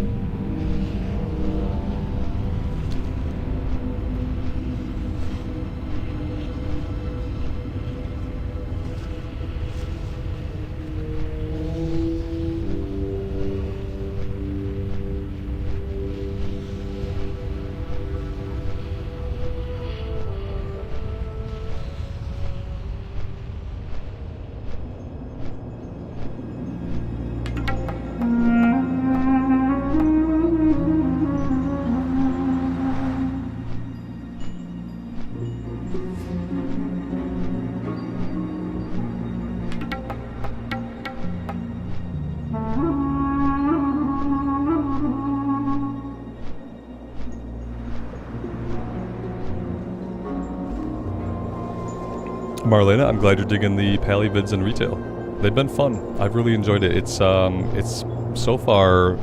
Marlena, I'm glad you're digging the Pally vids in retail. They've been fun. I've really enjoyed it. It's so far,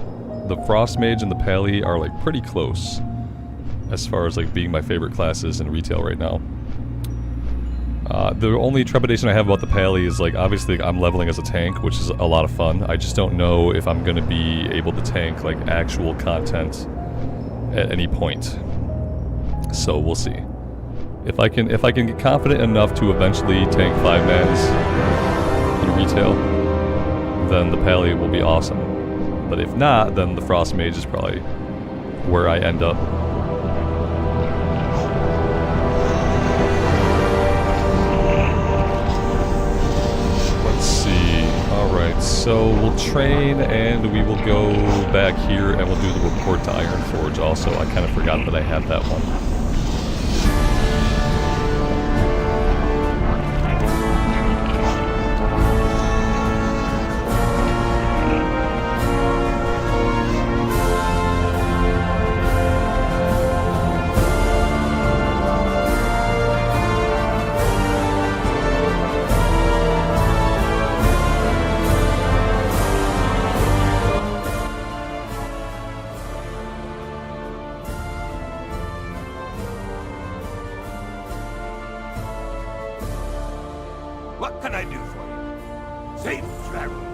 the Frost Mage and the Pally are like pretty close as far as like being my favorite classes in retail right now. The only trepidation I have about the Pally is like obviously I'm leveling as a tank, which is a lot of fun. I just don't know if I'm gonna be able to tank like actual content at any point. So we'll see. If I can get confident enough to eventually tank 5-mans in retail, then the Pally will be awesome. But if not, then the Frost Mage is probably where I end up. Let's see. Alright, so we'll train and we will go back here and we'll do the report to Ironforge also. I kind of forgot that I had that one. What can I do for you? Safe travels.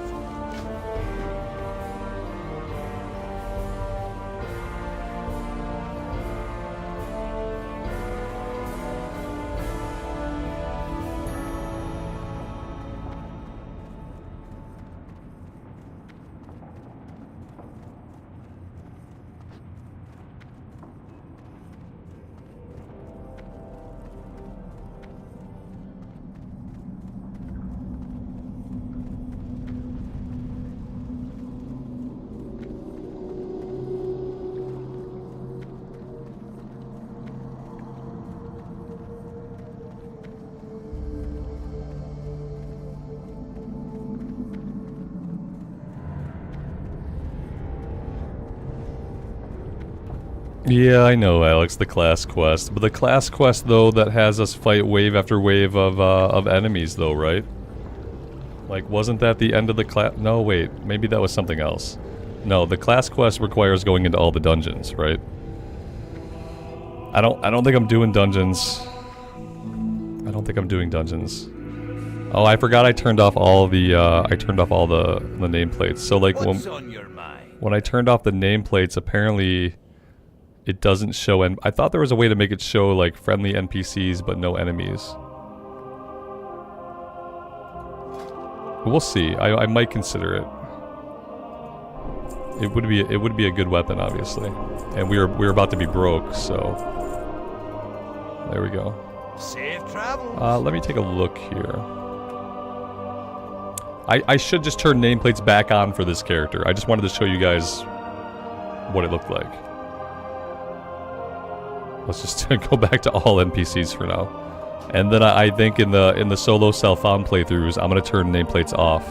Yeah, I know, Alex, the class quest. But the class quest, though, that has us fight wave after wave of enemies, though, right? Like, wasn't that the end of the class? No, wait. Maybe that was something else. No, the class quest requires going into all the dungeons, right? I don't think I'm doing dungeons. I don't think I'm doing dungeons. Oh, I forgot I turned off all the, the nameplates. So, like, What's on your mind? when I turned off the nameplates, apparently it doesn't show, and I thought there was a way to make it show like friendly NPCs but no enemies. We'll see. I might consider it. It would be a good weapon, obviously, and we're about to be broke, so there we go. Safe travels. Let me take a look here. I should just turn nameplates back on for this character. I just wanted to show you guys what it looked like. Let's just go back to all NPCs for now. And then I think in the solo self-found playthroughs, I'm gonna turn nameplates off.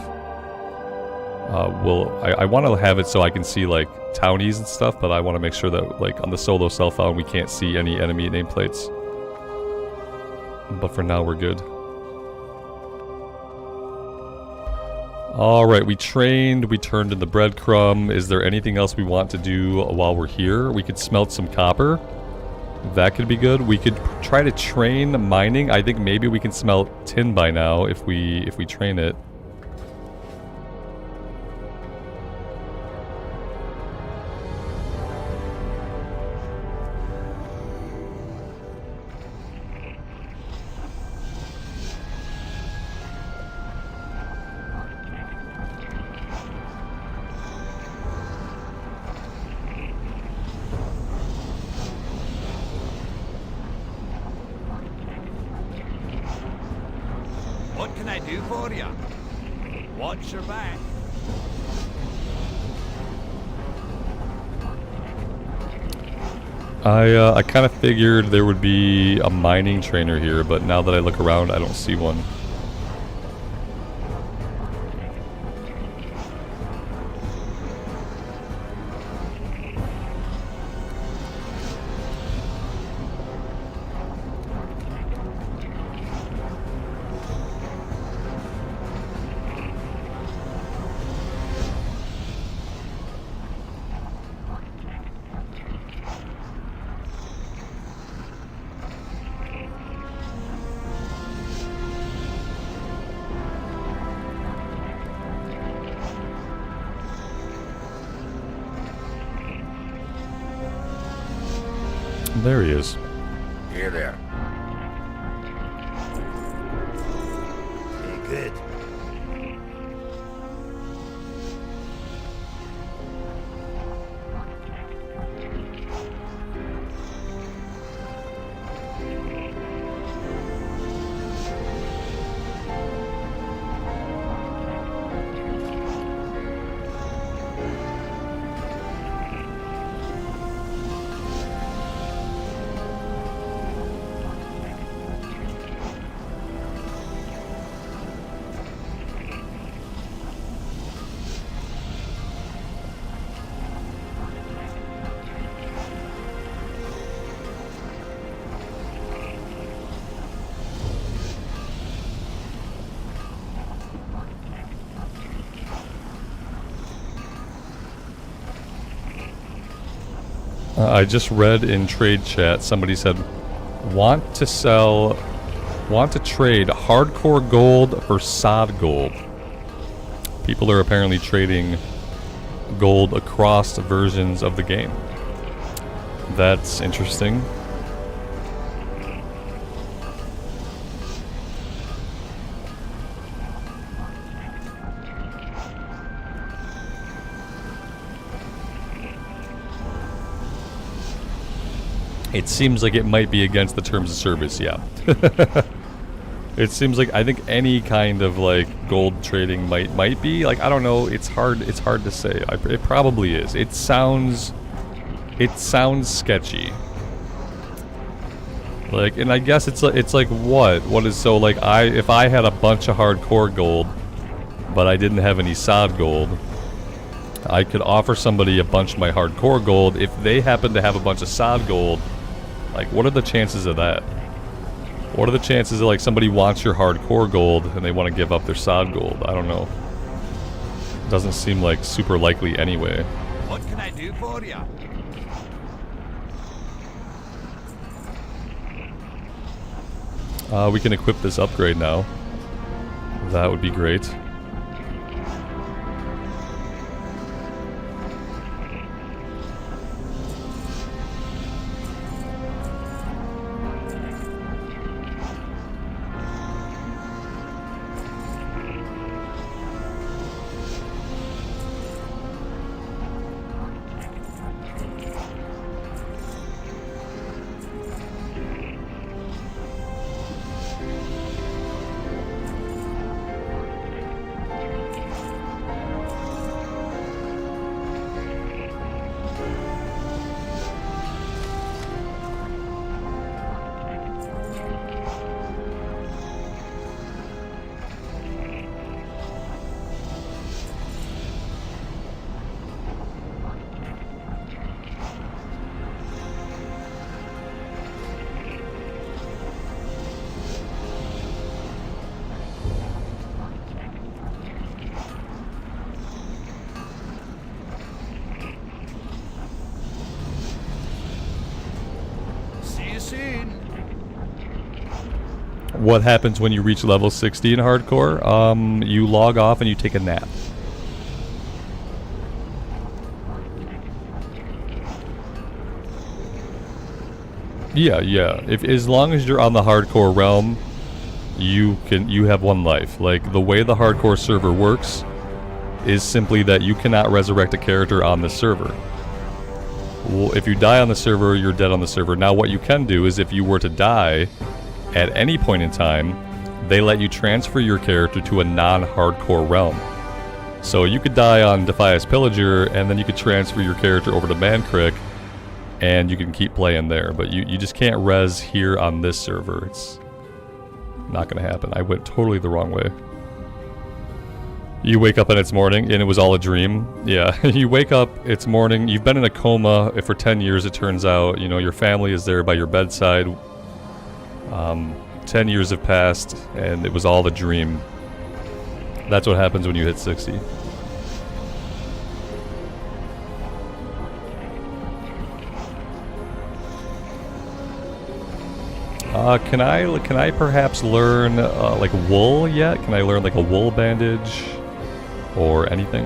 I want to have it so I can see like townies and stuff, but I want to make sure that like on the solo cell phone we can't see any enemy nameplates. But for now we're good. Alright, we trained, we turned in the breadcrumb. Is there anything else we want to do while we're here? We could smelt some copper. That could be good. We could try to train mining. I think maybe we can smelt tin by now if we train it. What can I do for you? Watch your back. I kind of figured there would be a mining trainer here, but now that I look around, I don't see one. There he is. Here there. Hey, good. I just read in trade chat, somebody said, want to trade hardcore gold for sod gold. People are apparently trading gold across versions of the game. That's interesting. It seems like it might be against the terms of service, yeah. It seems like I think any kind of like gold trading might be, like, I don't know, it's hard to say. It probably is. It sounds sketchy. Like, and I guess it's like what is, so like if I had a bunch of hardcore gold but I didn't have any sod gold, I could offer somebody a bunch of my hardcore gold. If they happen to have a bunch of sod gold, like, what are the chances of that? What are the chances of, like, somebody wants your hardcore gold and they want to give up their sod gold? I don't know. Doesn't seem like super likely anyway. What can I do for you? We can equip this upgrade now. That would be great. what happens when you reach level 60 in hardcore? You log off and you take a nap. Yeah. If as long as you're on the hardcore realm, you have one life. Like, the way the hardcore server works is simply that you cannot resurrect a character on the server. Well, if you die on the server, you're dead on the server. Now, what you can do is if you were to die at any point in time, they let you transfer your character to a non-hardcore realm. So you could die on Defias Pillager, and then you could transfer your character over to Mancrick, and you can keep playing there. But you just can't res here on this server. It's not going to happen. I went totally the wrong way. You wake up and it's morning, and it was all a dream. Yeah, you wake up, it's morning, you've been in a coma for 10 years, it turns out. You know, your family is there by your bedside. 10 years have passed, and it was all a dream. That's what happens when you hit 60. Can I perhaps learn, like, wool yet? Can I learn, like, a wool bandage? Or anything?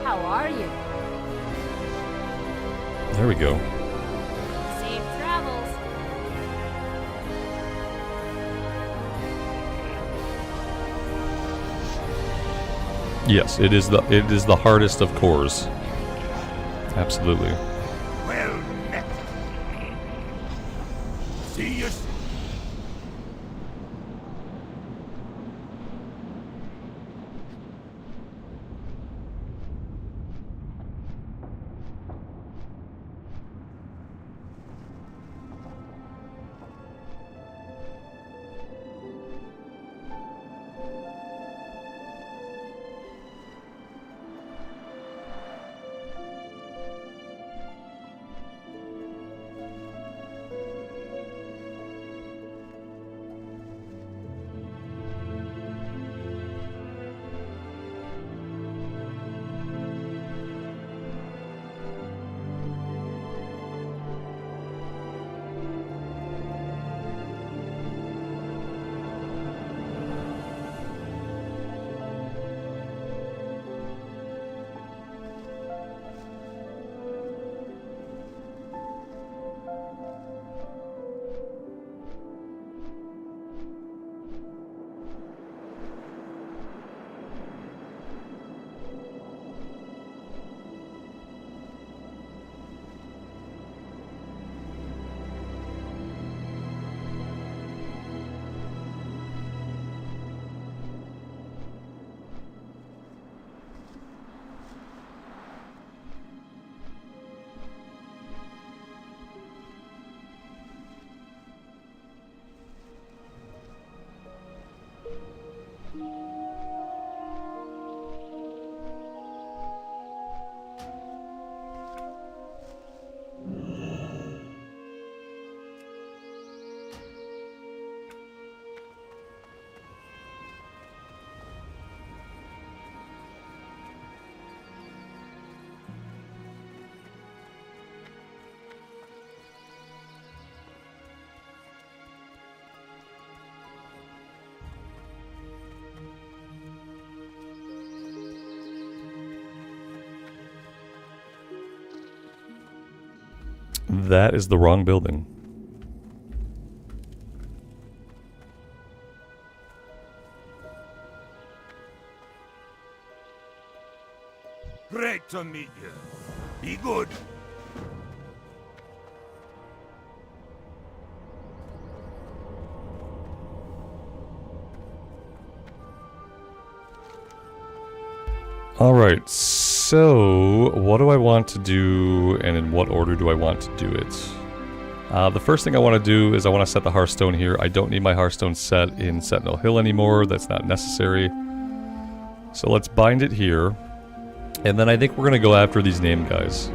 How are you? There we go. Safe travels. Yes, it is the hardest of cores. Absolutely. Well met. See you. That is the wrong building. Great to meet you. Be good. Alright, so what do I want to do, and in what order do I want to do it? The first thing I want to do is I want to set the Hearthstone here. I don't need my Hearthstone set in Sentinel Hill anymore. That's not necessary. So let's bind it here. And then I think we're going to go after these name guys.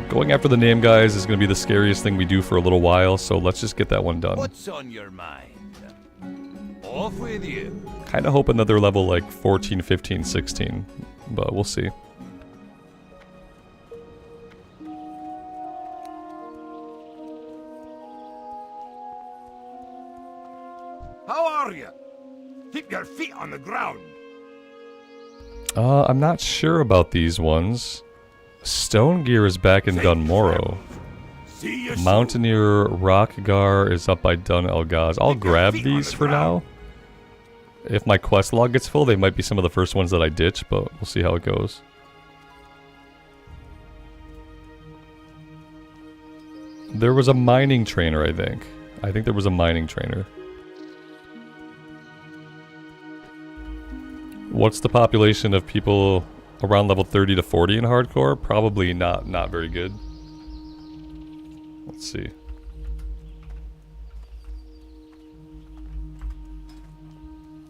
Going after the name guys is going to be the scariest thing we do for a little while, so let's just get that one done. What's on your mind? Off with you. Kind of hoping that they're level like 14, 15, 16, but we'll see. are you? Keep your feet on the ground. I'm not sure about these ones. Stone Gear is back in Dunmorrow. See you Mountaineer Rockgar is up by Dun Elgaz. I'll grab these for now. If my quest log gets full, they might be some of the first ones that I ditch, but we'll see how it goes. There was a mining trainer, I think. I think there was a mining trainer. What's the population of people around level 30 to 40 in hardcore? Probably not very good. Let's see.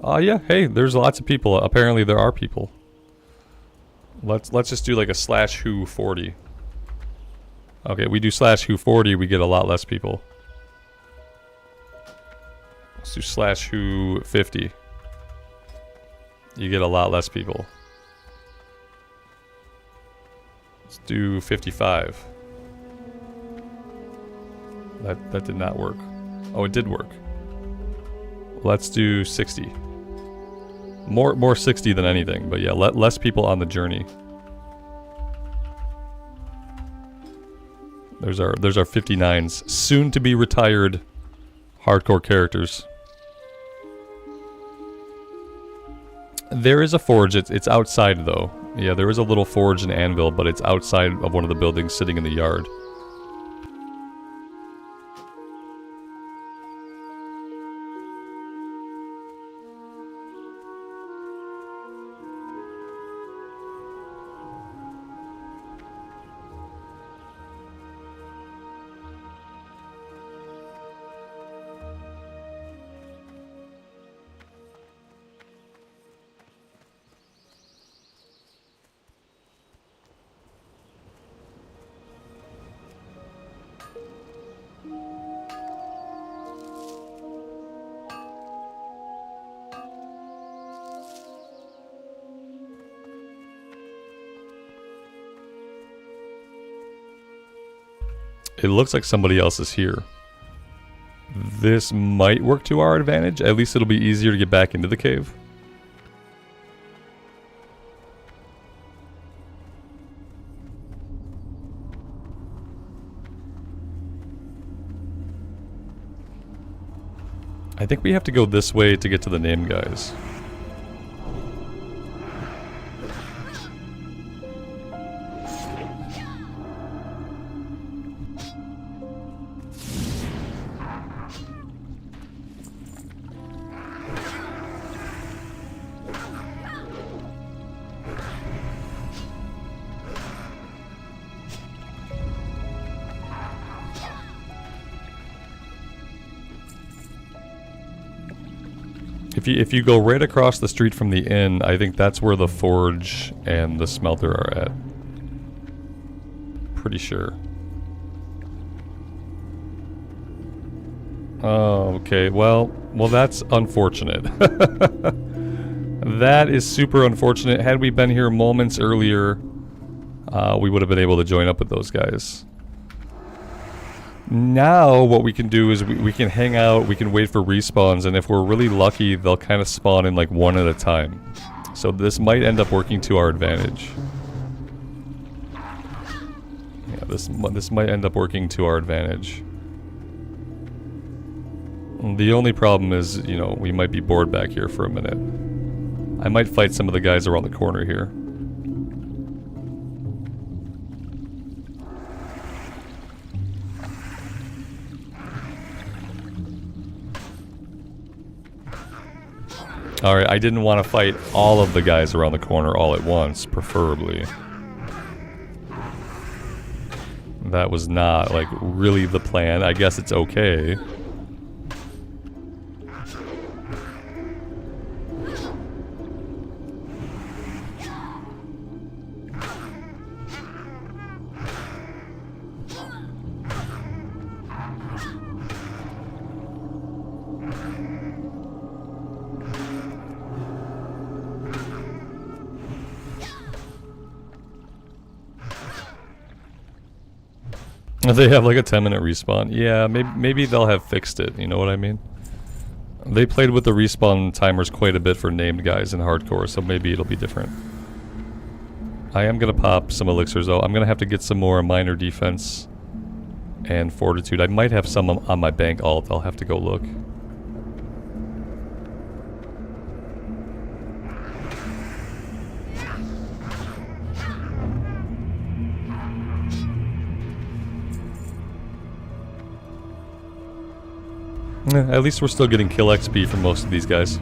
Yeah, hey, there's lots of people. Apparently there are people. Let's just do like a /who 40. Okay, we do /who 40, we get a lot less people. Let's do /who 50. You get a lot less people. Let's do 55. That did not work. Oh, it did work. Let's do 60. More 60 than anything, but yeah, less people on the journey. There's our 59s, soon to be retired hardcore characters. There is a forge. It's outside though. Yeah, there is a little forge and anvil, but it's outside of one of the buildings, sitting in the yard. It looks like somebody else is here. This might work to our advantage. At least it'll be easier to get back into the cave. I think we have to go this way to get to the name guys. If you go right across the street from the inn, I think that's where the forge and the smelter are at. Pretty sure. Oh, okay. Well, that's unfortunate. That is super unfortunate. Had we been here moments earlier, we would have been able to join up with those guys. Now what we can do is we can hang out, we can wait for respawns, and if we're really lucky, they'll kind of spawn in like one at a time. So this might end up working to our advantage. Yeah, this might end up working to our advantage. The only problem is, you know, we might be bored back here for a minute. I might fight some of the guys around the corner here. Alright, I didn't want to fight all of the guys around the corner all at once, preferably. That was not, like, really the plan. I guess it's okay. They have like a 10-minute respawn. Yeah, maybe they'll have fixed it, you know what I mean? They played with the respawn timers quite a bit for named guys in hardcore, so maybe it'll be different. I am gonna pop some elixirs though. I'm gonna have to get some more minor defense and fortitude. I might have some on my bank alt. I'll have to go look. At least we're still getting kill XP from most of these guys.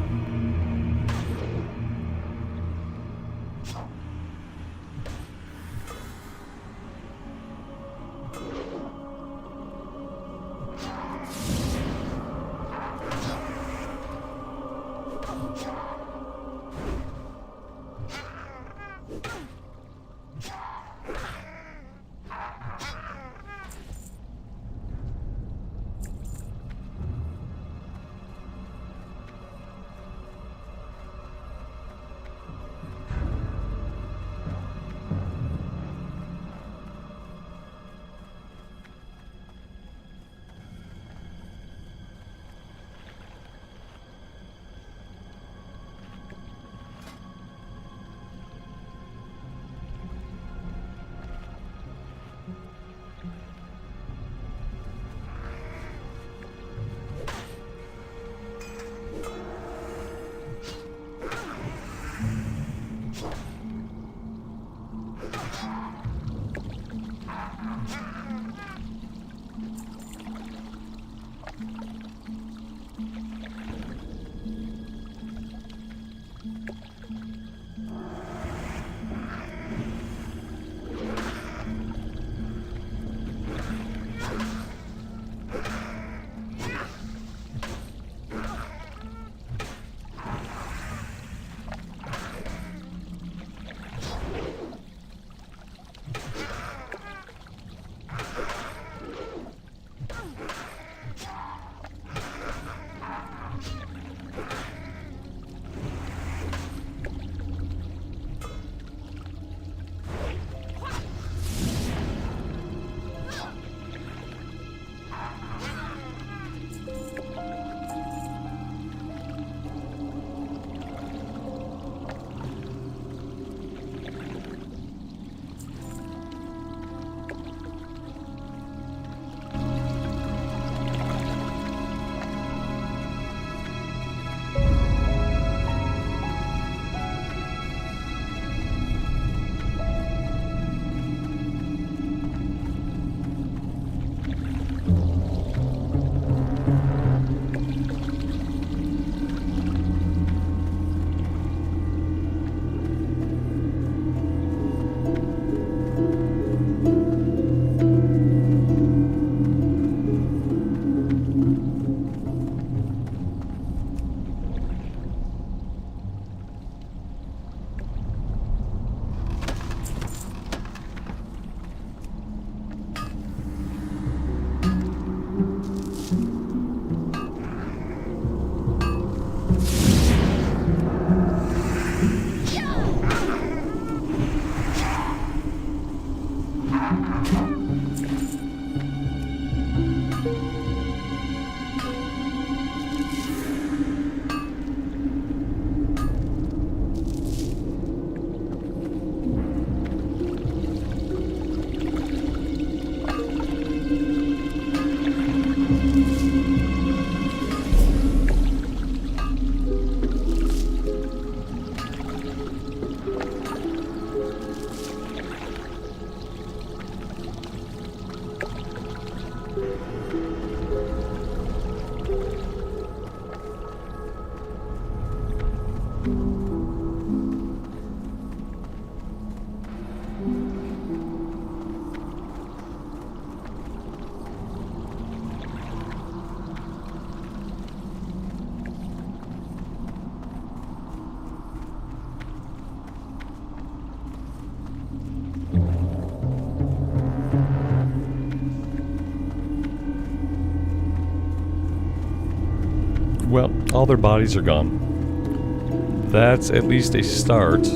Well, all their bodies are gone. That's at least a start.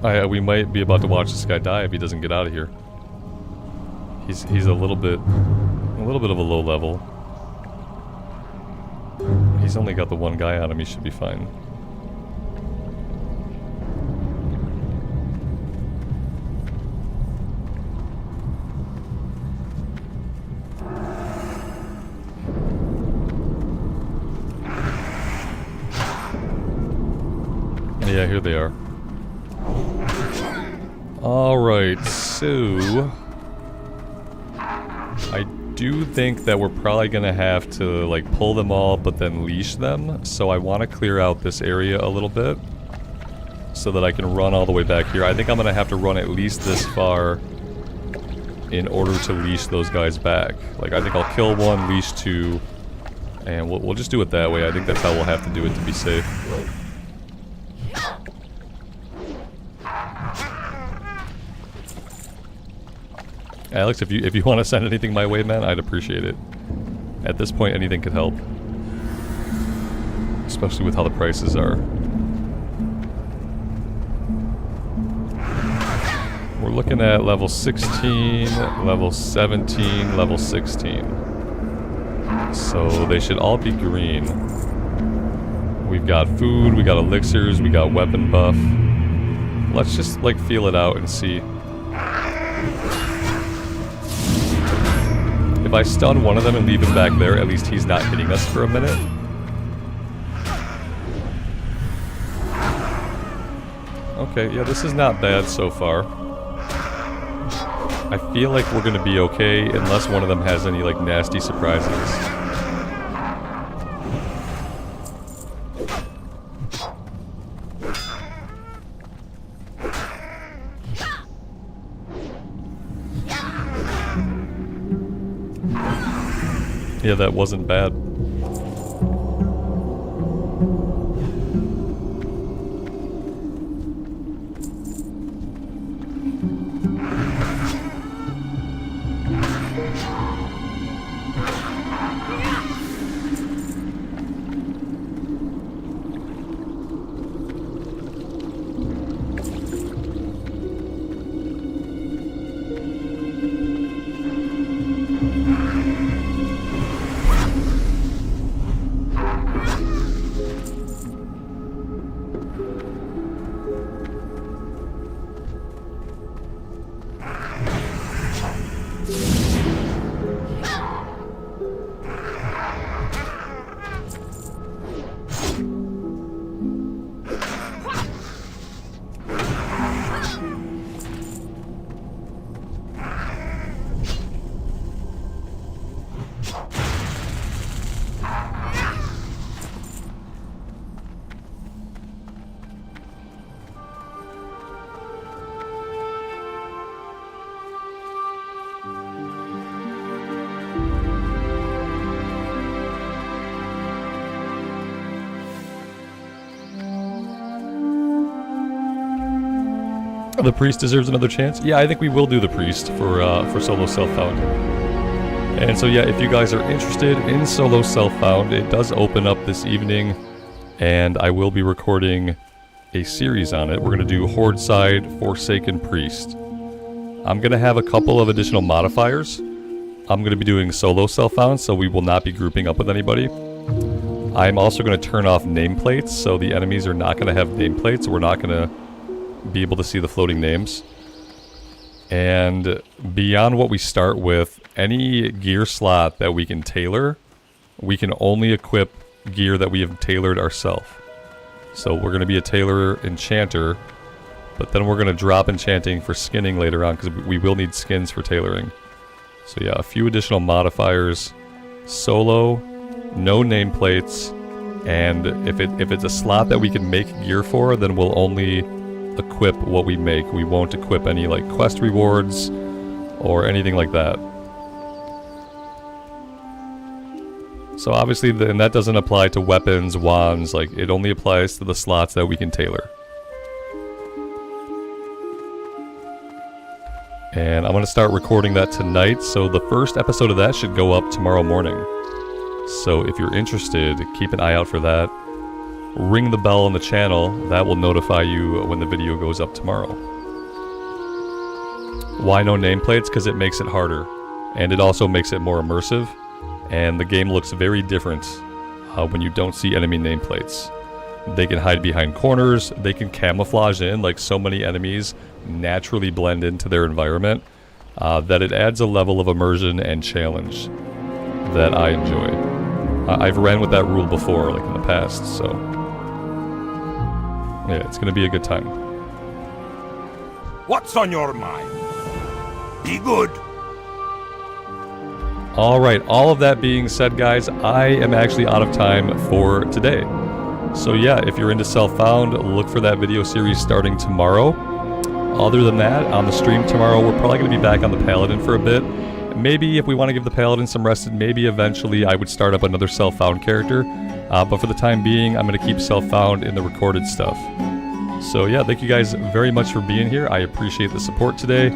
We might be about to watch this guy die if he doesn't get out of here. He's a little bit of a low level. He's only got the one guy on him. He should be fine. Yeah, here they are. Alright, so I do think that we're probably gonna have to like pull them all but then leash them. So I want to clear out this area a little bit so that I can run all the way back here. I think I'm gonna have to run at least this far in order to leash those guys back. Like I think I'll kill one, leash two, and we'll just do it that way. I think that's how we'll have to do it to be safe. Alex, if you want to send anything my way, man, I'd appreciate it. At this point, anything could help. Especially with how the prices are. We're looking at level 16, level 17, level 16. So they should all be green. We've got food, we got elixirs, we got weapon buff. Let's just like feel it out and see. If I stun one of them and leave him back there, at least he's not hitting us for a minute. Okay, yeah, this is not bad so far. I feel like we're gonna be okay unless one of them has any like nasty surprises. Yeah, that wasn't bad. The priest deserves another chance. Yeah, I think we will do the priest for solo self-found. And so yeah, if you guys are interested in solo self-found, it does open up this evening, and I will be recording a series on it. We're gonna do Horde Side, Forsaken Priest. I'm gonna have a couple of additional modifiers. I'm gonna be doing solo self-found, so we will not be grouping up with anybody. I'm also gonna turn off nameplates, so the enemies are not gonna have nameplates. We're not gonna be able to see the floating names. And beyond what we start with, any gear slot that we can tailor, we can only equip gear that we have tailored ourselves. So we're going to be a tailor enchanter, but then we're going to drop enchanting for skinning later on, because we will need skins for tailoring. So yeah, a few additional modifiers. Solo, no nameplates, and if it's a slot that we can make gear for, then we'll only equip what we make. We won't equip any like quest rewards or anything like that. So obviously, and that doesn't apply to weapons, wands, like it only applies to the slots that we can tailor. And I'm going to start recording that tonight, so the first episode of that should go up tomorrow morning. So if you're interested, keep an eye out for that. ring the bell on the channel. That will notify you when the video goes up tomorrow. Why no nameplates? Because it makes it harder. And it also makes it more immersive. And the game looks very different when you don't see enemy nameplates. They can hide behind corners. They can camouflage in, like so many enemies naturally blend into their environment. That it adds a level of immersion and challenge that I enjoy. I've ran with that rule before, like in the past, so yeah, it's gonna be a good time. What's on your mind? Be good. Alright, all of that being said, guys, I am actually out of time for today. So yeah, if you're into Self-Found, look for that video series starting tomorrow. Other than that, on the stream tomorrow, we're probably going to be back on the Paladin for a bit. Maybe if we want to give the Paladin some rest, maybe eventually I would start up another Self-Found character. But for the time being, I'm going to keep Self-Found in the recorded stuff. So yeah, thank you guys very much for being here. I appreciate the support today.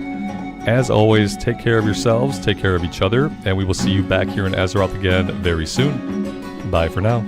As always, take care of yourselves, take care of each other, and we will see you back here in Azeroth again very soon. Bye for now.